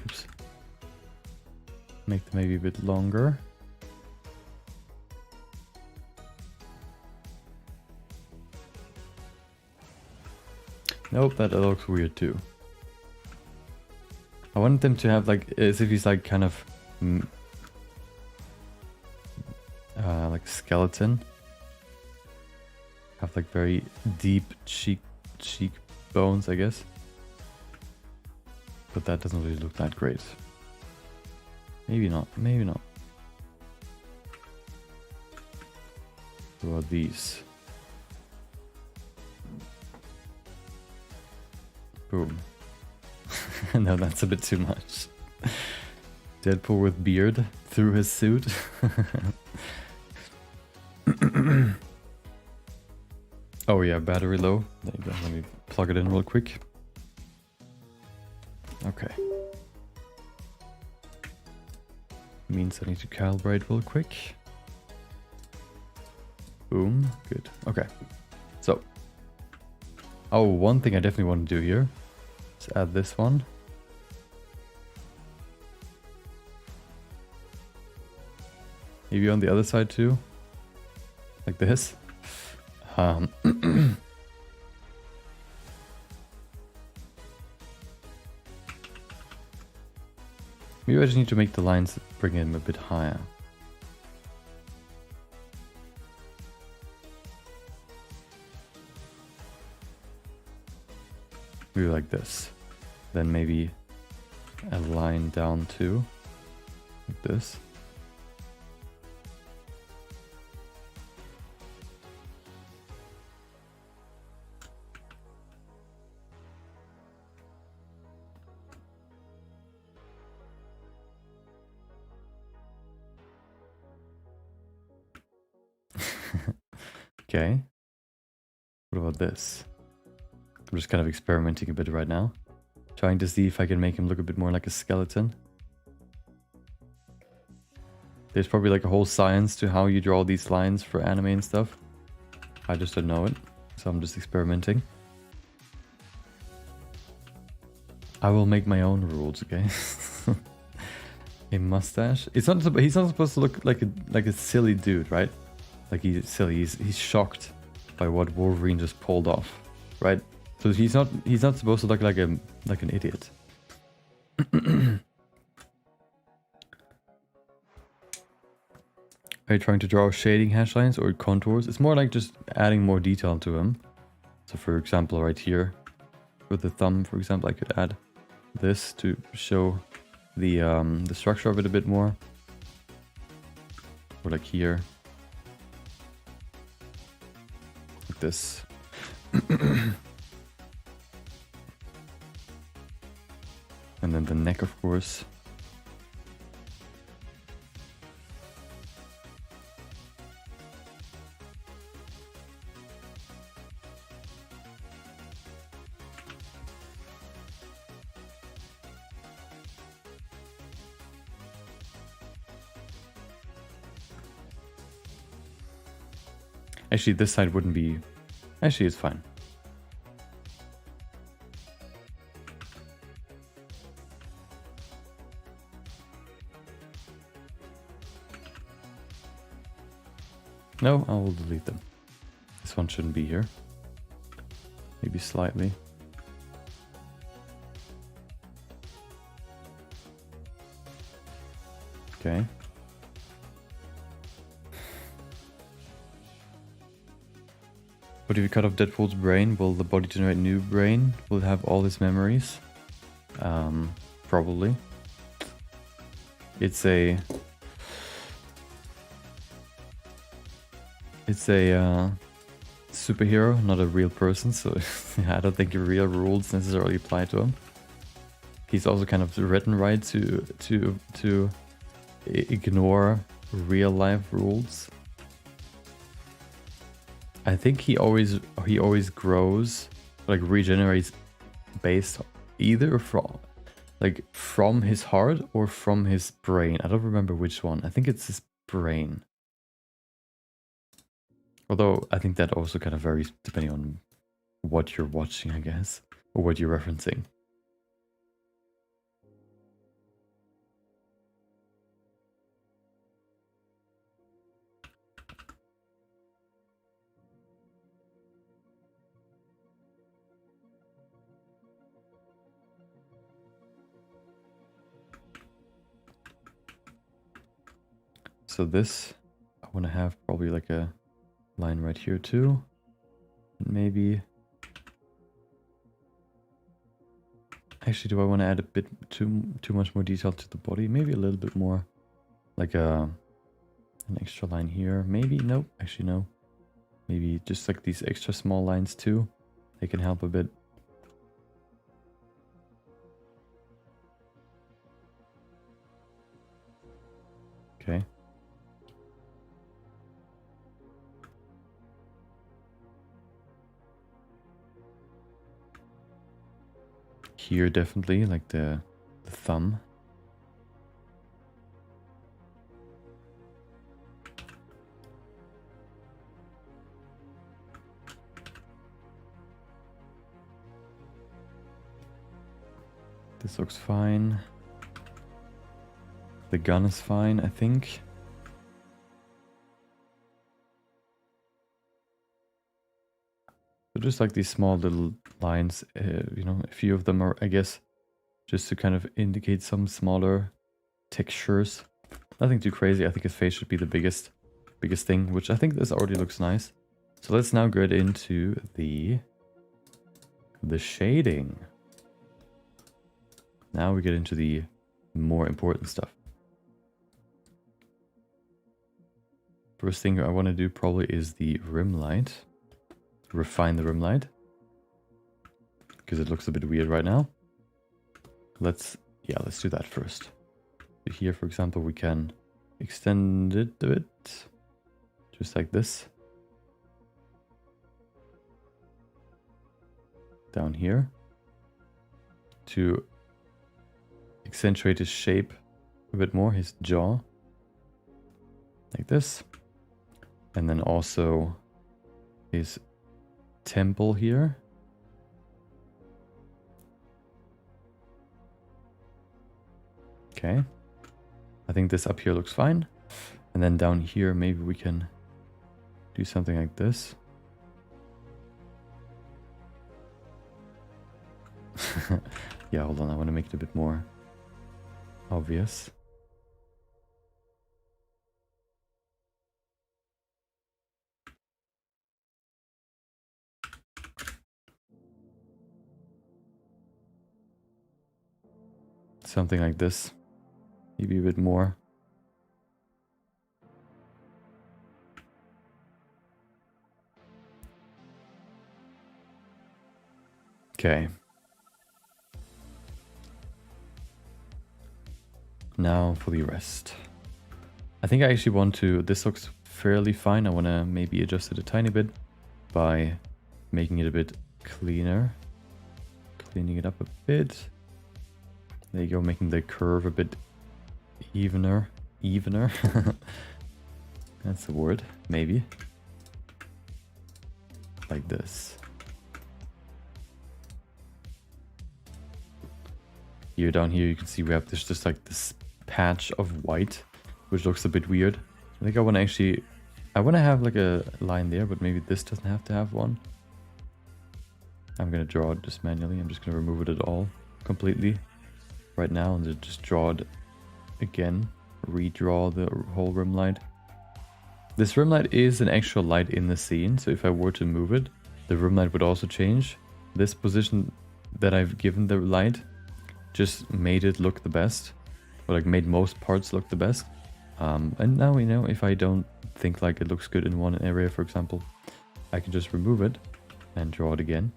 A: Oops. Make them maybe a bit longer. Nope, that looks weird too. I want them to have like, as if he's like kind of like skeleton. Have like very deep cheekbones, I guess. But that doesn't really look that great. Maybe not, maybe not. What about these? Boom. No, that's a bit too much. Deadpool with beard through his suit. Oh yeah, battery low. There you go. Let me plug it in real quick. Okay. Means I need to calibrate real quick. Boom. Good. Okay. So. Oh, one thing I definitely want to do here. Let's add this one. Maybe on the other side too. Like this. Maybe I just need to make the lines bring him a bit higher. Maybe like this. Then maybe a line down too. Like this. Okay. What about this? I'm just kind of experimenting a bit right now. Trying to see if I can make him look a bit more like a skeleton. There's probably like a whole science to how you draw these lines for anime and stuff. I just don't know it, so I'm just experimenting. I will make my own rules, okay? A mustache. He's not supposed to look like a silly dude, right? Like he's silly. He's shocked by what Wolverine just pulled off, right? So he's not supposed to look like an idiot. Are you trying to draw shading hash lines or contours? It's more like just adding more detail to him. So for example, right here with the thumb, for example, I could add this to show the structure of it a bit more. Or like here. Like this. And then the neck, of course. Actually, this side wouldn't be... Actually, it's fine. No, I will delete them. This one shouldn't be here. Maybe slightly. Okay. But if you cut off Deadpool's brain, will the body generate new brain? Will it have all his memories? Probably. It's a superhero, not a real person, so I don't think real rules necessarily apply to him. He's also kind of written right to ignore real life rules. I think he always grows, like regenerates based either from his heart or from his brain. I don't remember which one. I think it's his brain. Although I think that also kind of varies depending on what you're watching, I guess, or what you're referencing. So this, I want to have probably like a line right here too. Maybe. Actually, do I want to add a bit too much more detail to the body? Maybe a little bit more, like an extra line here. Maybe nope. Actually, no. Maybe just like these extra small lines too. They can help a bit. Okay. Here definitely, like the thumb. This looks fine. The gun is fine, I think. So just like these small little lines, you know, a few of them are, I guess, just to kind of indicate some smaller textures. Nothing too crazy. I think his face should be the biggest thing, which I think this already looks nice. So let's now get into the shading. Now we get into the more important stuff. First thing I want to do probably is the rim light. Refine the rim light. Because it looks a bit weird right now. Let's do that first. Here, for example, we can extend it a bit. Just like this. Down here. To accentuate his shape a bit more, his jaw. Like this. And then also his temple here. Okay. I think this up here looks fine. And then down here, maybe we can do something like this. Yeah, hold on. I want to make it a bit more obvious. Something like this. Maybe a bit more. Okay. Now for the rest. I think I actually want to... This looks fairly fine. I want to maybe adjust it a tiny bit by making it a bit cleaner. Cleaning it up a bit. There you go, making the curve a bit evener. That's the word, maybe. Like this. Here, down here, you can see we have this just like this patch of white, which looks a bit weird. I think I want to have like a line there, but maybe this doesn't have to have one. I'm gonna draw it just manually. I'm just gonna remove it all completely right now and then just draw it again. Redraw the whole rim light. This rim light is an actual light in the scene, so if I were to move it, the room light would also change. This position that I've given the light just made it look the best, or like made most parts look the best. And now, you know, if I don't think like it looks good in one area, for example, I can just remove it and draw it again.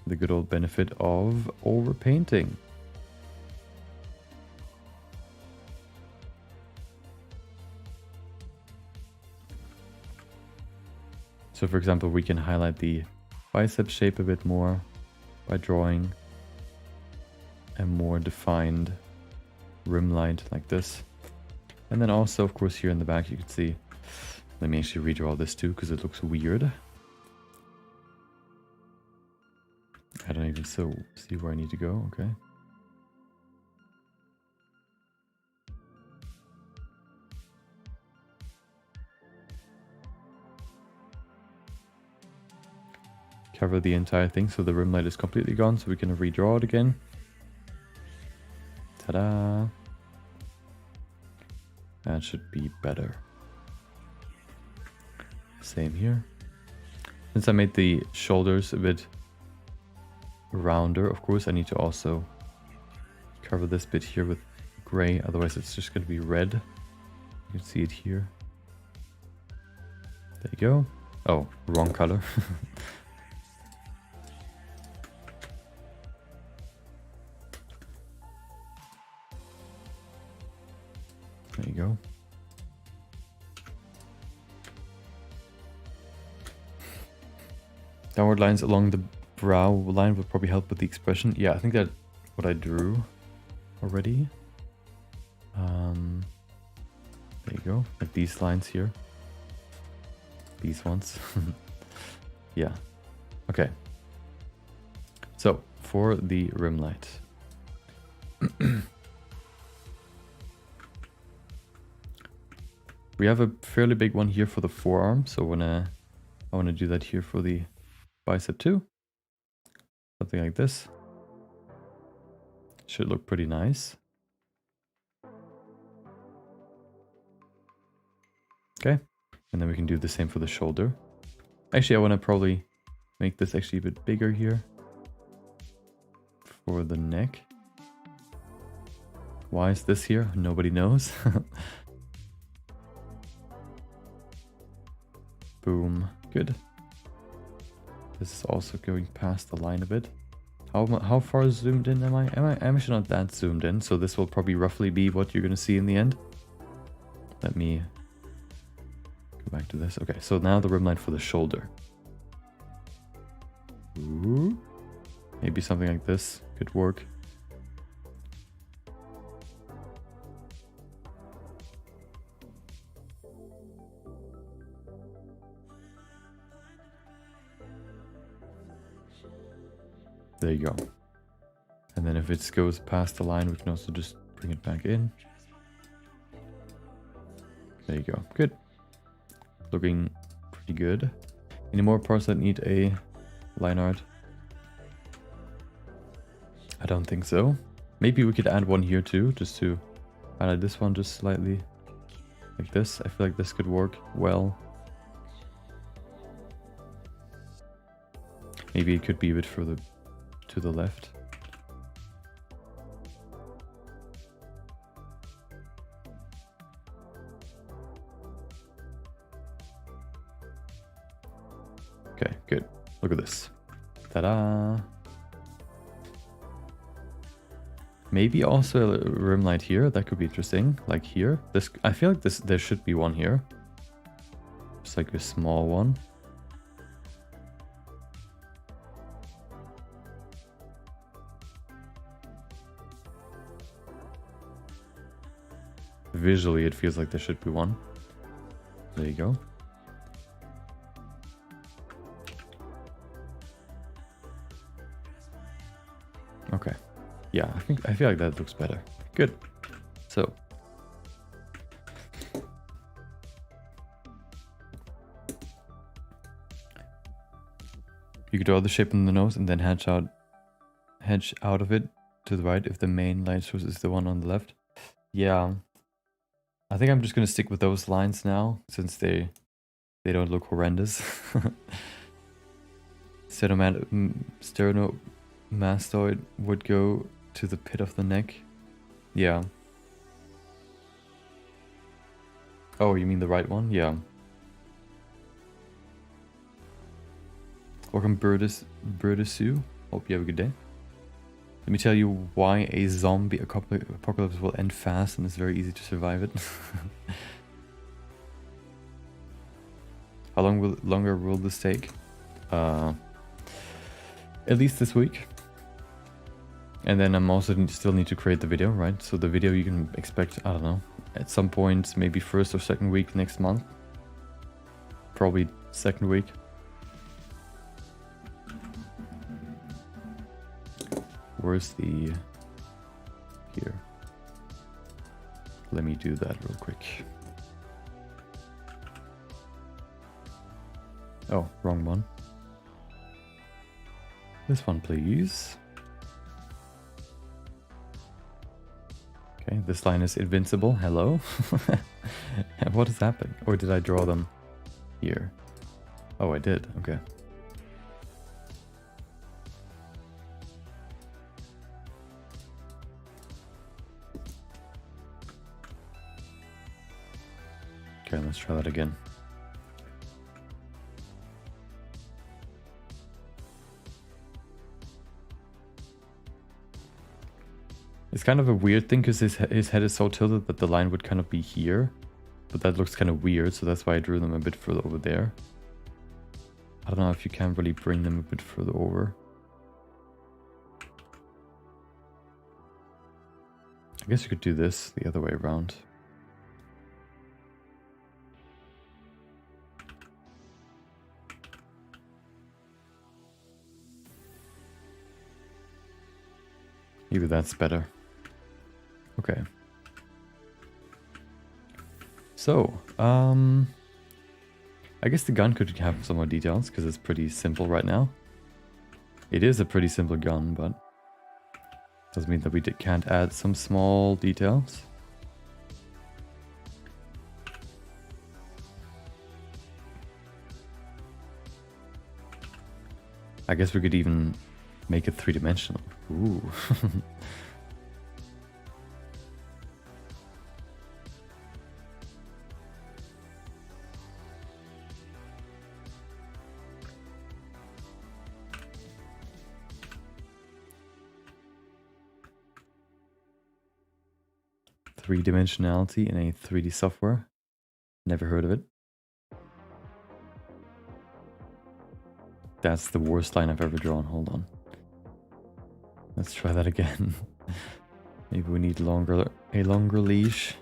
A: The good old benefit of overpainting. So for example, we can highlight the bicep shape a bit more by drawing a more defined rim light like this. And then also, of course, here in the back, you can see, let me actually redraw this too, because it looks weird. I don't even see where I need to go. Okay. Cover the entire thing so the rim light is completely gone, so we can redraw it again. Ta-da! That should be better. Same here. Since I made the shoulders a bit rounder, of course I need to also cover this bit here with gray, otherwise it's just going to be red. You can see it here. There you go. Oh, wrong color. There you go. Downward lines along the brow line would probably help with the expression. Yeah, I think that's what I drew already. There you go. Like these lines here. These ones. Yeah. Okay. So, for the rim light. We have a fairly big one here for the forearm, so I want to do that here for the bicep too. Something like this. Should look pretty nice. Okay, and then we can do the same for the shoulder. Actually, I want to probably make this actually a bit bigger here for the neck. Why is this here? Nobody knows. Boom. Good. This is also going past the line a bit. How far zoomed in am I? I'm actually not that zoomed in, so this will probably roughly be what you're going to see in the end. Let me go back to this. Okay, so now the rim line for the shoulder. Ooh. Maybe something like this could work. There you go. And then if it goes past the line, we can also just bring it back in. There you go. Good. Looking pretty good. Any more parts that need a line art? I don't think so. Maybe we could add one here too, just to highlight this one just slightly. Like this. I feel like this could work well. Maybe it could be a bit further to the left. Okay, good. Look at this. Ta-da! Maybe also a rim light here. That could be interesting. Like here. This, I feel like there should be one here. Just like a small one. Visually, it feels like there should be one. There you go. Okay. Yeah, I feel like that looks better. Good. So. You could draw the shape on the nose and then hedge out of it to the right if the main light source is the one on the left. Yeah. I think I'm just going to stick with those lines now, since they don't look horrendous. Sternomastoid would go to the pit of the neck. Yeah. Oh, you mean the right one? Yeah. Welcome, Birdisue. Hope you have a good day. Let me tell you why a zombie apocalypse will end fast and it's very easy to survive it. How longer will this take? At least this week. And then I'm also still need to create the video, right? So the video you can expect, I don't know, at some point, maybe first or second week next month. Probably second week. Where's the... Here. Let me do that real quick. Oh, wrong one. This one, please. Okay, this line is invincible. Hello? What is happening? Or did I draw them here? Oh, I did. Okay. Okay, let's try that again. It's kind of a weird thing because his head is so tilted that the line would kind of be here. But that looks kind of weird, so that's why I drew them a bit further over there. I don't know if you can really bring them a bit further over. I guess you could do this the other way around. Maybe that's better. Okay. So, I guess the gun could have some more details because it's pretty simple right now. It is a pretty simple gun, but doesn't mean that we can't add some small details. I guess we could even make it three-dimensional. Ooh. Three-dimensionality in a 3D software. Never heard of it. That's the worst line I've ever drawn. Hold on. Let's try that again. Maybe we need a longer leash.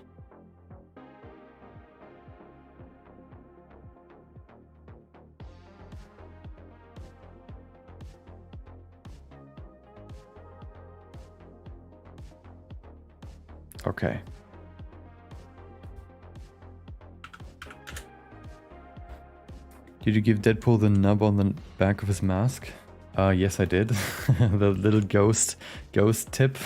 A: Okay. Did you give Deadpool the nub on the back of his mask? Yes, I did. The little ghost tip.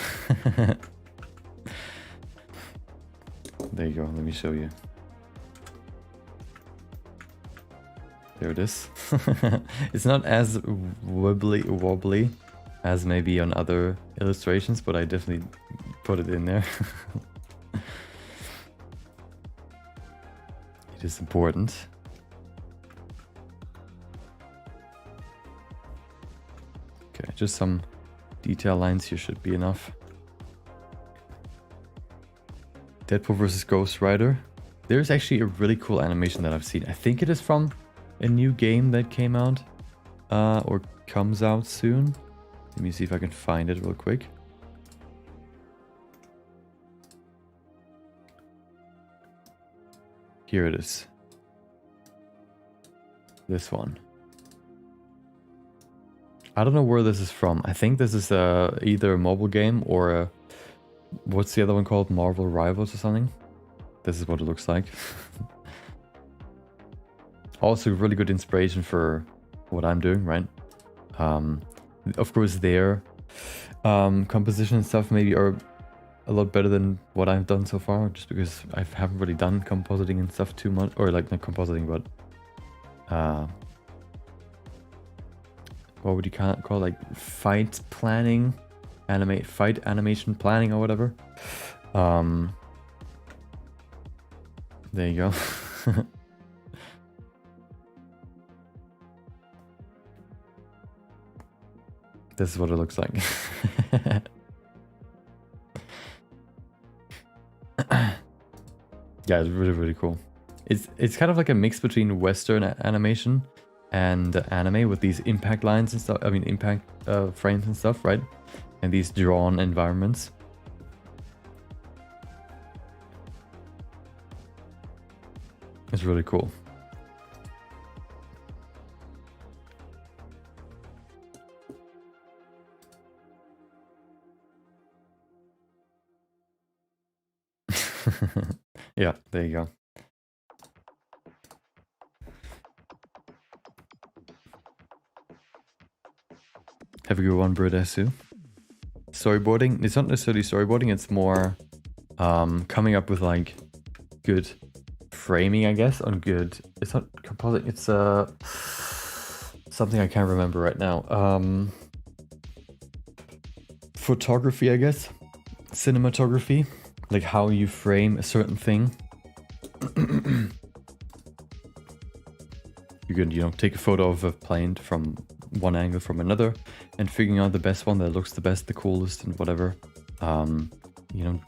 A: There you go. Let me show you. There it is. It's not as wobbly as maybe on other illustrations, but I definitely put it in there. It is important. Okay, just some detail lines here should be enough. Deadpool versus Ghost Rider. There's actually a really cool animation that I've seen. I think it is from a new game that came out or comes out soon. Let me see if I can find it real quick. Here it is. This one. I don't know where this is from. I think this is either a mobile game or a... What's the other one called? Marvel Rivals or something? This is what it looks like. Also really good inspiration for what I'm doing, right? Of course their composition and stuff maybe are a lot better than what I've done so far, just because I haven't really done compositing and stuff too much, or like not compositing, but what would you call it, like fight planning, fight animation planning or whatever. There you go. This is what it looks like. Yeah, it's really, really cool. It's kind of like a mix between Western animation and anime with these impact lines and stuff. I mean, impact frames and stuff, right? And these drawn environments. It's really cool. Yeah, there you go. Have a good one, Bridesu. Storyboarding, it's not necessarily storyboarding, it's more coming up with like good framing, I guess, on good, it's not compositing, it's something I can't remember right now. Photography, I guess, cinematography, like how you frame a certain thing. You could, you know, take a photo of a plane from one angle from another and figuring out the best one that looks the best, the coolest, and whatever. You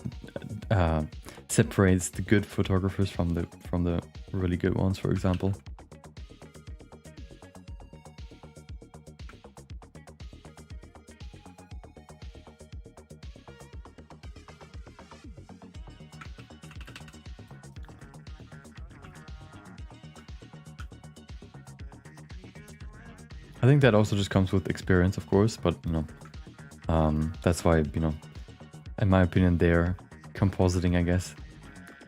A: know, separates the good photographers from the really good ones, for example. I think that also just comes with experience, of course, but you know, that's why, you know, in my opinion, their compositing, I guess,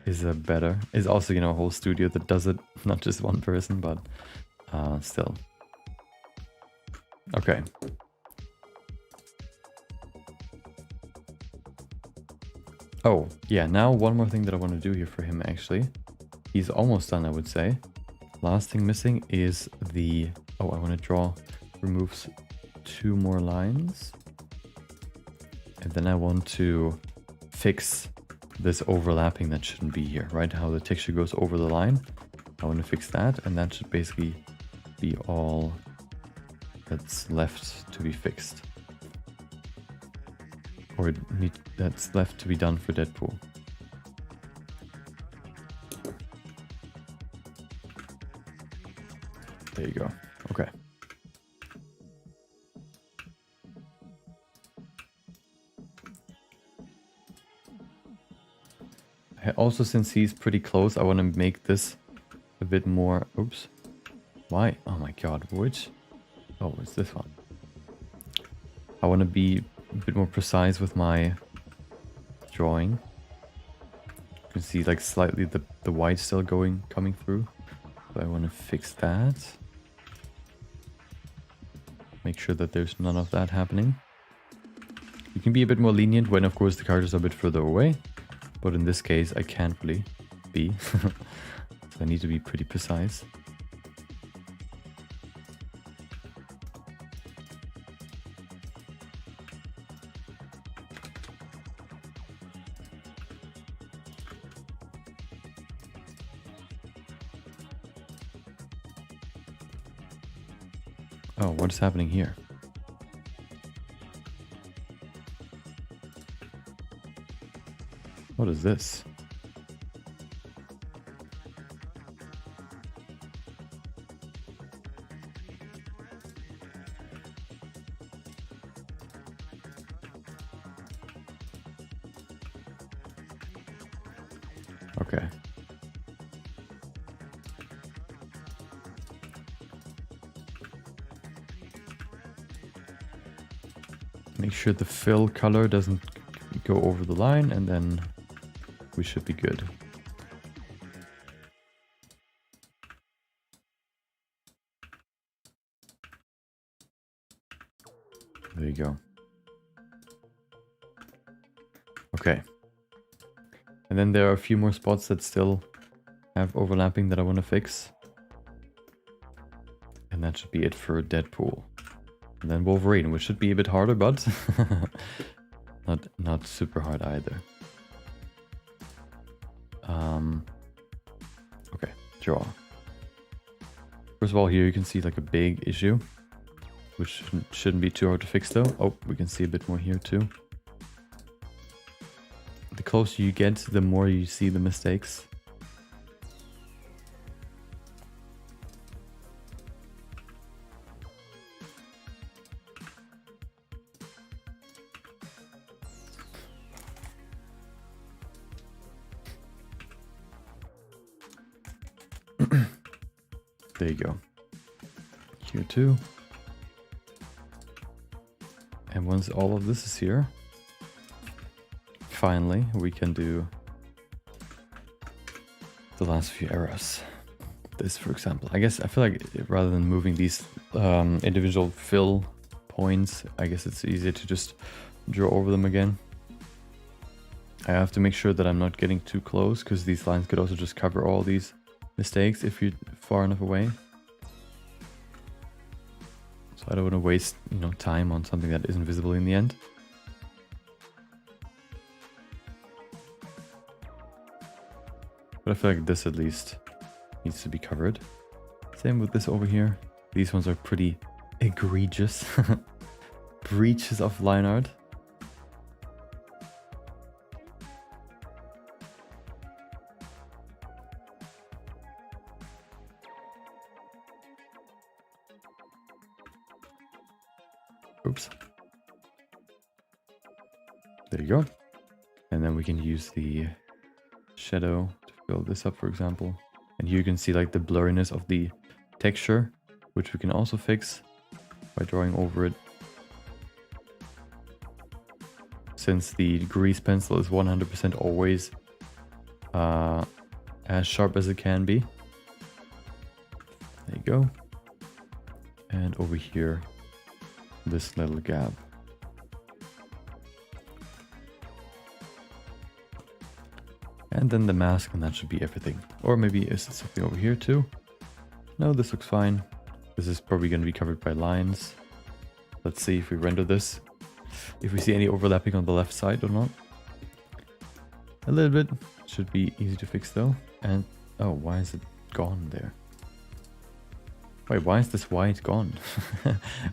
A: is better. Is also, you know, a whole studio that does it, not just one person, but still. Okay. Oh, yeah, now one more thing that I want to do here for him, actually. He's almost done, I would say. Last thing missing is the... Oh, I want to removes 2 more lines. And then I want to fix this overlapping that shouldn't be here, right? How the texture goes over the line. I want to fix that, and that should basically be all that's left to be fixed. Or that's left to be done for Deadpool. There you go. Okay. Also, since he's pretty close, I want to make this a bit more... Oops. Why? Oh my god, which? Oh, it's this one. I want to be a bit more precise with my drawing. You can see like slightly the white still coming through. So I want to fix that. Make sure that there's none of that happening. You can be a bit more lenient when, of course, the characters are a bit further away. But in this case, I can't really be. So I need to be pretty precise. Oh, what is happening here? What is this? Okay. Make sure the fill color doesn't go over the line, and then we should be good. There you go. Okay. And then there are a few more spots that still have overlapping that I want to fix. And that should be it for Deadpool. And then Wolverine, which should be a bit harder, but not super hard either. Okay, draw. First of all, here you can see like a big issue, which shouldn't be too hard to fix though. Oh, we can see a bit more here too. The closer you get, the more you see the mistakes. There you go. Here too. And once all of this is here, finally we can do the last few errors. This, for example. I guess I feel like rather than moving these individual fill points, I guess it's easier to just draw over them again. I have to make sure that I'm not getting too close, because these lines could also just cover all these mistakes if you're far enough away. So I don't want to waste, you know, time on something that isn't visible in the end. But I feel like this at least needs to be covered. Same with this over here. These ones are pretty egregious. Breaches of line art. Oops. There you go. And then we can use the shadow to fill this up, for example. And here you can see like the blurriness of the texture, which we can also fix by drawing over it. Since the grease pencil is 100% always as sharp as it can be. There you go. And over here, this little gap. And then the mask, and that should be everything. Or maybe is it something over here too? No, this looks fine. This is probably going to be covered by lines. Let's see if we render this. If we see any overlapping on the left side or not. A little bit. Should be easy to fix though. And oh, why is it gone there? Wait, why is this white gone?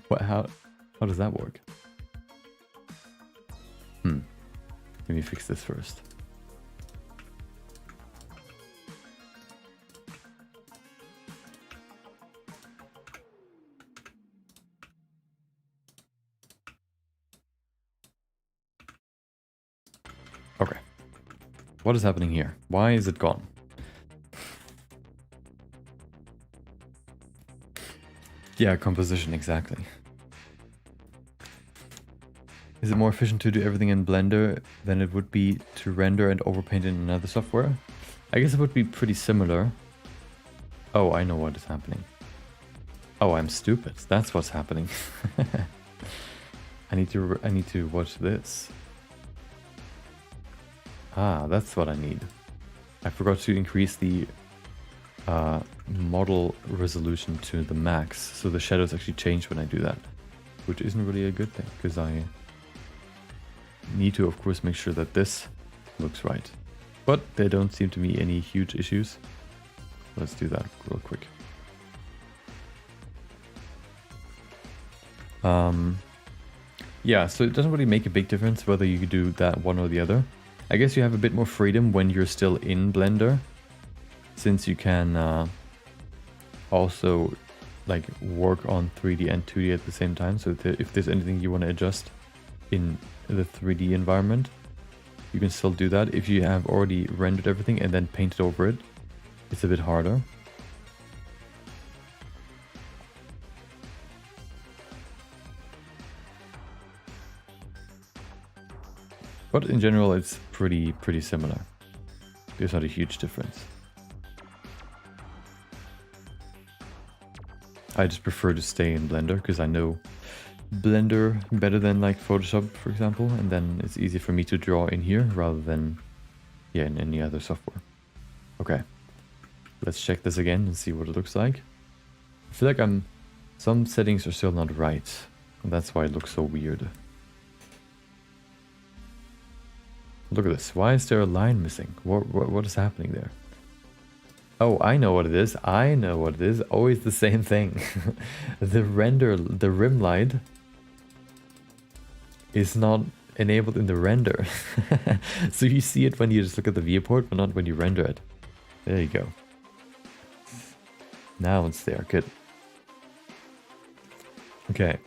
A: What, how does that work? Let me fix this first. Okay. What is happening here? Why is it gone? Yeah, composition, exactly. Is it more efficient to do everything in Blender than it would be to render and overpaint in another software? I guess it would be pretty similar. Oh, I know what is happening. Oh, I'm stupid. That's what's happening. I need to watch this. Ah, that's what I need. I forgot to increase the model resolution to the max, so the shadows actually change when I do that, which isn't really a good thing, because I need to, of course, make sure that this looks right. But there don't seem to be any huge issues. Let's do that real quick. Yeah, so it doesn't really make a big difference whether you do that one or the other. I guess you have a bit more freedom when you're still in Blender, since you can also like work on 3D and 2D at the same time. So if there's anything you want to adjust in the 3D environment, you can still do that. If you have already rendered everything and then painted over it, it's a bit harder. But in general, it's pretty similar. There's not a huge difference. I just prefer to stay in Blender because I know Blender better than like Photoshop, for example, and then it's easy for me to draw in here rather than in any other software. Okay, let's check this again and see what it looks like. I feel like some settings are still not right. That's why it looks so weird. Look at this. Why is there a line missing? What is happening there? Oh, I know what it is. I know what it is. Always the same thing. The rim light is not enabled in the render. So you see it when you just look at the viewport, but not when you render it. There you go. Now it's there. Good. Okay.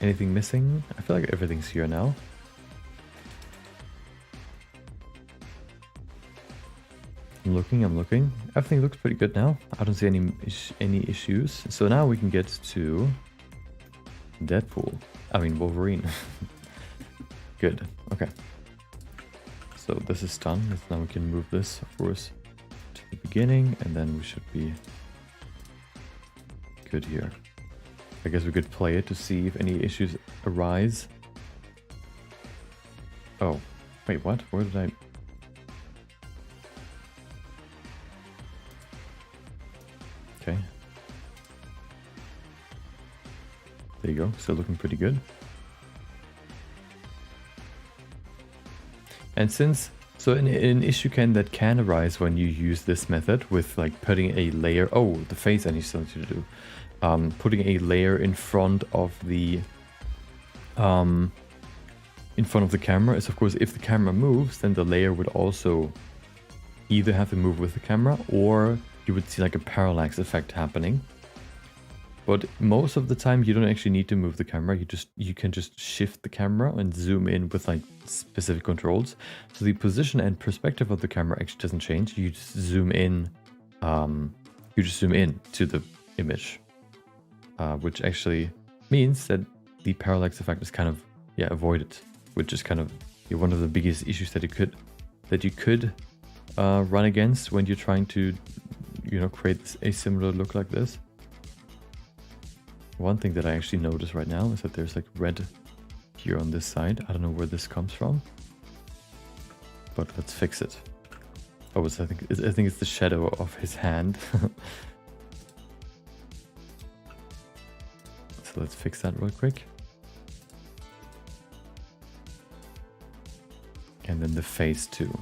A: Anything missing? I feel like everything's here now. I'm looking. Everything looks pretty good now. I don't see any issues. So now we can get to Deadpool. I mean Wolverine. Good. Okay. So this is done. Now we can move this, of course, to the beginning, and then we should be good here. I guess we could play it to see if any issues arise. Oh, wait, what? Where did I... Okay. There you go. Still looking pretty good. And since... So an issue that can arise when you use this method with like putting a layer... Oh, the face I need something to do. Putting a layer in front of the camera is, of course, if the camera moves, then the layer would also either have to move with the camera, or you would see like a parallax effect happening. But most of the time you don't actually need to move the camera. You can just shift the camera and zoom in with like specific controls. So the position and perspective of the camera actually doesn't change. You just zoom in. You just zoom in to the image. Which actually means that the parallax effect is kind of avoided, which is kind of one of the biggest issues that you could run against when you're trying to create a similar look like this. One thing that I actually notice right now is that there's like red here on this side. I don't know where this comes from, but let's fix it. Oh, I think it's the shadow of his hand. So let's fix that real quick. And then the face too.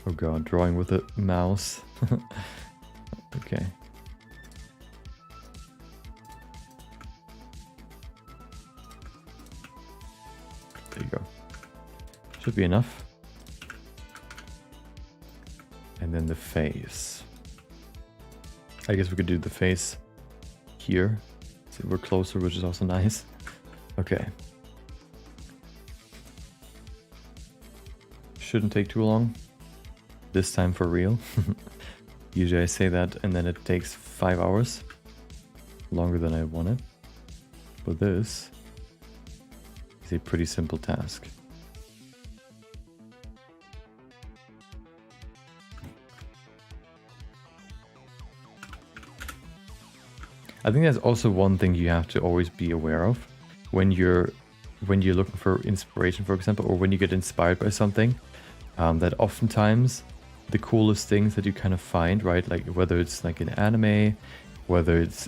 A: Oh god, drawing with a mouse. Okay. There you go. Should be enough. And then the face. I guess we could do the face here. So we're closer, which is also nice. Okay. Shouldn't take too long. This time for real. Usually I say that and then it takes 5 hours. Longer than I wanted. But this is a pretty simple task. I think that's also one thing you have to always be aware of when you're looking for inspiration, for example, or when you get inspired by something. That oftentimes the coolest things that you kind of find, right? Like whether it's like an anime, whether it's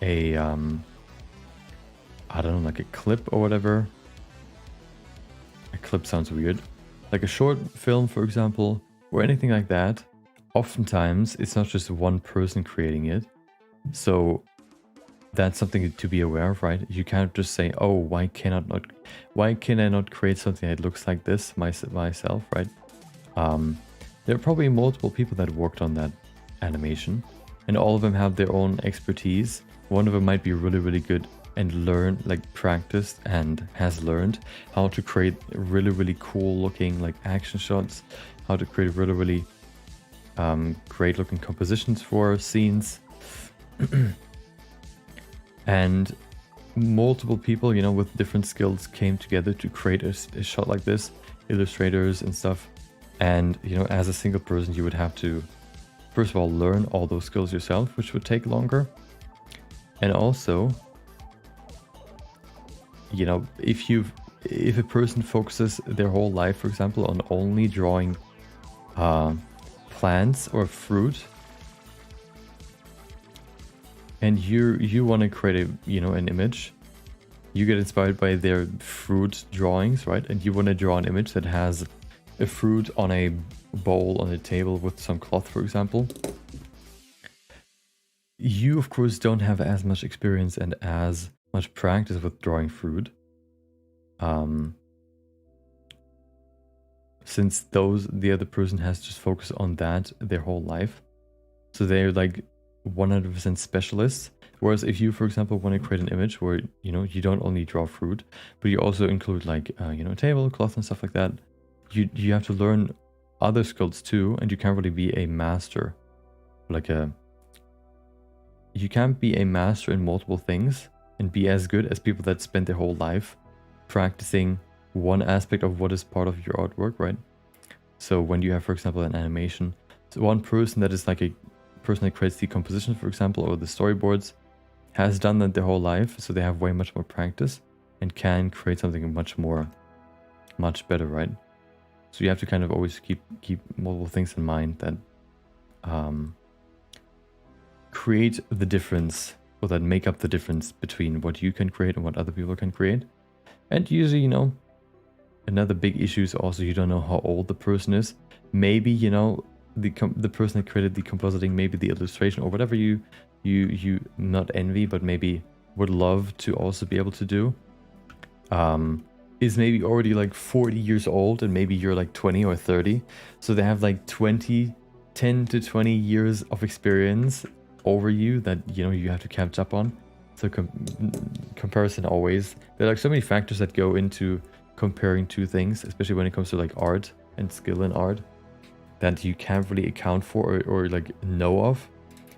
A: a I don't know, like a clip or whatever. A clip sounds weird. Like a short film, for example, or anything like that. Oftentimes it's not just one person creating it. So that's something to be aware of, right? You can't just say, oh, why can I not create something that looks like this myself, right? There are probably multiple people that worked on that animation, and all of them have their own expertise. One of them might be really, really good and practiced and has learned how to create really, really cool looking like action shots, how to create really, really great looking compositions for scenes. And multiple people, with different skills came together to create a shot like this, illustrators and stuff. And, as a single person, you would have to first of all, learn all those skills yourself, which would take longer. And also, you know, if a person focuses their whole life, for example, on only drawing plants or fruit, and you want to create an image, you get inspired by their fruit drawings, right? And you want to draw an image that has a fruit on a bowl on a table with some cloth, for example. You, of course, don't have as much experience and as much practice with drawing fruit. Since the other person has just focused on that their whole life. So they're like 100% specialists. Whereas if you, for example, want to create an image where, you don't only draw fruit, but you also include like, table, cloth and stuff like that, you have to learn other skills too, and you can't really be a master. You can't be a master in multiple things and be as good as people that spend their whole life practicing one aspect of what is part of your artwork, right? So when you have, for example, an animation, so one person that is like a person that creates the composition, for example, or the storyboards, has done that their whole life, so they have way much more practice and can create something much better, right? So you have to kind of always keep multiple things in mind that create the difference, or that make up the difference between what you can create and what other people can create. And usually, another big issue is also you don't know how old the person is. Maybe, the person that created the compositing, maybe the illustration or whatever you not envy, but maybe would love to also be able to do, is maybe already like 40 years old, and maybe you're like 20 or 30. So they have like 10 to 20 years of experience over you that, you have to catch up on. So comparison always, there are like so many factors that go into comparing two things, especially when it comes to like art and skill in art, that you can't really account for or like know of,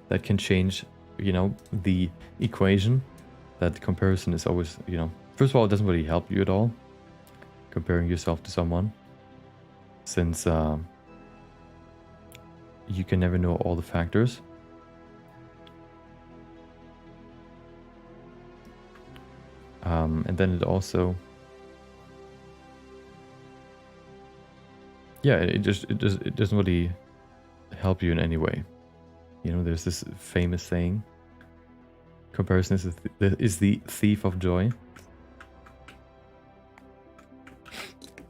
A: that can change, the equation. That comparison is always, first of all, it doesn't really help you at all, comparing yourself to someone, since you can never know all the factors. And then it also, yeah, it doesn't really help you in any way. There's this famous saying, comparison is the thief of joy.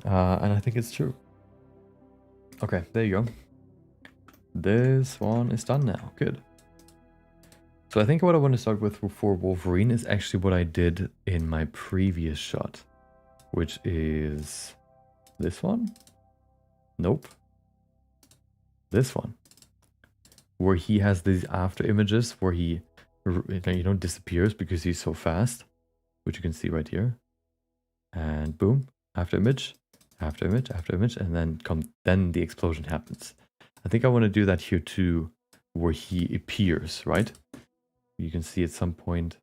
A: And I think it's true. Okay, there you go. This one is done now. Good. So I think what I want to start with for Wolverine is actually what I did in my previous shot, which is this one. Nope. This one. Where he has these after images where he, disappears because he's so fast, which you can see right here. And boom, after image, after image, after image, and then the explosion happens. I think I want to do that here too, where he appears, right? You can see at some point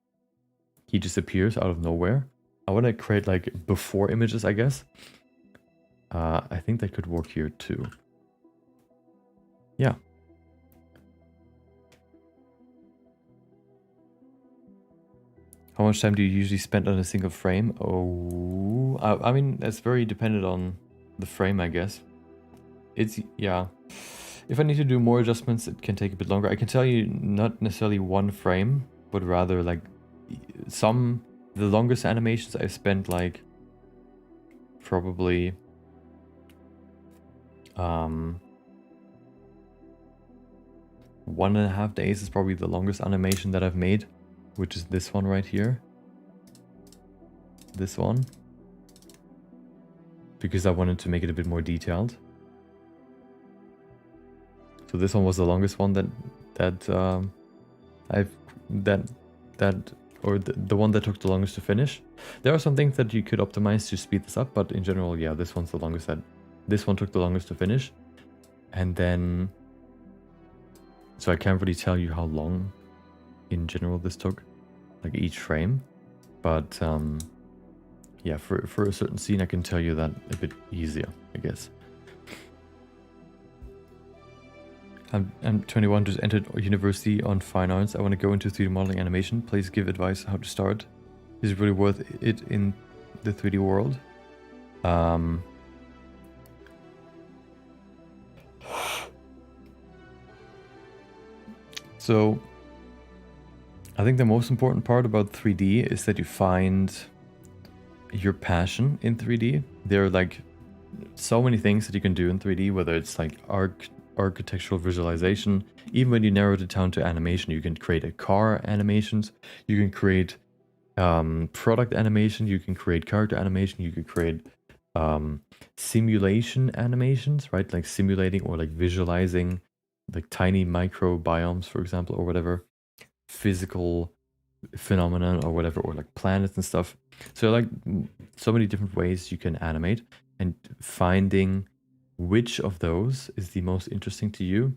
A: he just appears out of nowhere. I want to create like before images, I guess. I think that could work here too. Yeah. How much time do you usually spend on a single frame? Oh, I mean, that's very dependent on the frame, I guess. Yeah. If I need to do more adjustments, it can take a bit longer. I can tell you not necessarily one frame, but rather like the longest animations I've spent like probably 1.5 days is probably the longest animation that I've made, which is this one right here. This one. Because I wanted to make it a bit more detailed. So this one was the longest one the one that took the longest to finish. There are some things that you could optimize to speed this up, but in general, yeah, this one's the longest. This one took the longest to finish. And then, so I can't really tell you how long in general this took, like each frame, but yeah, for a certain scene I can tell you that a bit easier, I guess. I'm 21, just entered university on fine arts. I want to go into 3D modeling animation. Please give advice how to start. Is it really worth it in the 3D world? So I think the most important part about 3D is that you find your passion in 3D. There are like so many things that you can do in 3D, whether it's like architectural visualization. Even when you narrow it down to animation, you can create a car animations, you can create product animation, you can create character animation, you can create simulation animations, right? Like simulating or like visualizing like tiny microbiomes, for example, or whatever, physical phenomenon or whatever, or like planets and stuff. So like so many different ways you can animate, and finding which of those is the most interesting to you,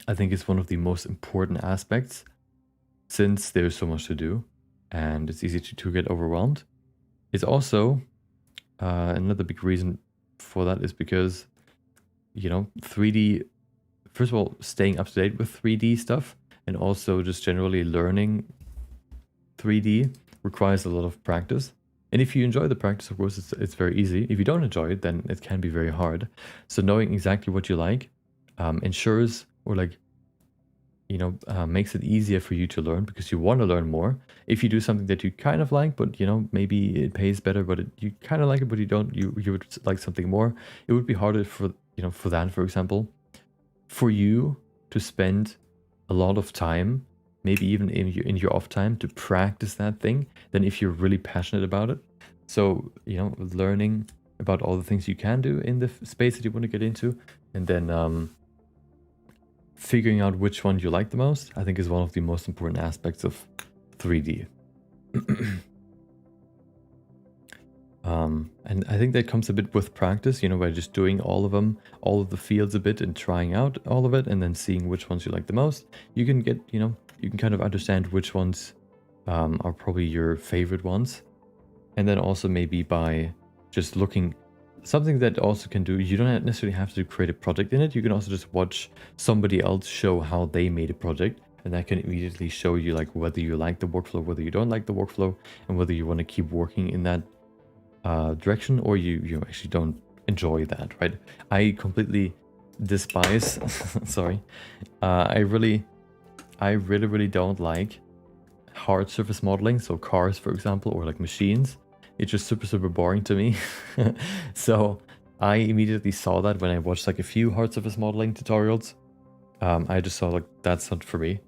A: I think is one of the most important aspects, since there's so much to do and it's easy to get overwhelmed. It's also another big reason for that is because, you know, 3D, first of all, staying up to date with 3D stuff, and also just generally learning 3D requires a lot of practice. And if you enjoy the practice, of course, it's very easy. If you don't enjoy it, then it can be very hard. So knowing exactly what you like ensures, or like, you know, makes it easier for you to learn, because you want to learn more. If you do something that you kind of like, but you know, maybe it pays better, but you kind of like it, but you don't, you would like something more. It would be harder for, you know, for that, for example, for you to spend a lot of time, maybe even in your off time, to practice that thing, than if you're really passionate about it. So, you know, learning about all the things you can do in the space that you want to get into, and then figuring out which one you like the most, I think is one of the most important aspects of 3D. And I think that comes a bit with practice, you know, by just doing all of them, all of the fields a bit, and trying out all of it, and then seeing which ones you like the most. You can get, you know, you can kind of understand which ones are probably your favorite ones. And then also maybe by just looking, something that also can do, you don't necessarily have to create a project in it. You can also just watch somebody else show how they made a project, and that can immediately show you like whether you like the workflow, whether you don't like the workflow, and whether you want to keep working in that direction, or you actually don't enjoy that, right? I completely despise sorry, I really don't like hard surface modeling, so cars, for example, or like machines. It's just super boring to me. So I immediately saw that when I watched like a few hard surface modeling tutorials. I just saw like that's not for me.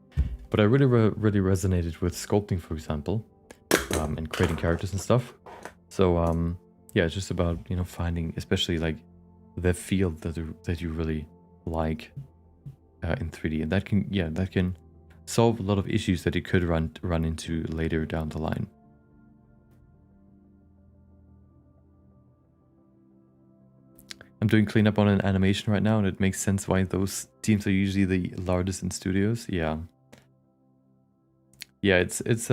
A: But I really resonated with sculpting, for example, and creating characters and stuff. So yeah, it's just about, you know, finding especially like the field that you really like in 3D, and that can solve a lot of issues that you could run into later down the line. I'm doing cleanup on an animation right now, and it makes sense why those teams are usually the largest in studios. Yeah. Yeah, it's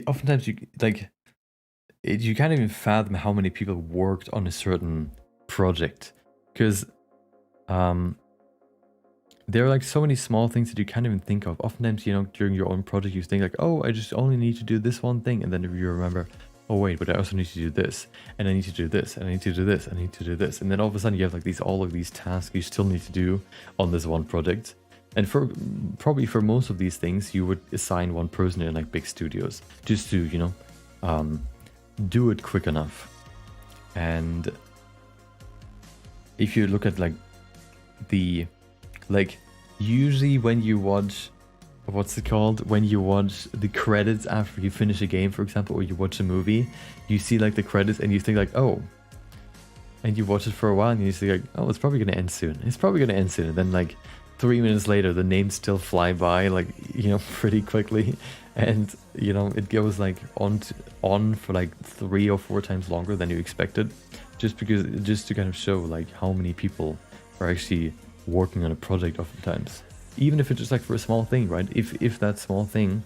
A: oftentimes you like you can't even fathom how many people worked on a certain project, because there are like so many small things that you can't even think of. Oftentimes, you know, during your own project, you think like, oh, I just only need to do this one thing, and then you remember, oh wait, but I also need to do this, and I need to do this, and I need to do this, and I need to do this, and then all of a sudden you have like all of these tasks you still need to do on this one project. And probably for most of these things, you would assign one person in like big studios just to, you know, do it quick enough. And if you look at like usually when you watch, what's it called, when you watch the credits after you finish a game, for example, or you watch a movie, you see like the credits and you think like, oh, and you watch it for a while and you see like, oh, it's probably gonna end soon, and then like 3 minutes later the names still fly by, like, you know, pretty quickly, and you know, it goes like on for like 3 or 4 times longer than you expected, just to kind of show like how many people are actually working on a project oftentimes, even if it's just like for a small thing, right? If that small thing,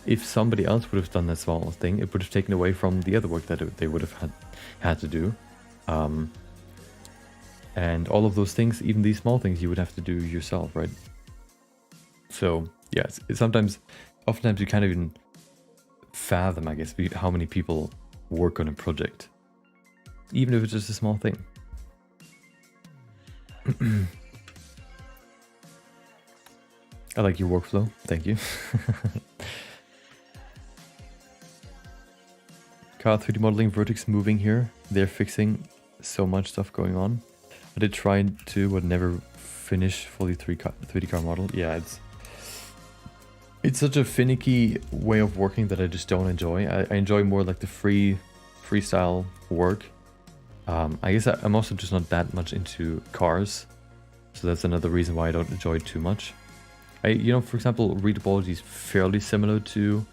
A: if somebody else would have done that small thing, it would have taken away from the other work that they would have had to do. And all of those things, even these small things, you would have to do yourself, right? So yeah, oftentimes you can't even fathom, I guess, how many people work on a project, even if it's just a small thing. I like your workflow, thank you. Car 3D modeling, vertex moving here. They're fixing so much stuff going on. I did try to, but never finish fully 3D car model. Yeah, it's such a finicky way of working that I just don't enjoy. I enjoy more like the freestyle work. I guess I'm also just not that much into cars, so that's another reason why I don't enjoy it too much. For example, readability is fairly similar to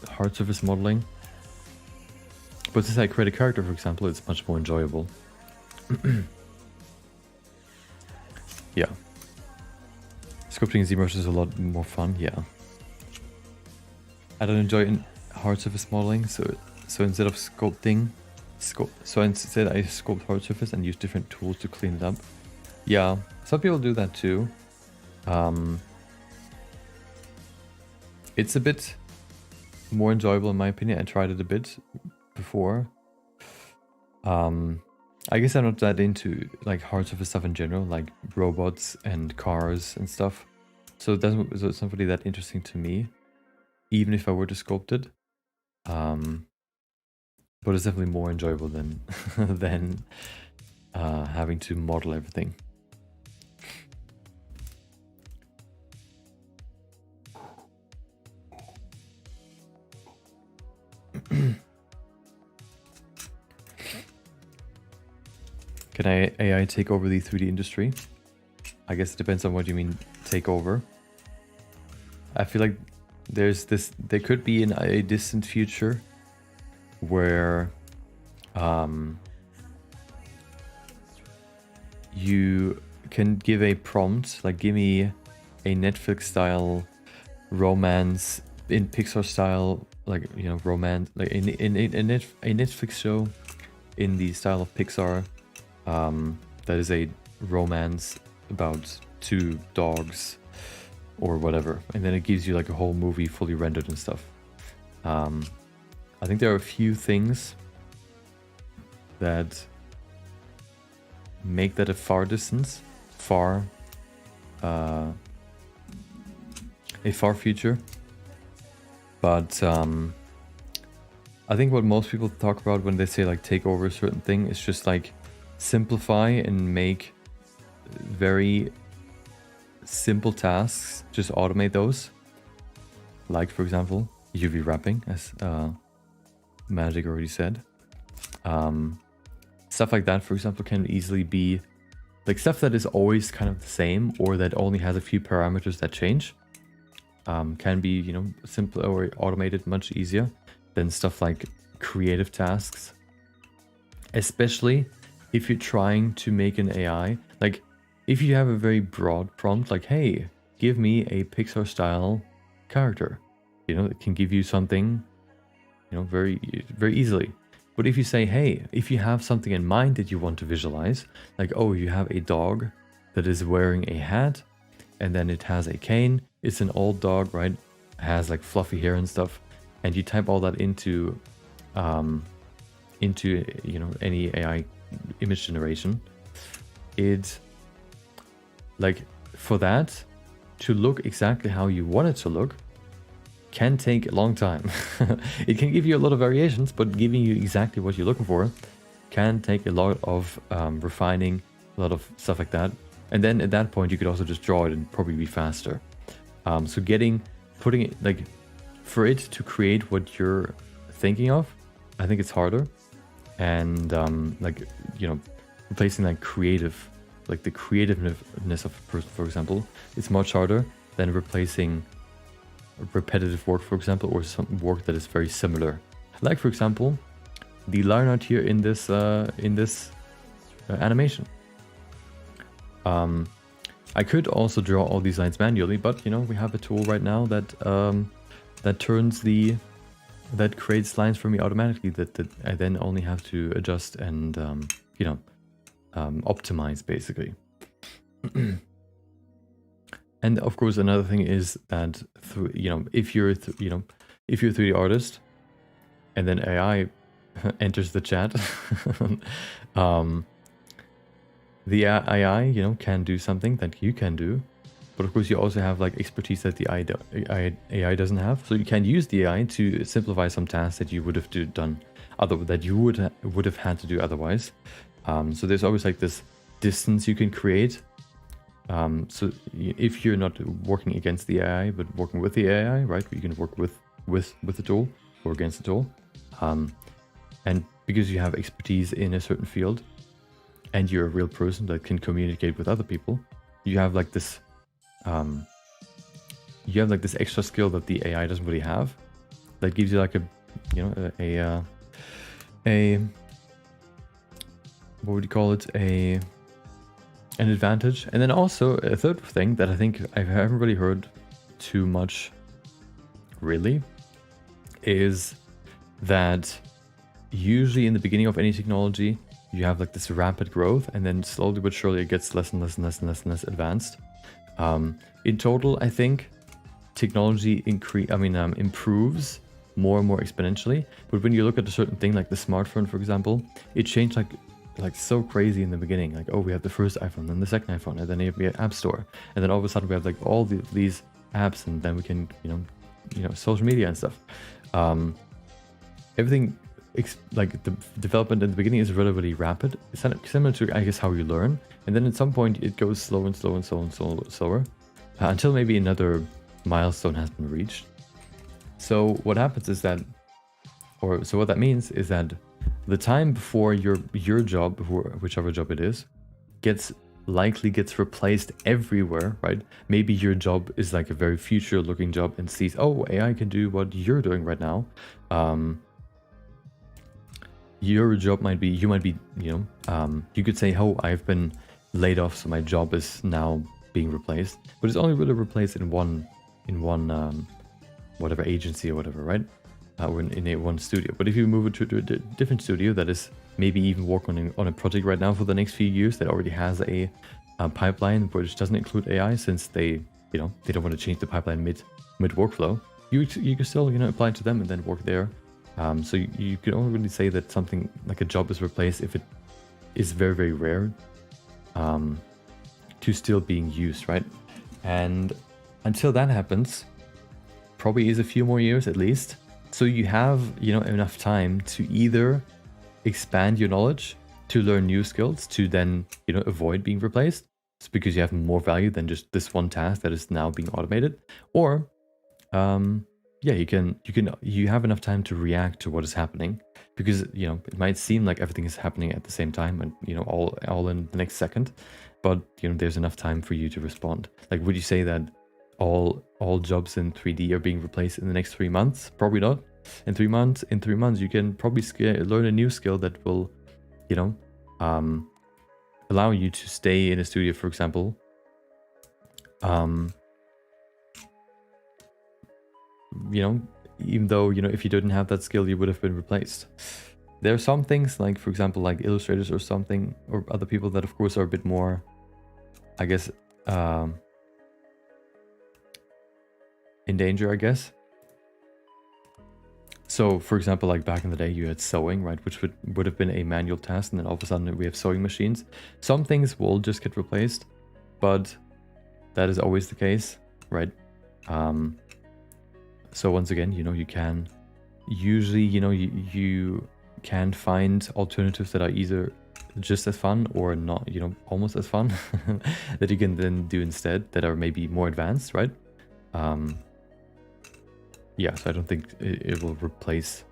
A: hard surface modeling, but since I create a character, for example, it's much more enjoyable. Yeah. Sculpting ZBrush is a lot more fun, yeah. I don't enjoy hard surface modeling, so instead of sculpting, instead I sculpt hard surface and use different tools to clean it up. Yeah, some people do that too. It's a bit more enjoyable in my opinion. I tried it a bit before. I guess I'm not that into like hard surface stuff in general, like robots and cars and stuff. So it's not really that interesting to me, even if I were to sculpt it. But it's definitely more enjoyable than than having to model everything. Can AI take over the 3D industry? I guess it depends on what you mean take over. I feel like there could be a distant future where you can give a prompt, like give me a Netflix style romance in Pixar style, like, you know, romance, like a Netflix show in the style of Pixar, that is a romance about two dogs or whatever, and then it gives you like a whole movie fully rendered and stuff. I think there are a few things that make that a far future, but I think what most people talk about when they say like take over a certain thing is just like simplify and make very simple tasks, just automate those, like for example UV wrapping, as Magic already said. Stuff like that, for example, can easily be like stuff that is always kind of the same or that only has a few parameters that change, can be, you know, simpler or automated much easier than stuff like creative tasks, especially if you're trying to make an AI. Like if you have a very broad prompt, like, hey, give me a Pixar style character, you know, it can give you something, you know, very easily. But if you say, hey, if you have something in mind that you want to visualize, like, oh, you have a dog that is wearing a hat and then it has a cane, it's an old dog, right? It has like fluffy hair and stuff, and you type all that into you know, any AI image generation, it, like, for that to look exactly how you want it to look can take a long time. It can give you a lot of variations, but giving you exactly what you're looking for can take a lot of refining, a lot of stuff like that. And then at that point, you could also just draw it and probably be faster. So putting it, like, for it to create what you're thinking of, I think it's harder. And like, you know, replacing like creative, like the creativeness of a person, for example, it's much harder than replacing repetitive work, for example, or some work that is very similar. Like, for example, the line art here in this animation. I could also draw all these lines manually, but you know, we have a tool right now that that turns the that creates lines for me automatically that I then only have to adjust and you know, optimize basically. And of course, another thing is that you know, if you're a 3D artist, and then AI enters the chat, the AI, you know, can do something that you can do, but of course you also have like expertise that the AI doesn't have. So you can use the AI to simplify some tasks that you would have done that you would have had to do otherwise. So there's always like this distance you can create. So if you're not working against the AI, but working with the AI, right? You can work with the tool or against the tool. And because you have expertise in a certain field and you're a real person that can communicate with other people, you have like this extra skill that the AI doesn't really have. That gives you like a what would you call it? An advantage. And then also a third thing that I think I haven't really heard too much really is that usually in the beginning of any technology you have like this rapid growth, and then slowly but surely it gets less and less and less and less and less advanced. In total, I think technology improves more and more exponentially. But when you look at a certain thing like the smartphone, for example, it changed like so crazy in the beginning. Like, oh, we have the first iPhone, then the second iPhone, and then we have App Store, and then all of a sudden we have like all these apps, and then we can social media and stuff. Everything like the development in the beginning is relatively rapid. It's similar to, I guess, how you learn, and then at some point it goes slow and slow and slow and slower until maybe another milestone has been reached. So what happens is that, what that means is that the time before your job, whichever job it is, likely gets replaced everywhere, right? Maybe your job is like a very future looking job and sees, oh, AI can do what you're doing right now. Your job might be, you could say, oh, I've been laid off, so my job is now being replaced, but it's only really replaced in one whatever agency or whatever, right? Or in one studio. But if you move it to a different studio that is maybe even working on a project right now for the next few years that already has a pipeline which doesn't include AI, since they don't want to change the pipeline mid workflow, you can still apply to them and then work there. So you can only really say that something like a job is replaced if it is very, very rare to still being used, right? And until that happens, probably is a few more years at least. So you have enough time to either expand your knowledge, to learn new skills, to then avoid being replaced. It's because you have more value than just this one task that is now being automated, or you have enough time to react to what is happening, because it might seem like everything is happening at the same time and all in the next second, but there's enough time for you to respond. Like, would you say that all jobs in 3D are being replaced in the next 3 months? Probably not. In 3 months, you can probably learn a new skill that will allow you to stay in a studio, for example, even though if you didn't have that skill, you would have been replaced. There are some things, like for example, like illustrators or something, or other people that of course are a bit more, I guess, in danger, I guess. So for example, like back in the day you had sewing, right, which would have been a manual task, and then all of a sudden we have sewing machines. Some things will just get replaced, but that is always the case, right? So once again, you can usually, you can find alternatives that are either just as fun or not, almost as fun that you can then do instead, that are maybe more advanced, right? Yeah, so I don't think it will replace.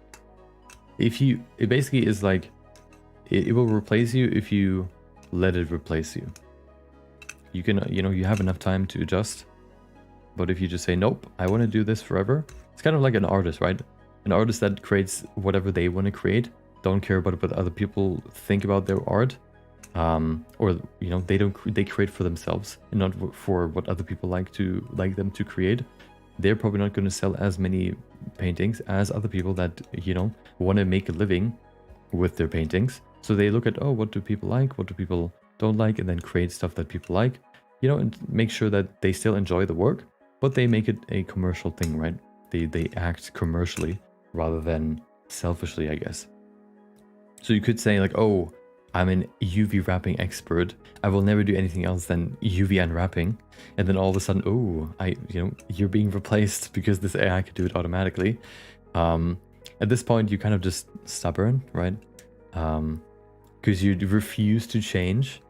A: It basically is like, it will replace you if you let it replace you. You can, you have enough time to adjust. But if you just say, nope, I want to do this forever, it's kind of like an artist, right? An artist that creates whatever they want to create, don't care about what other people think about their art, or they create for themselves and not for what other people like them to create. they're probably not going to sell as many paintings as other people that, you know, want to make a living with their paintings. So they look at, oh, what do people like, what do people don't like, and then create stuff that people like, you know, and make sure that they still enjoy the work, but they make it a commercial thing, right? They act commercially rather than selfishly, I guess. So you could say like, oh, I'm an UV wrapping expert. I will never do anything else than UV unwrapping. And then all of a sudden, oh, you're being replaced because this AI could do it automatically. At this point, you're kind of just stubborn, right? Because you refuse to change.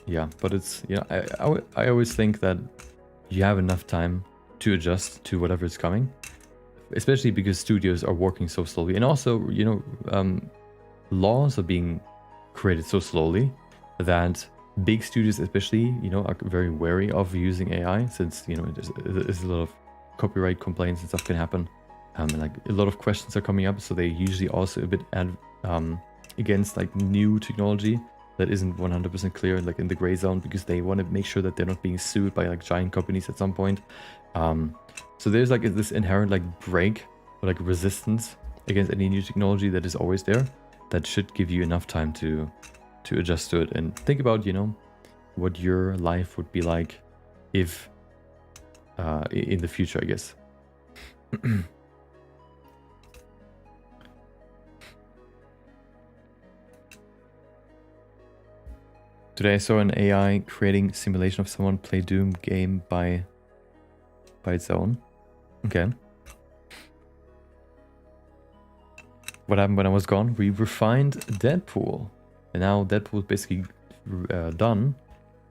A: Yeah, but it's, you know, I always think that you have enough time to adjust to whatever is coming, especially because studios are working so slowly. And also, you know, laws are being created so slowly that big studios especially, you know, are very wary of using AI, since, you know, there's a lot of copyright complaints and stuff can happen. And like a lot of questions are coming up, so they usually also a bit against like new technology that isn't 100% clear, like in the gray zone, because they want to make sure that they're not being sued by like giant companies at some point. So there's like this inherent like break or like resistance against any new technology that is always there, that should give you enough time to adjust to it and think about, you know, what your life would be like if in the future, I guess. Today I saw an AI creating simulation of someone play Doom game by its own. Okay. What happened when I was gone? We refined Deadpool. And now Deadpool is basically done.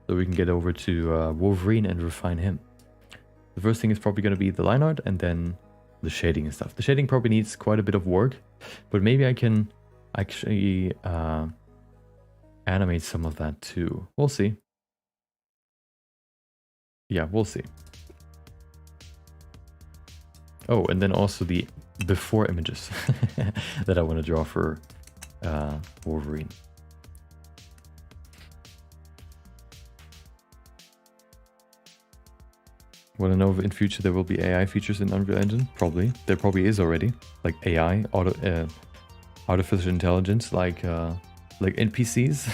A: So we can get over to Wolverine and refine him. The first thing is probably going to be the line art and then the shading and stuff. The shading probably needs quite a bit of work. But maybe I can actually animate some of that too. We'll see. Yeah, we'll see. Oh, and then also the before images that I want to draw for Wolverine. Want to know if in future there will be AI features in Unreal Engine? Probably. There probably is already. Like AI, artificial intelligence, like NPCs.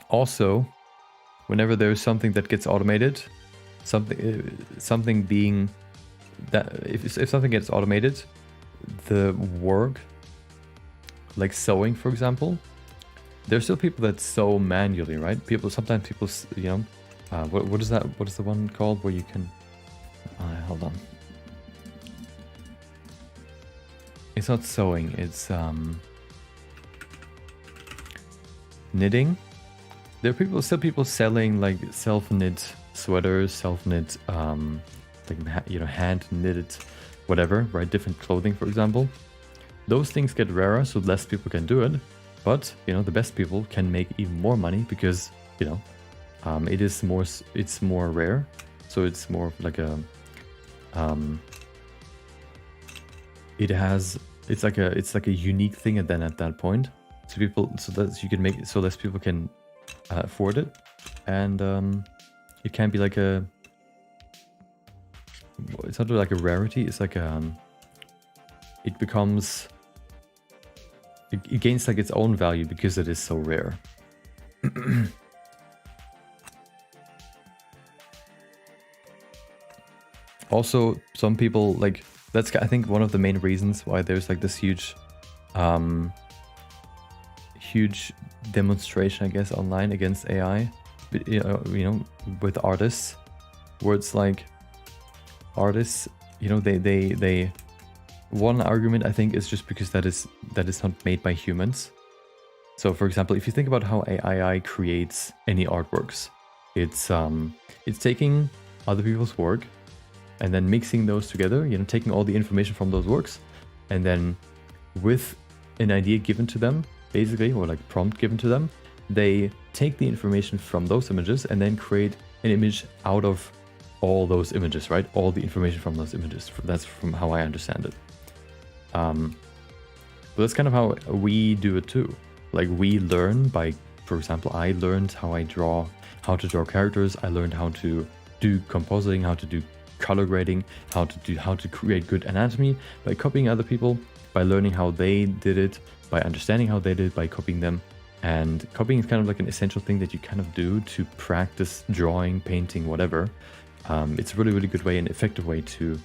A: Also, whenever there's something that gets automated, something being that if something gets automated, the work, like sewing, for example, there's still people that sew manually, right? Sometimes people, you know, what is that? What is the one called where you can? Hold on. It's not sewing. It's knitting. There are still people selling like self-knit sweaters, self-knit, like, you know, hand-knitted, whatever, right? Different clothing, for example. Those things get rarer, so less people can do it. But, you know, the best people can make even more money because, you know, it's more rare. So it's more like a, it's like a unique thing, and then at that point, so less people can afford it, and it can be like it's not like a rarity. It's like it gains like its own value because it is so rare. Also, some people like that's I think one of the main reasons why there's like this huge demonstration, I guess, online against AI, you know, with artists, where it's like artists, you know, they one argument I think is just because that is not made by humans. So for example, if you think about how AI creates any artworks, it's taking other people's work and then mixing those together, you know, taking all the information from those works, and then with an idea given to them, basically, or like prompt given to them, they take the information from those images and then create an image out of all those images, right? All the information from those images. That's from how I understand it. But that's kind of how we do it too. Like we learn by, for example, I learned how to draw characters. I learned how to do compositing, how to do color grading, how to create good anatomy by copying other people, by learning how they did it, by understanding how they did it, by copying them. And copying is kind of like an essential thing that you kind of do to practice drawing, painting, whatever. It's a really, really good way, an effective way to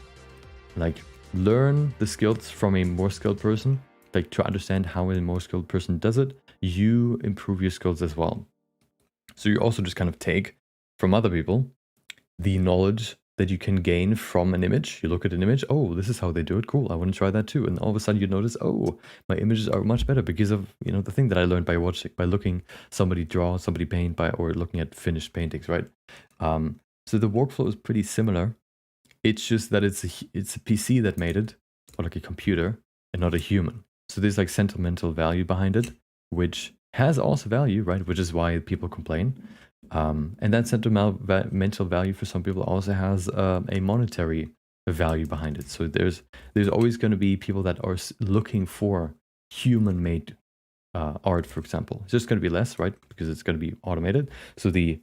A: like learn the skills from a more skilled person, like to understand how a more skilled person does it. You improve your skills as well. So you also just kind of take from other people the knowledge that you can gain from an image. You look at an image, oh, this is how they do it, cool, I want to try that too. And all of a sudden you notice, oh, my images are much better because of, you know, the thing that I learned by watching, by looking somebody draw, somebody paint, or looking at finished paintings, right? So the workflow is pretty similar. It's just that it's a PC that made it, or like a computer, and not a human. So there's like sentimental value behind it, which has also value, right? Which is why people complain. And that sentimental value for some people also has a monetary value behind it. So there's always going to be people that are looking for human-made art, for example. It's just going to be less, right? Because it's going to be automated. So the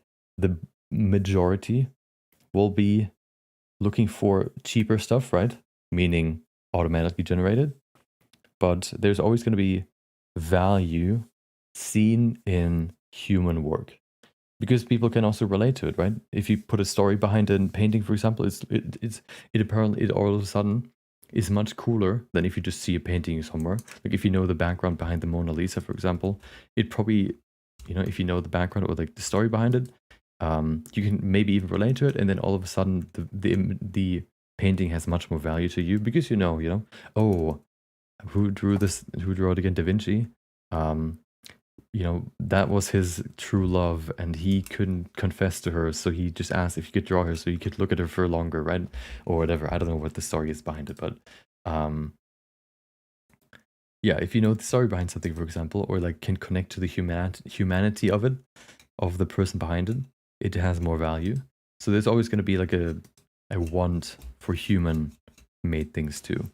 A: majority will be looking for cheaper stuff, right? Meaning automatically generated. But there's always going to be value seen in human work. Because people can also relate to it, right? If you put a story behind a painting, for example, it all of a sudden is much cooler than if you just see a painting somewhere. Like if you know the background behind the Mona Lisa, for example, it probably, you know, if you know the background or like the story behind it, you can maybe even relate to it, and then all of a sudden the painting has much more value to you because you know, oh, who drew this? Who drew it again? Da Vinci. You know, that was his true love and he couldn't confess to her, so he just asked if he could draw her so he could look at her for longer, right? Or whatever. I don't know what the story is behind it, but yeah, if you know the story behind something, for example, or like can connect to the humanity of it, of the person behind it, it has more value. So there's always going to be like a want for human made things too.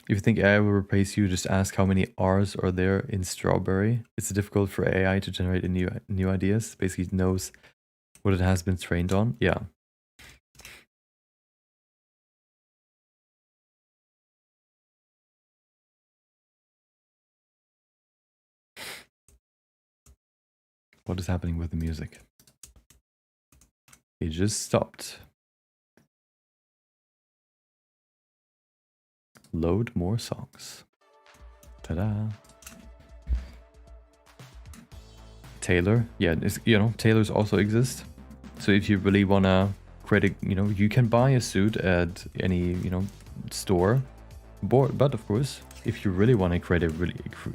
A: If you think AI will replace you, just ask how many R's are there in strawberry. It's difficult for AI to generate new ideas. Basically, it knows what it has been trained on. Yeah. What is happening with the music? It just stopped. Load more songs. Ta-da. Tailor. Yeah, you know, tailors also exist. So if you really want to create a, you know, you can buy a suit at any, you know, store. But of course, if you really want to create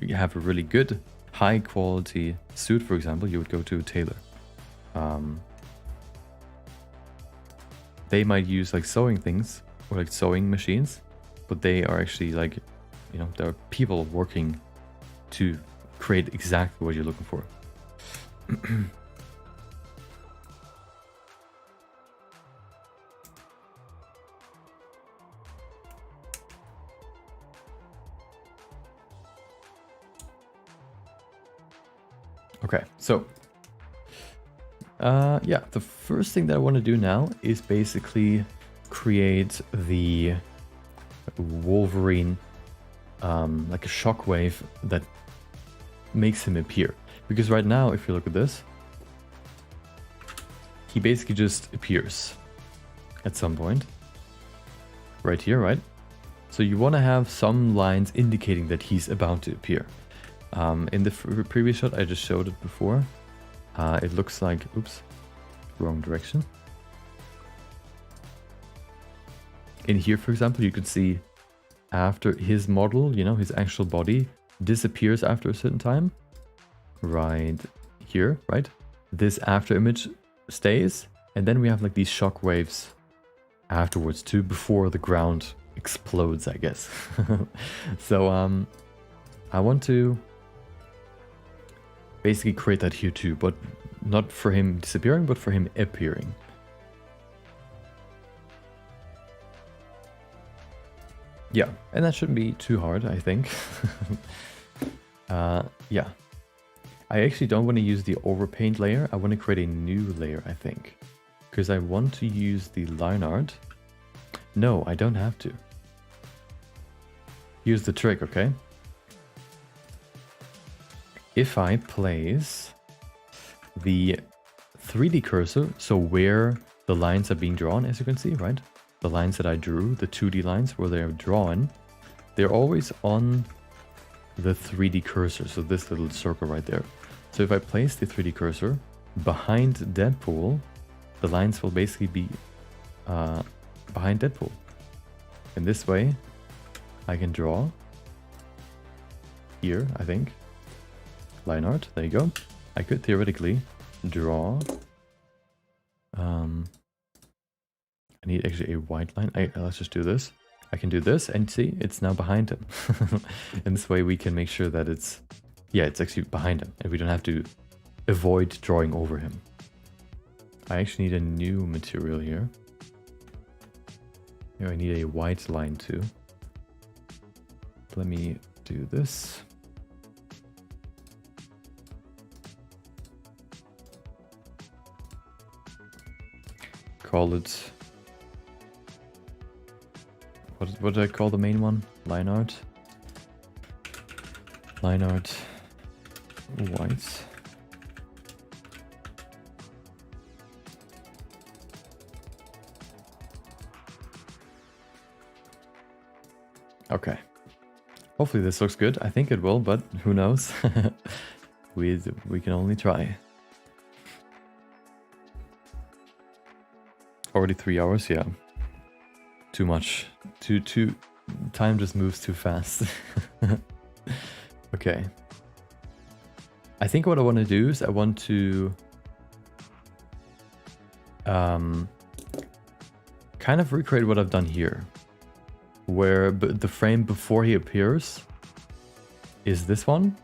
A: have a really good, high quality suit, for example, you would go to a tailor. They might use like sewing things or like sewing machines, but they are actually like, you know, there are people working to create exactly what you're looking for. Okay, so yeah, the first thing that I want to do now is basically create the Wolverine, like a shockwave that makes him appear. Because right now, if you look at this, he basically just appears at some point. Right here, right? So you want to have some lines indicating that he's about to appear. In the previous shot, I just showed it before. It looks like, oops, wrong direction. In here, for example, you could see after his model, you know, his actual body disappears after a certain time. Right here, right? This after image stays, and then we have like these shock waves afterwards too, before the ground explodes, I guess. So I want to basically create that hue too, but not for him disappearing, but for him appearing. Yeah, and that shouldn't be too hard, I think. Yeah. I actually don't want to use the overpaint layer. I want to create a new layer, I think. Because I want to use the line art. No, I don't have to. Here's the trick, okay? If I place the 3D cursor, so where the lines are being drawn, as you can see, right? The lines that I drew, the 2D lines where they're drawn, they're always on the 3D cursor, so this little circle right there. So if I place the 3D cursor behind Deadpool, the lines will basically be behind Deadpool. And this way, I can draw here, I think. Line art, there you go. I could theoretically draw. I need actually a white line. Let's just do this. I can do this and see it's now behind him. And this way we can make sure that it's, yeah, it's actually behind him and we don't have to avoid drawing over him. I actually need a new material here. Here I need a white line too. Let me do this. Call it, what did I call the main one? Line art. Line art white. Okay. Hopefully this looks good. I think it will, but who knows? we can only try. Already 3 hours, yeah. Too much. Too time just moves too fast. Okay. I think what I want to do is I want to kind of recreate what I've done here. Where the frame before he appears is this one,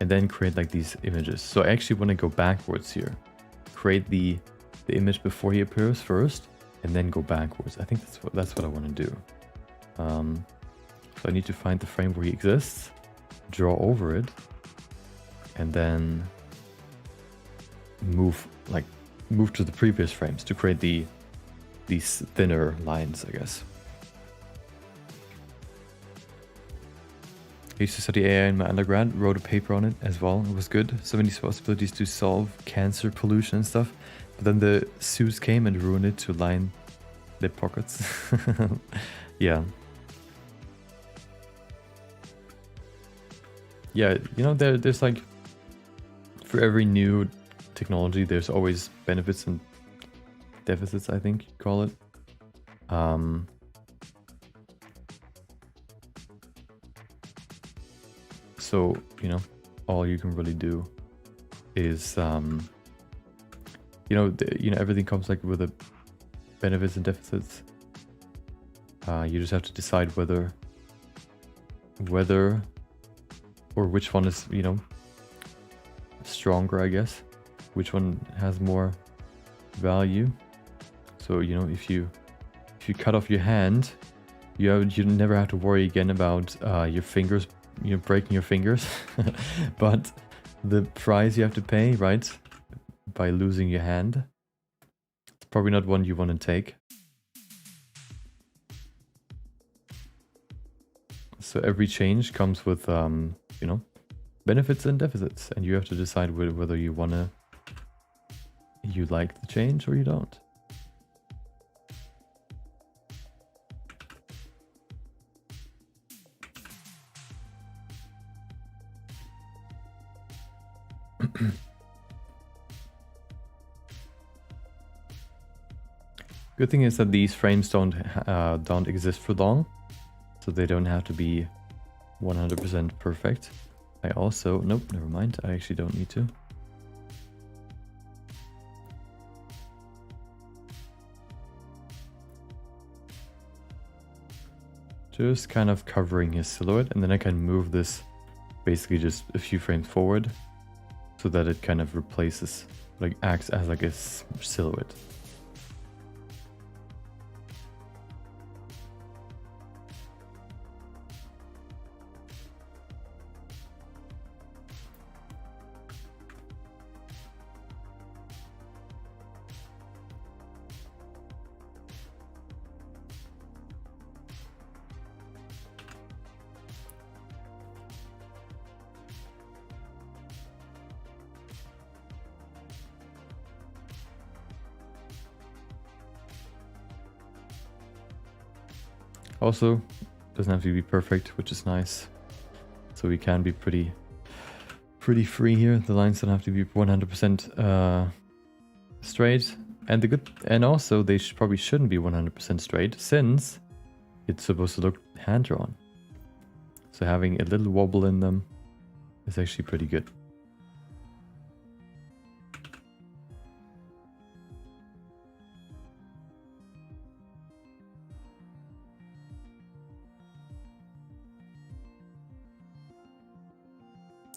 A: and then create like these images. So I actually want to go backwards here. Create the image before he appears first, and then go backwards. I think that's what I want to do. So I need to find the frame where he exists, draw over it, and then move to the previous frames to create these thinner lines, I guess. I used to study AI in my undergrad, wrote a paper on it as well. It was good. So many possibilities to solve cancer, pollution and stuff. But then the suits came and ruined it to line their pockets. Yeah. Yeah, you know, there's like, for every new technology, there's always benefits and deficits, I think you call it. So, you know, all you can really do is, you know, everything comes like with the benefits and deficits. You just have to decide whether or which one is, you know, stronger, I guess. Which one has more value. So, you know, if you cut off your hand, you never have to worry again about your fingers, you know, breaking your fingers. But the price you have to pay, right, by losing your hand, it's probably not one you want to take. So every change comes with, you know, benefits and deficits, and you have to decide whether you like the change or you don't. Good thing is that these frames don't exist for long, so they don't have to be 100% perfect. I also, nope, never mind. I actually don't need to. Just kind of covering his silhouette, and then I can move this basically just a few frames forward. so that it kind of replaces, like acts as like a silhouette. Also, doesn't have to be perfect, which is nice. So we can be pretty free here. The lines don't have to be 100% straight. And also they probably shouldn't be 100% straight, since it's supposed to look hand drawn. So having a little wobble in them is actually pretty good.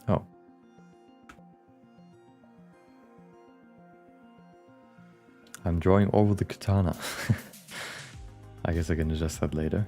A: Oh. I'm drawing over the katana. I guess I can adjust that later.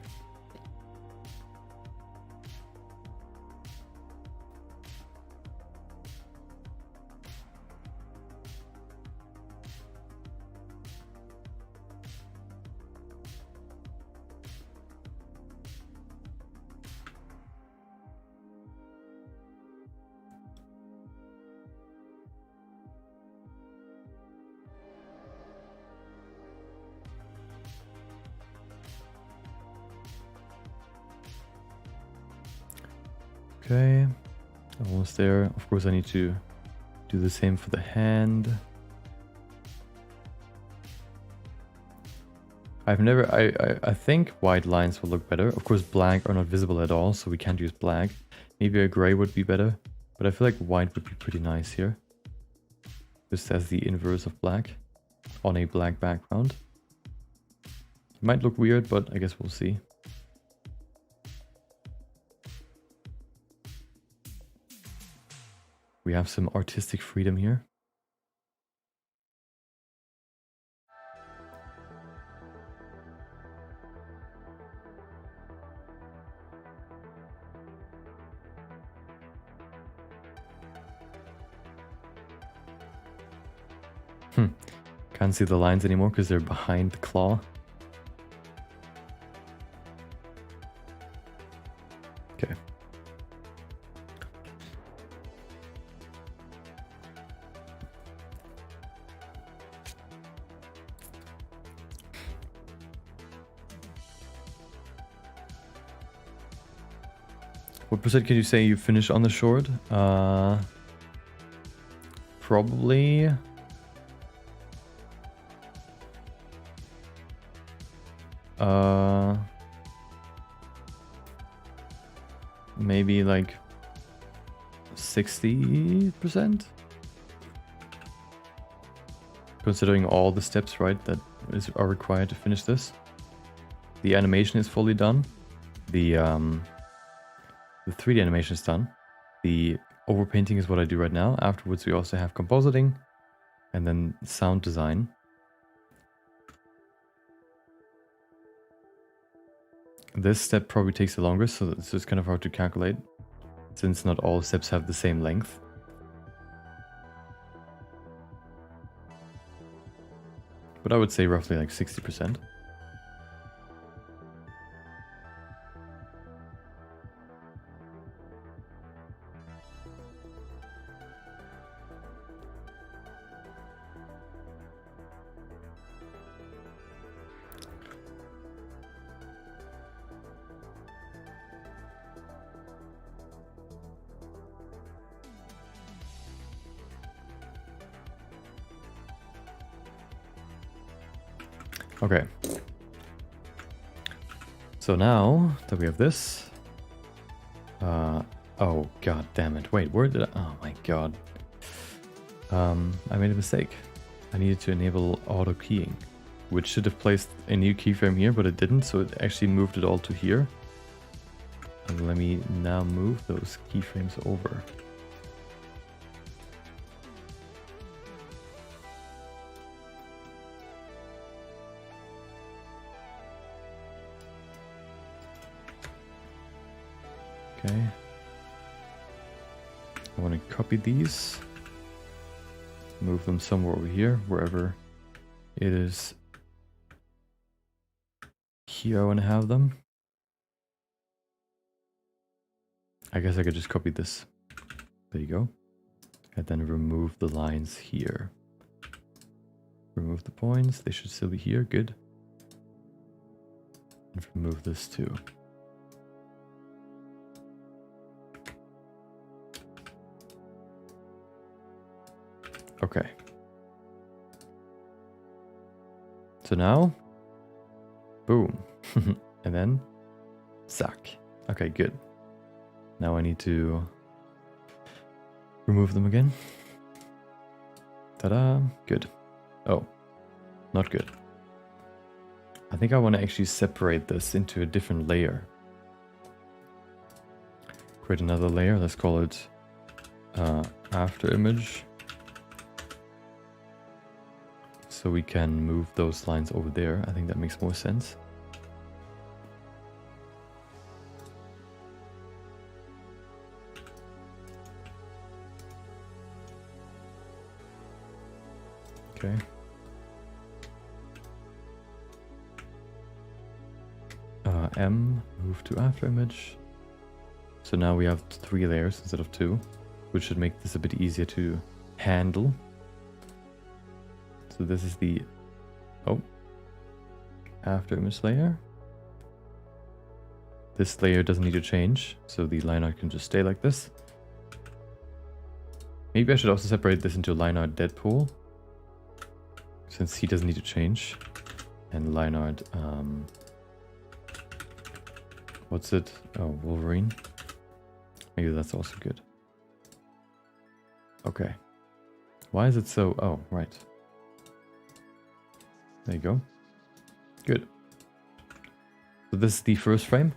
A: Okay, almost there. Of course I need to do the same for the hand. I think white lines will look better. Of course black are not visible at all, so we can't use black. Maybe a gray would be better, but I feel like white would be pretty nice here. Just as the inverse of black on a black background. It might look weird, but I guess we'll see. We have some artistic freedom here. Can't see the lines anymore because they're behind the claw. Okay. What percent can you say you finish on the short? Probably... maybe like 60%? Considering all the steps, right, that are required to finish this. The animation is fully done. The 3D animation is done. The overpainting is what I do right now. Afterwards we also have compositing and then sound design. This step probably takes the longest, so it's just kind of hard to calculate, since not all steps have the same length. But I would say roughly like 60%. Okay. So now that we have this, oh god damn it! Wait, where did I? Oh my god! I made a mistake. I needed to enable auto keying, which should have placed a new keyframe here, but it didn't. So it actually moved it all to here. And let me now move those keyframes over. Okay. I want to copy these, move them somewhere over here, wherever it is. Here I want to have them. I guess I could just copy this. There you go. And then remove the lines here. Remove the points. They should still be here. Good. And remove this too. Okay. So now, boom. And then, zack. Okay, good. Now I need to remove them again. Ta-da. Good. Oh, not good. I think I want to actually separate this into a different layer. Create another layer. Let's call it after image. So we can move those lines over there. I think that makes more sense. Okay. M, move to after image. So now we have 3 layers instead of 2, which should make this a bit easier to handle. So this is the after image layer. This layer doesn't need to change, so the line art can just stay like this. Maybe I should also separate this into line art Deadpool, since he doesn't need to change. And line art, what's it? Oh, Wolverine. Maybe that's also good. Okay. Why is it so? Oh, right. There you go. Good. So this is the first frame,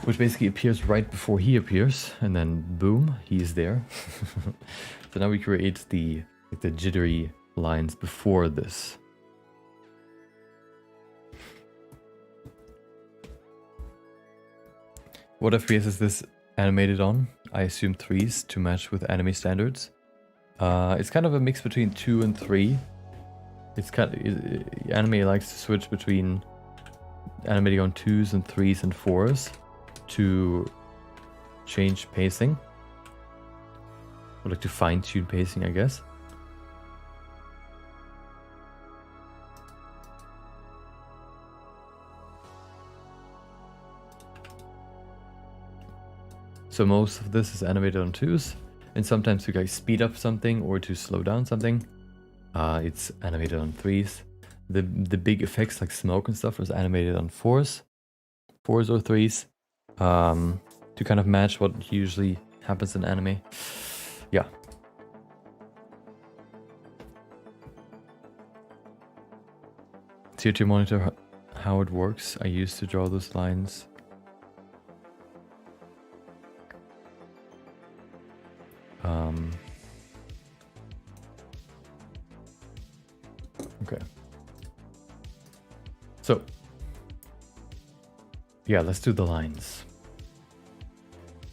A: which basically appears right before he appears, and then boom, he's there. So now we create the jittery lines before this. What FPS is this animated on? I assume 3s to match with anime standards. It's kind of a mix between 2 and 3. It's kind of, anime likes to switch between animating on 2s and 3s and 4s to change pacing. Or like to fine-tune pacing, I guess. So most of this is animated on 2s, and sometimes to guys speed up something or to slow down something, it's animated on 3s. The big effects like smoke and stuff is animated on 4s or 3s, to kind of match what usually happens in anime. Yeah. So here to monitor how it works, I used to draw those lines. Okay. So, yeah, let's do the lines.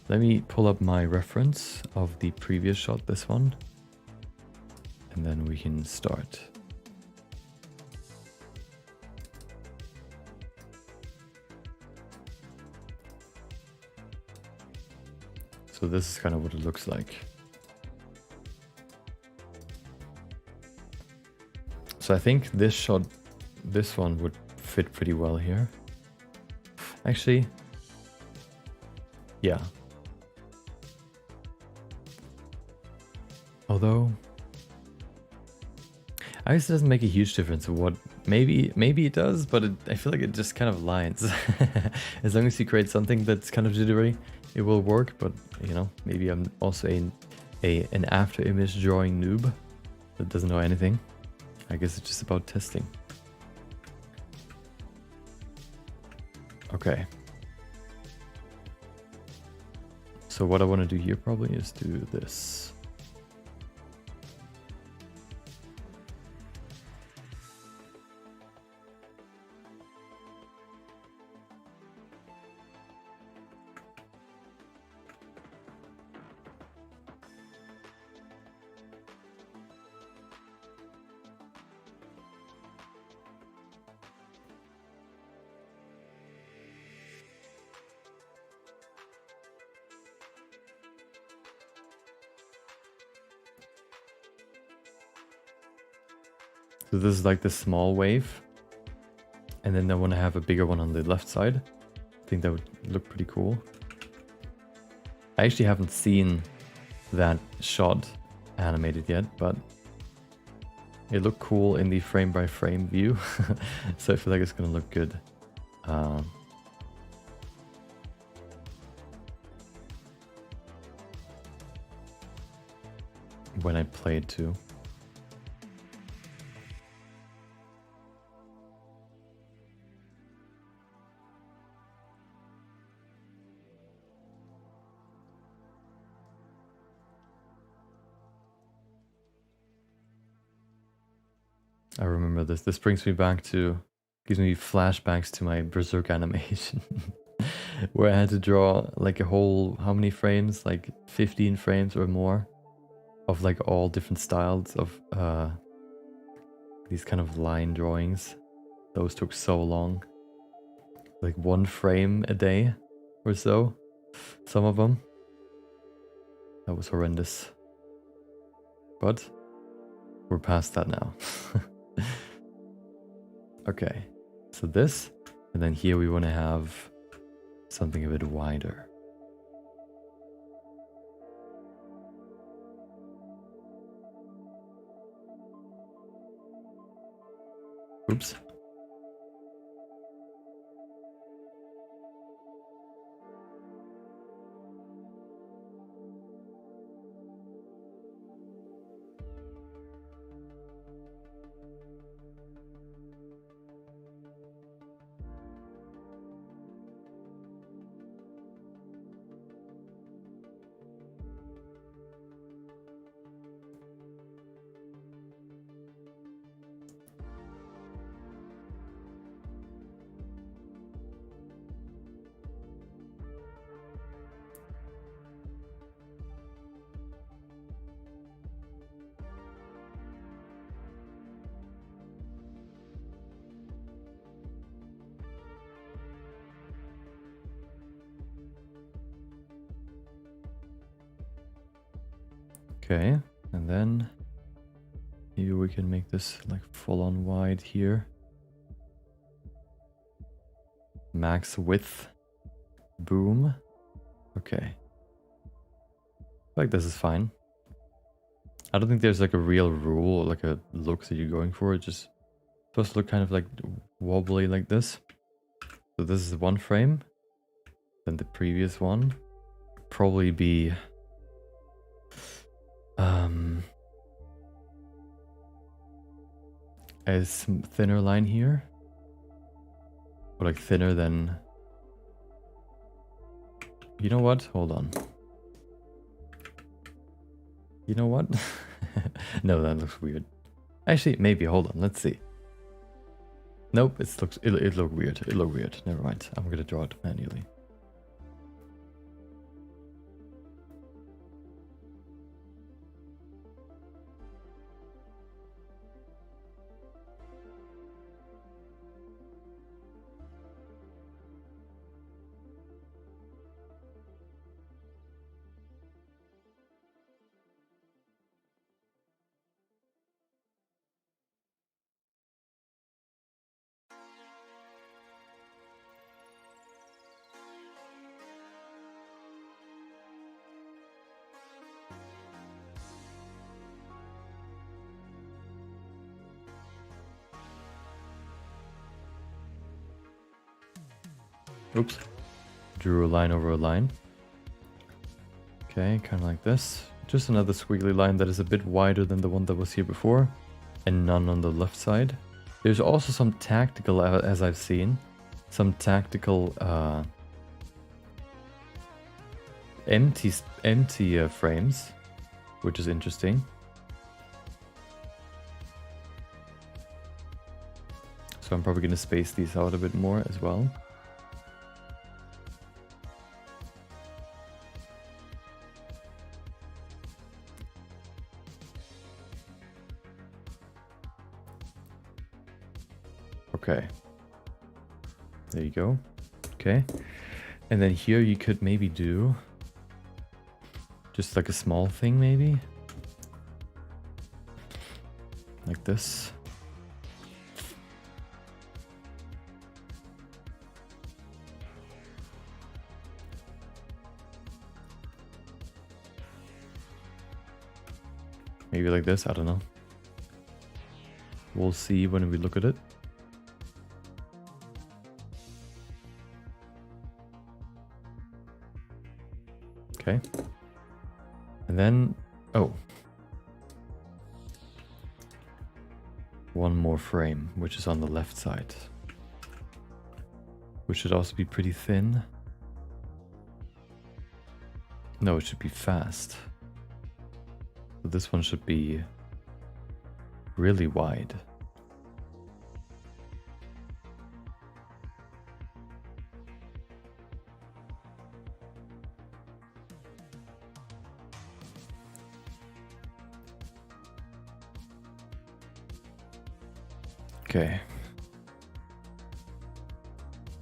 A: Let me pull up my reference of the previous shot, this one, and then we can start. So this is kind of what it looks like. So I think this shot, this one would fit pretty well here. Actually, yeah. Although, I guess it doesn't make a huge difference. What maybe it does, but I feel like it just kind of lines. As long as you create something that's kind of jittery, it will work. But you know, maybe I'm also an after image drawing noob that doesn't know anything. I guess it's just about testing. Okay. So what I want to do here probably is do this. So this is like the small wave. And then I want to have a bigger one on the left side. I think that would look pretty cool. I actually haven't seen that shot animated yet, but it looked cool in the frame by frame view. So I feel like it's gonna look good. When I play it too. I remember this. This brings me back to, gives me flashbacks to my Berserk animation. Where I had to draw like a whole, how many frames? Like 15 frames or more. Of like all different styles of these kind of line drawings. Those took so long. Like 1 frame a day or so. Some of them. That was horrendous. But we're past that now. Okay, so this, and then here we want to have something a bit wider. Oops. Okay, and then maybe we can make this like full on wide here. Max width. Boom. Okay. Like this is fine. I don't think there's like a real rule or like a look that you're going for. It's just supposed to look kind of like wobbly like this. So this is 1 frame. Then the previous one probably be a thinner line here, or like thinner than, you know what, hold on, you know what. No, that looks weird. Actually, maybe, hold on, let's see. Nope, it looked weird. It looked weird. Never mind, I'm gonna draw it manually. Oops. Drew a line over a line. Okay, kind of like this. Just another squiggly line that is a bit wider than the one that was here before. And none on the left side. There's also some tactical, as I've seen, some tactical empty frames, which is interesting. So I'm probably going to space these out a bit more as well. Okay, there you go. Okay, and then here you could maybe do just like a small thing, maybe like this. Maybe like this, I don't know. We'll see when we look at it. Okay. And then, oh. One more frame, which is on the left side. Which should also be pretty thin. No, it should be fast. So this one should be really wide. Okay.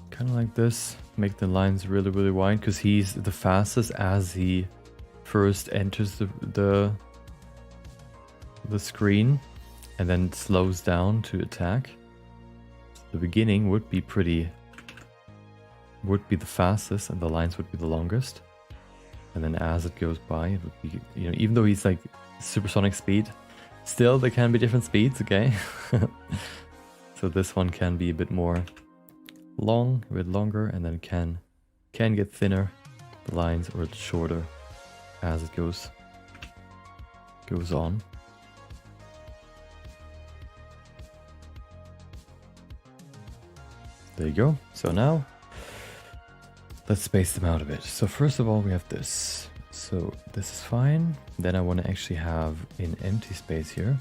A: Kind of like this. Make the lines really, really wide because he's the fastest as he first enters the screen and then slows down to attack. The beginning would be the fastest and the lines would be the longest. And then as it goes by, it would be, you know, even though he's like supersonic speed, still there can be different speeds, okay? So this one can be a bit more long, a bit longer, and then can get thinner, the lines, or it's shorter as it goes on. There you go. So now let's space them out a bit. So first of all, we have this. So this is fine. Then I want to actually have an empty space here.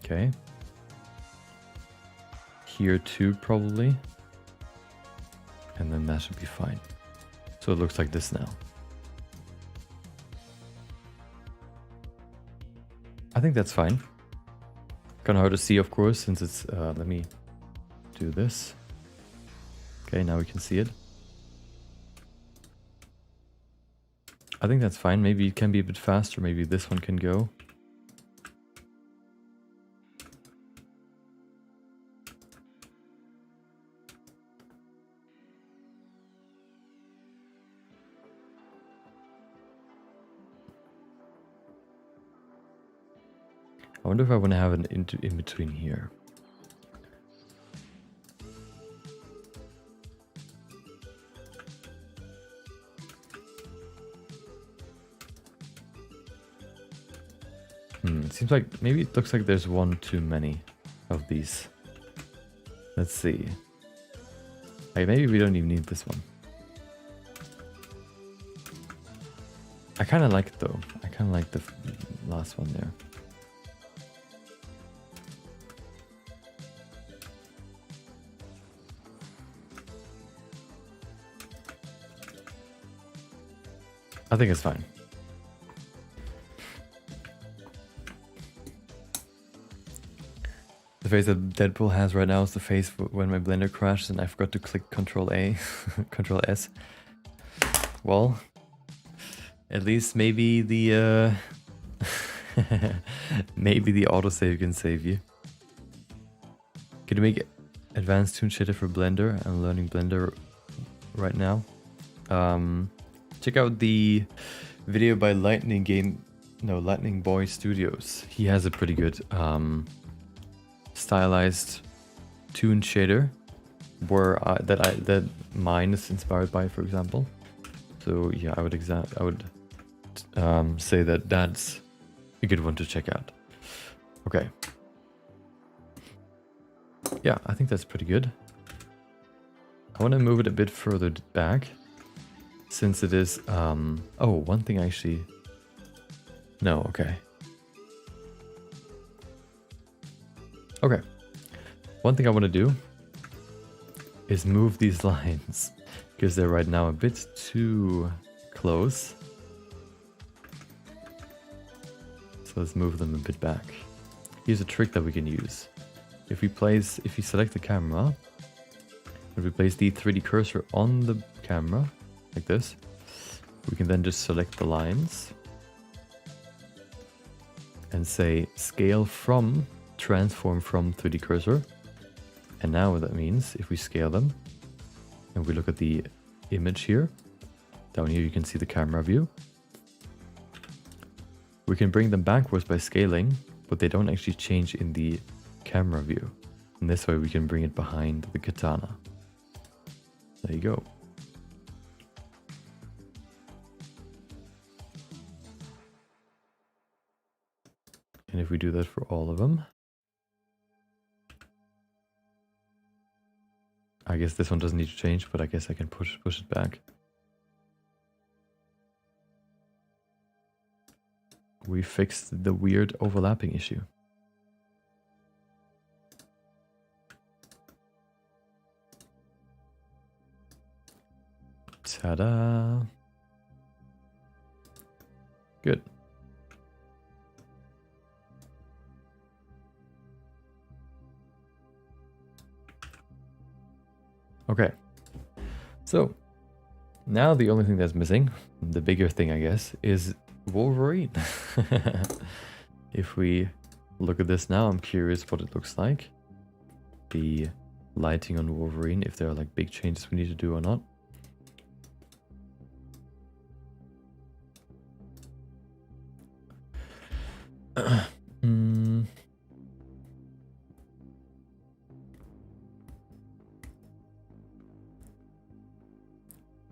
A: Okay. Here too, probably. And then that should be fine. So it looks like this now. I think that's fine. Kind of hard to see, of course, since it's... let me do this. Okay, now we can see it. I think that's fine. Maybe it can be a bit faster. Maybe this one can go. I wonder if I want to have an in between here. It seems like maybe it looks like there's one too many of these. Let's see. Hey, maybe we don't even need this one. I kind of like it though. I kind of like the last one there. I think it's fine. The face that Deadpool has right now is the face when my blender crashes and I forgot to click Control A, Control S. Well, at least maybe the maybe the autosave can save you. Can you make advanced toon shader for Blender? I'm learning Blender right now. Check out the video by Lightning Boy Studios. He has a pretty good stylized toon shader where that mine is inspired by, for example. So yeah, I would say that that's a good one to check out. Okay. Yeah, I think that's pretty good. I want to move it a bit further back. Since it is, oh, one thing actually, no, okay. Okay, one thing I want to do is move these lines because they're right now a bit too close. So let's move them a bit back. Here's a trick that we can use. If you select the camera, if we place the 3D cursor on the camera, like this, we can then just select the lines and say scale from, transform from 3D cursor. And now what that means, if we scale them and we look at the image here. Down here you can see the camera view. We can bring them backwards by scaling, but they don't actually change in the camera view. And this way we can bring it behind the katana. There you go. And if we do that for all of them, I guess this one doesn't need to change, but I guess I can push it back. We fixed the weird overlapping issue. Ta-da! Good. Okay. So, now the only thing that's missing, the bigger thing I guess, is Wolverine. If we look at this now, I'm curious what it looks like. The lighting on Wolverine, if there are like big changes we need to do or not.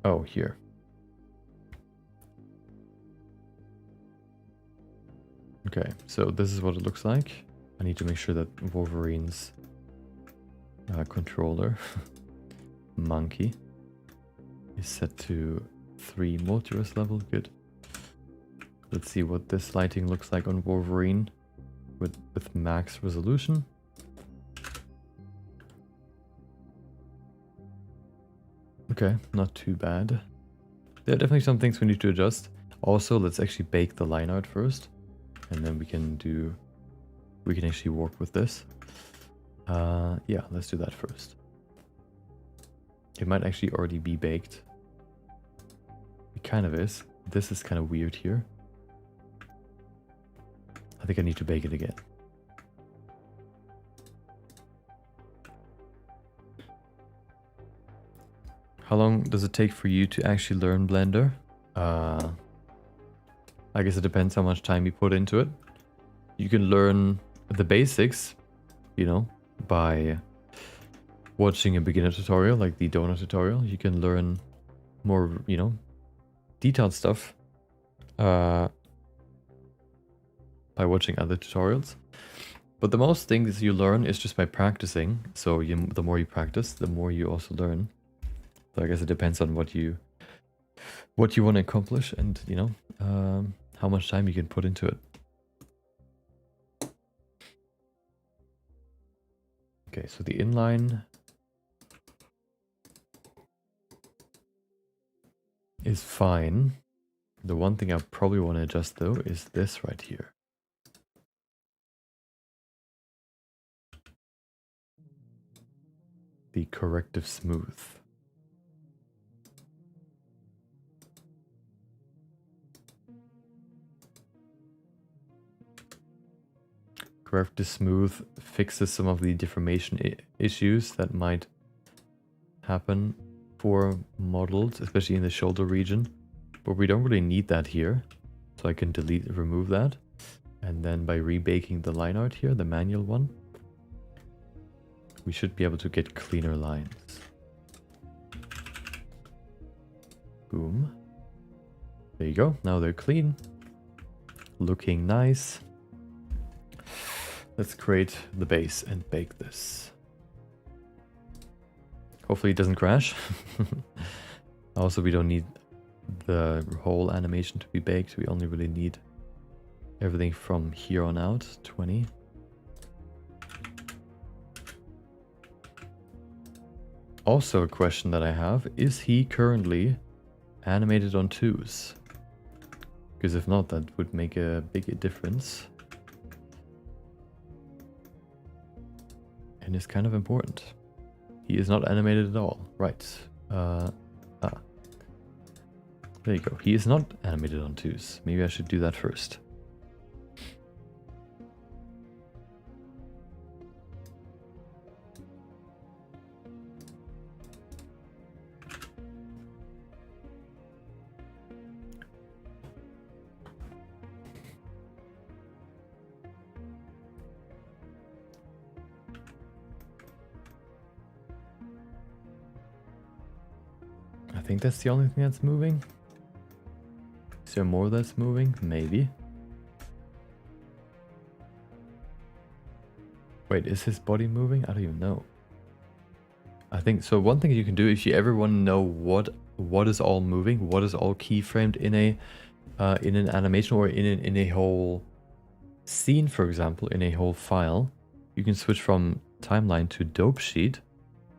A: Oh, here. Okay, so this is what it looks like. I need to make sure that Wolverine's controller, monkey, is set to 3 multi-res level. Good. Let's see what this lighting looks like on Wolverine with max resolution. Okay, not too bad. There are definitely some things we need to adjust. Also, let's actually bake the line art first, and then we can actually work with this. Yeah, let's do that first. It might actually already be baked. It kind of is. This is kind of weird here. I think I need to bake it again. How long does it take for you to actually learn Blender? I guess it depends how much time you put into it. You can learn the basics, you know, by watching a beginner tutorial like the donut tutorial. You can learn more, you know, detailed stuff by watching other tutorials. But the most things you learn is just by practicing. So the more you practice, the more you also learn. So I guess it depends on what you want to accomplish, and you know, how much time you can put into it. Okay, so the inline is fine. The one thing I probably want to adjust though is this right here. The corrective smooth. Corrective smooth fixes some of the deformation issues that might happen for models, especially in the shoulder region. But we don't really need that here. So I can remove that. And then by rebaking the line art here, the manual one, we should be able to get cleaner lines. Boom. There you go. Now they're clean. Looking nice. Let's create the base and bake this. Hopefully it doesn't crash. Also, we don't need the whole animation to be baked. We only really need everything from here on out. 20. Also, a question that I have, is he currently animated on 2s? Because if not, that would make a big difference. And it's kind of important. He is not animated at all. Right. There you go. He is not animated on 2s. Maybe I should do that first. think that's the only thing that's moving. Is there more that's moving? Maybe. Wait, is his body moving? I don't even know. I think so. One thing you can do if you ever want to know what is all moving, what is all keyframed in an animation or in a whole scene, for example, in a whole file, you can switch from timeline to dope sheet.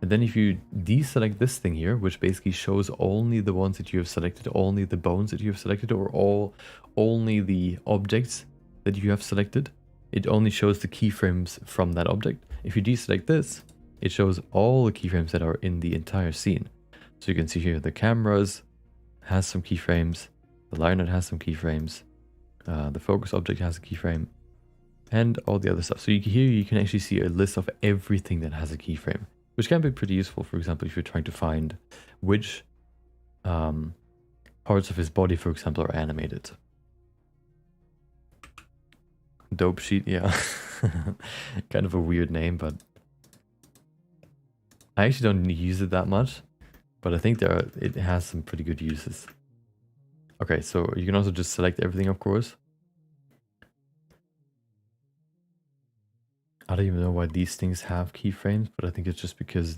A: And then if you deselect this thing here, which basically shows only the ones that you have selected, only the bones that you have selected, or only the objects that you have selected, it only shows the keyframes from that object. If you deselect this, it shows all the keyframes that are in the entire scene. So you can see here the cameras has some keyframes, the liner has some keyframes, the focus object has a keyframe, and all the other stuff. So here you can actually see a list of everything that has a keyframe, which can be pretty useful, for example, if you're trying to find which parts of his body, for example, are animated. Dope sheet, yeah. Kind of a weird name, but I actually don't use it that much, but I think it has some pretty good uses. Okay, so you can also just select everything, of course. I don't even know why these things have keyframes, but I think it's just because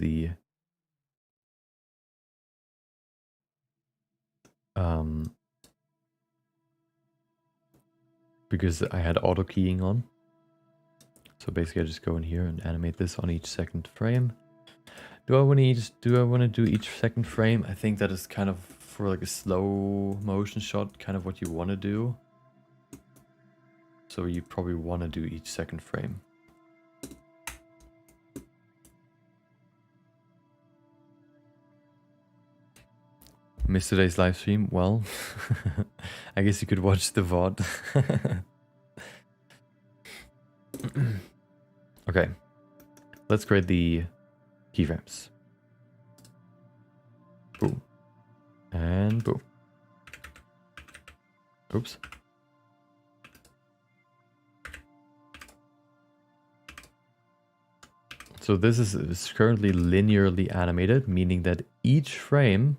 A: because I had auto keying on. So basically I just go in here and animate this on each second frame. Do I want to do each second frame? I think that is kind of for like a slow motion shot, kind of what you want to do. So you probably want to do each second frame. Missed today's live stream? Well, I guess you could watch the VOD. Okay, let's create the keyframes. Boom. And boom. Oops. So this is currently linearly animated, meaning that each frame,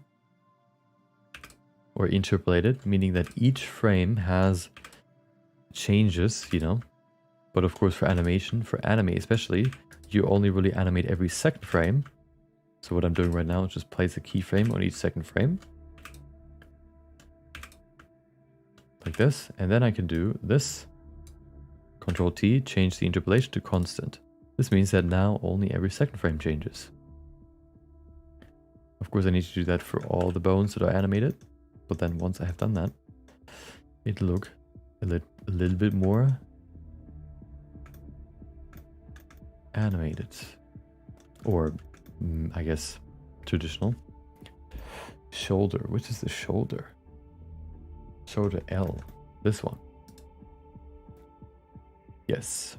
A: or interpolated, meaning that each frame has changes, you know. But of course for animation, for anime especially, you only really animate every second frame. So what I'm doing right now is just place a keyframe on each second frame. Like this. And then I can do this. Control T, change the interpolation to constant. This means that now only every second frame changes. Of course I need to do that for all the bones that are animated. But then once I have done that, it'll look a little bit more animated. Or, I guess, traditional. Shoulder. Which is the shoulder? Shoulder L. This one. Yes.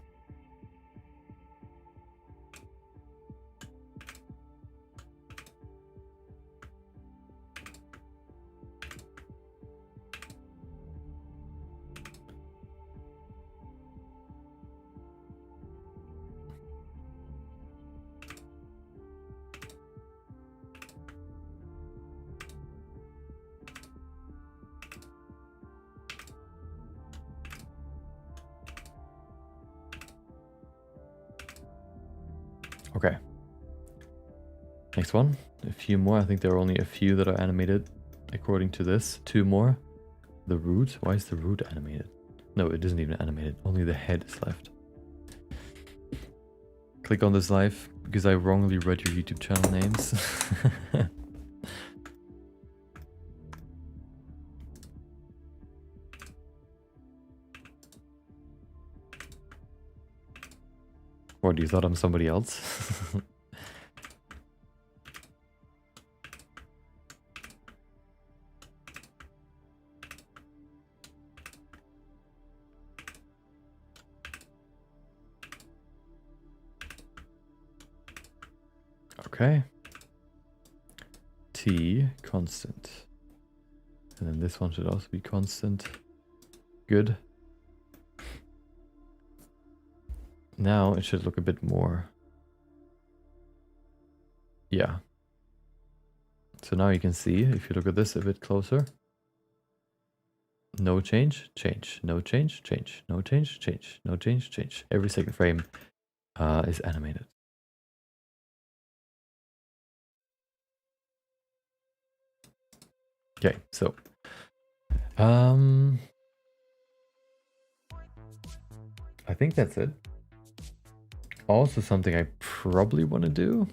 A: Okay. Next one. A few more. I think there are only a few that are animated according to this. 2 more. The root. Why is the root animated? No, it isn't even animated. Only the head is left. Click on this live because I wrongly read your YouTube channel names. What, you thought I'm somebody else? Okay. T, constant. And then this one should also be constant. Good. Now it should look a bit more. Yeah. So now you can see, if you look at this a bit closer, no change, change, no change, change, no change, change, no change, change. Every second frame is animated. Okay, so I think that's it. Also something I probably want to do,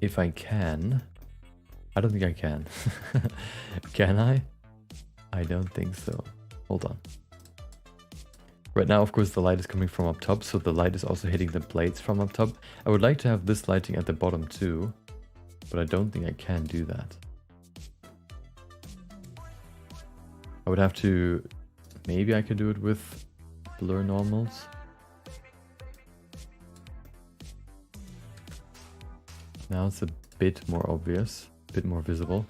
A: if I can. I don't think I can. Can I? I don't think so. Hold on. Right now, of course, the light is coming from up top, so the light is also hitting the blades from up top. I would like to have this lighting at the bottom too, but I don't think I can do that. I would have to... Maybe I could do it with blur normals. Now it's a bit more obvious, a bit more visible.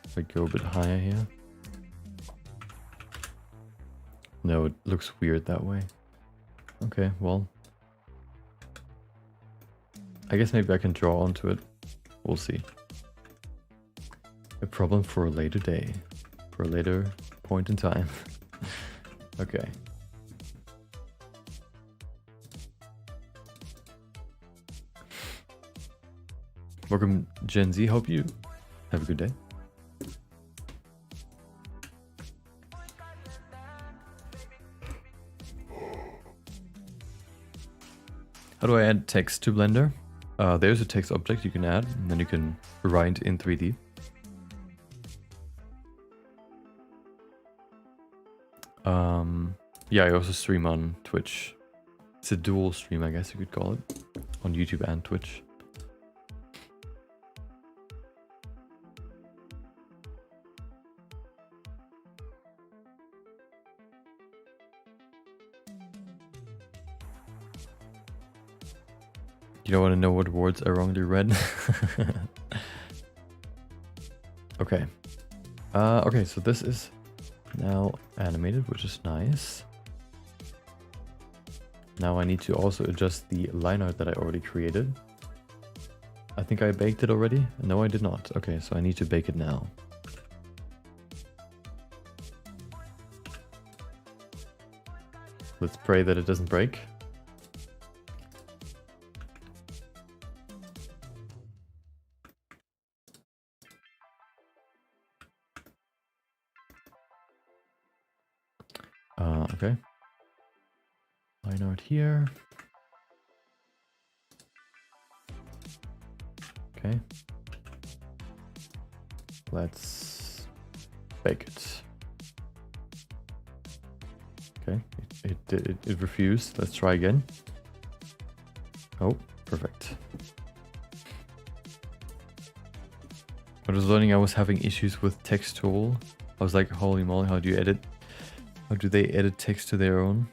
A: If I go a bit higher here. No, it looks weird that way. Okay, well. I guess maybe I can draw onto it. We'll see. A problem for a later day. For a later point in time. Okay. Welcome, Gen Z. Hope you have a good day. How do I add text to Blender? There's a text object you can add, and then you can write in 3D. Yeah, I also stream on Twitch. It's a dual stream, I guess you could call it, on YouTube and Twitch. You don't want to know what words I wrongly read? Okay. Okay, so this is now animated, which is nice. Now I need to also adjust the line art that I already created. I think I baked it already. No, I did not. Okay, so I need to bake it now. Let's pray that it doesn't break. Okay. Line art here. Okay. Let's bake it. Okay, it refused. Let's try again. Oh, perfect. I was learning I was having issues with text tool. I was like, holy moly, how do you edit? How do they edit text to their own?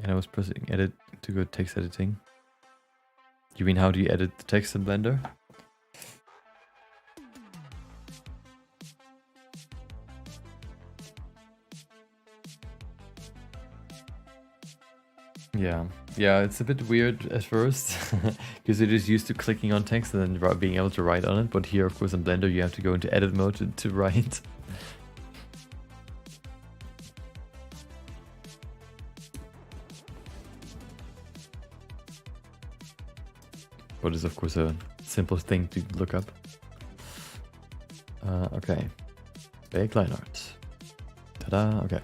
A: And I was pressing edit to go text editing. You mean how do you edit the text in Blender? Yeah, it's a bit weird at first because it is used to clicking on text and then being able to write on it. But here, of course, in Blender, you have to go into edit mode to write. But it's, of course, a simple thing to look up. Okay. Bake line art. Ta-da, okay.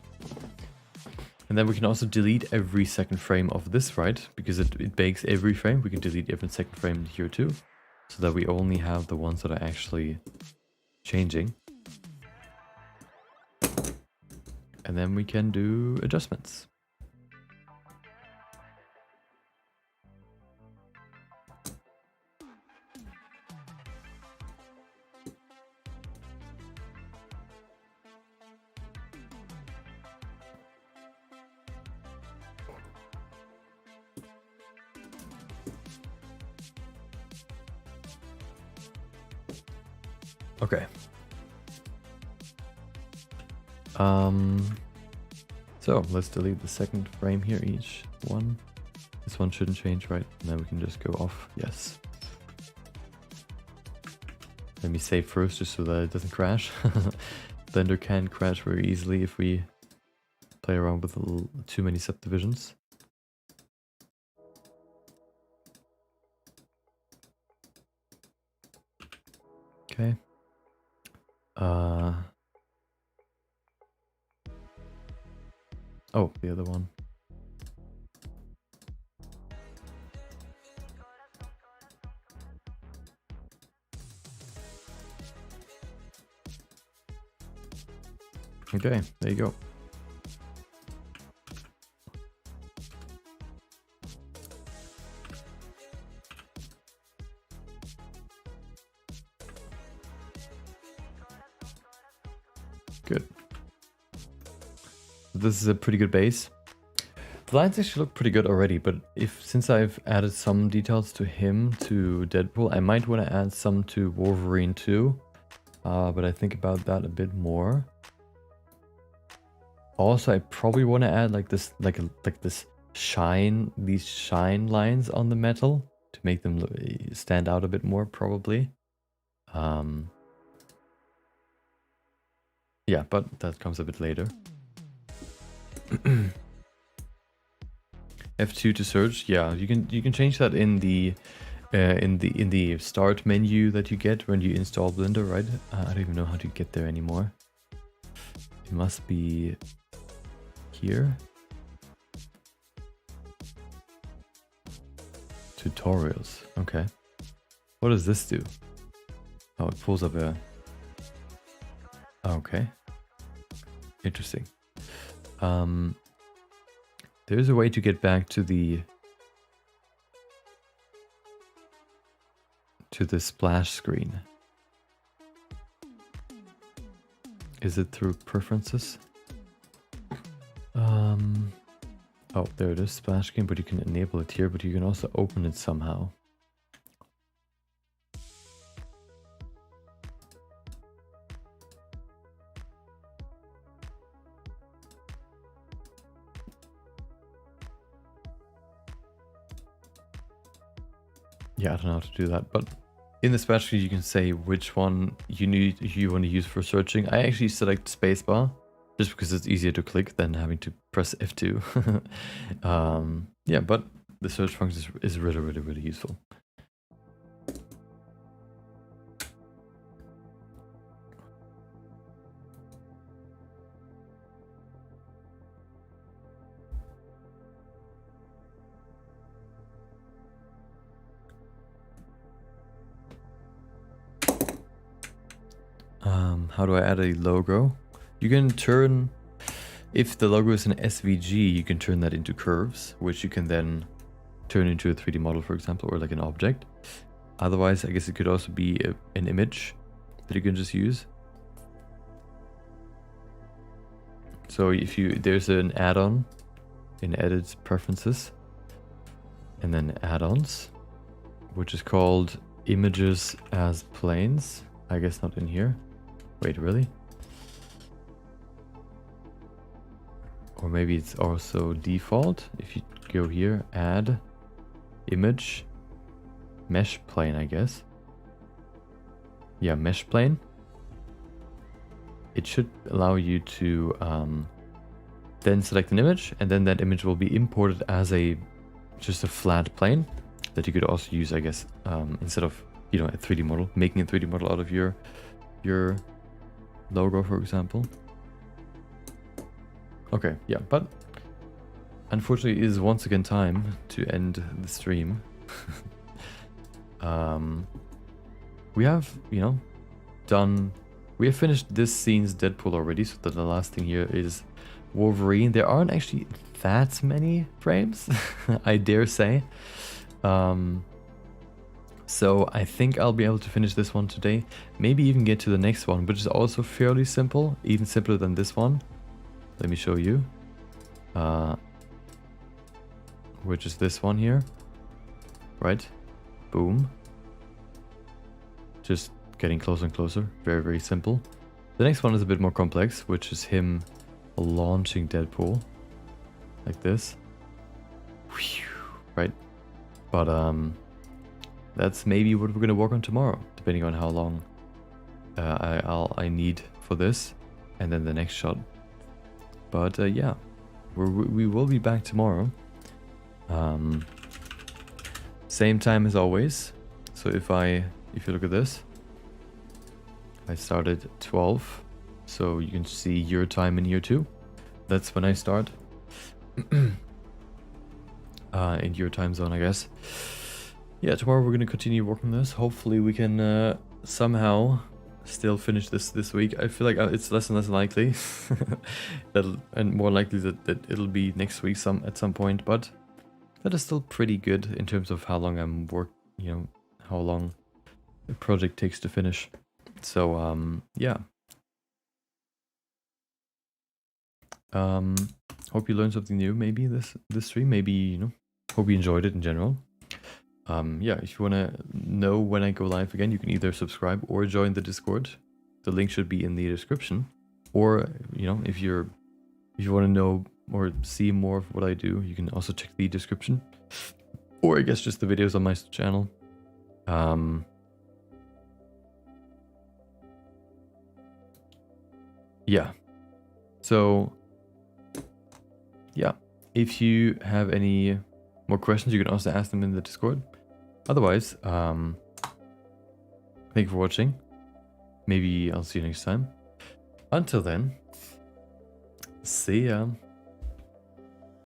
A: And then we can also delete every second frame of this, right? Because it bakes every frame. We can delete every second frame here too. So that we only have the ones that are actually changing. And then we can do adjustments. Okay. So let's delete the second frame here, each one. This one shouldn't change, right? And then we can just go off. Yes. Let me save first just so that it doesn't crash. Blender can crash very easily if we play around with too many subdivisions. Okay. Oh, the other one. Okay, there you go. Good. This is a pretty good base. The lines actually look pretty good already, but since I've added some details to him, to Deadpool, I might want to add some to Wolverine too. But I think about that a bit more. Also, I probably want to add like this, like this shine, these shine lines on the metal to make them stand out a bit more, probably. Yeah, but that comes a bit later. F2 to search. Yeah, you can change that in the start menu that you get when you install Blender, right? I don't even know how to get there anymore. It must be here. Tutorials. Okay. What does this do? Oh, it pulls up a... Okay. Interesting. There's a way to get back to the splash screen. Is it through preferences? Oh, there it is, splash screen, but you can enable it here, but you can also open it somehow. Yeah, I don't know how to do that, but in the splash screen you can say which one you want to use for searching. I actually select spacebar just because it's easier to click than having to press F2. Yeah, but the search function is really useful. How do I add a logo? You can turn, if the logo is an SVG, you can turn that into curves, which you can then turn into a 3D model, for example, or like an object. Otherwise, I guess it could also be an image that you can just use. So if there's an add-on in Edit Preferences, and then add-ons, which is called Images as Planes. I guess not in here. Wait, really? Or maybe it's also default. If you go here, add image, mesh plane, I guess. Yeah, mesh plane. It should allow you to then select an image, and then that image will be imported as just a flat plane that you could also use, I guess, instead of, you know, a 3D model, making a 3D model out of your logo, for example. Okay, yeah, but unfortunately it is once again time to end the stream. We have, you know, we have finished this scene's Deadpool already, so that the last thing here is Wolverine. There aren't actually that many frames, I dare say. So I think I'll be able to finish this one today. Maybe even get to the next one, which is also fairly simple, even simpler than this one. Let me show you. Which is this one here. Right? Boom. Just getting closer and closer. Very, very simple. The next one is a bit more complex, which is him launching Deadpool. Like this. Right? But that's maybe what we're gonna work on tomorrow, depending on how long I need for this, and then the next shot. But yeah, we will be back tomorrow. Same time as always. So if you look at this, I started 12, so you can see your time in here too. That's when I start. In your time zone, I guess. Yeah, tomorrow we're gonna continue working on this. Hopefully we can somehow still finish this week. I feel like it's less and less likely and more likely that it'll be next week at some point, but that is still pretty good in terms of how long how long the project takes to finish. So yeah. Hope you learned something new maybe this stream. Maybe, hope you enjoyed it in general. Yeah, if you want to know when I go live again, you can either subscribe or join the Discord. The link should be in the description. Or, if you want to know or see more of what I do, you can also check the description. Or I guess just the videos on my channel. Yeah. So, yeah. If you have any more questions, you can also ask them in the Discord. Otherwise, thank you for watching. Maybe I'll see you next time. Until then, see ya.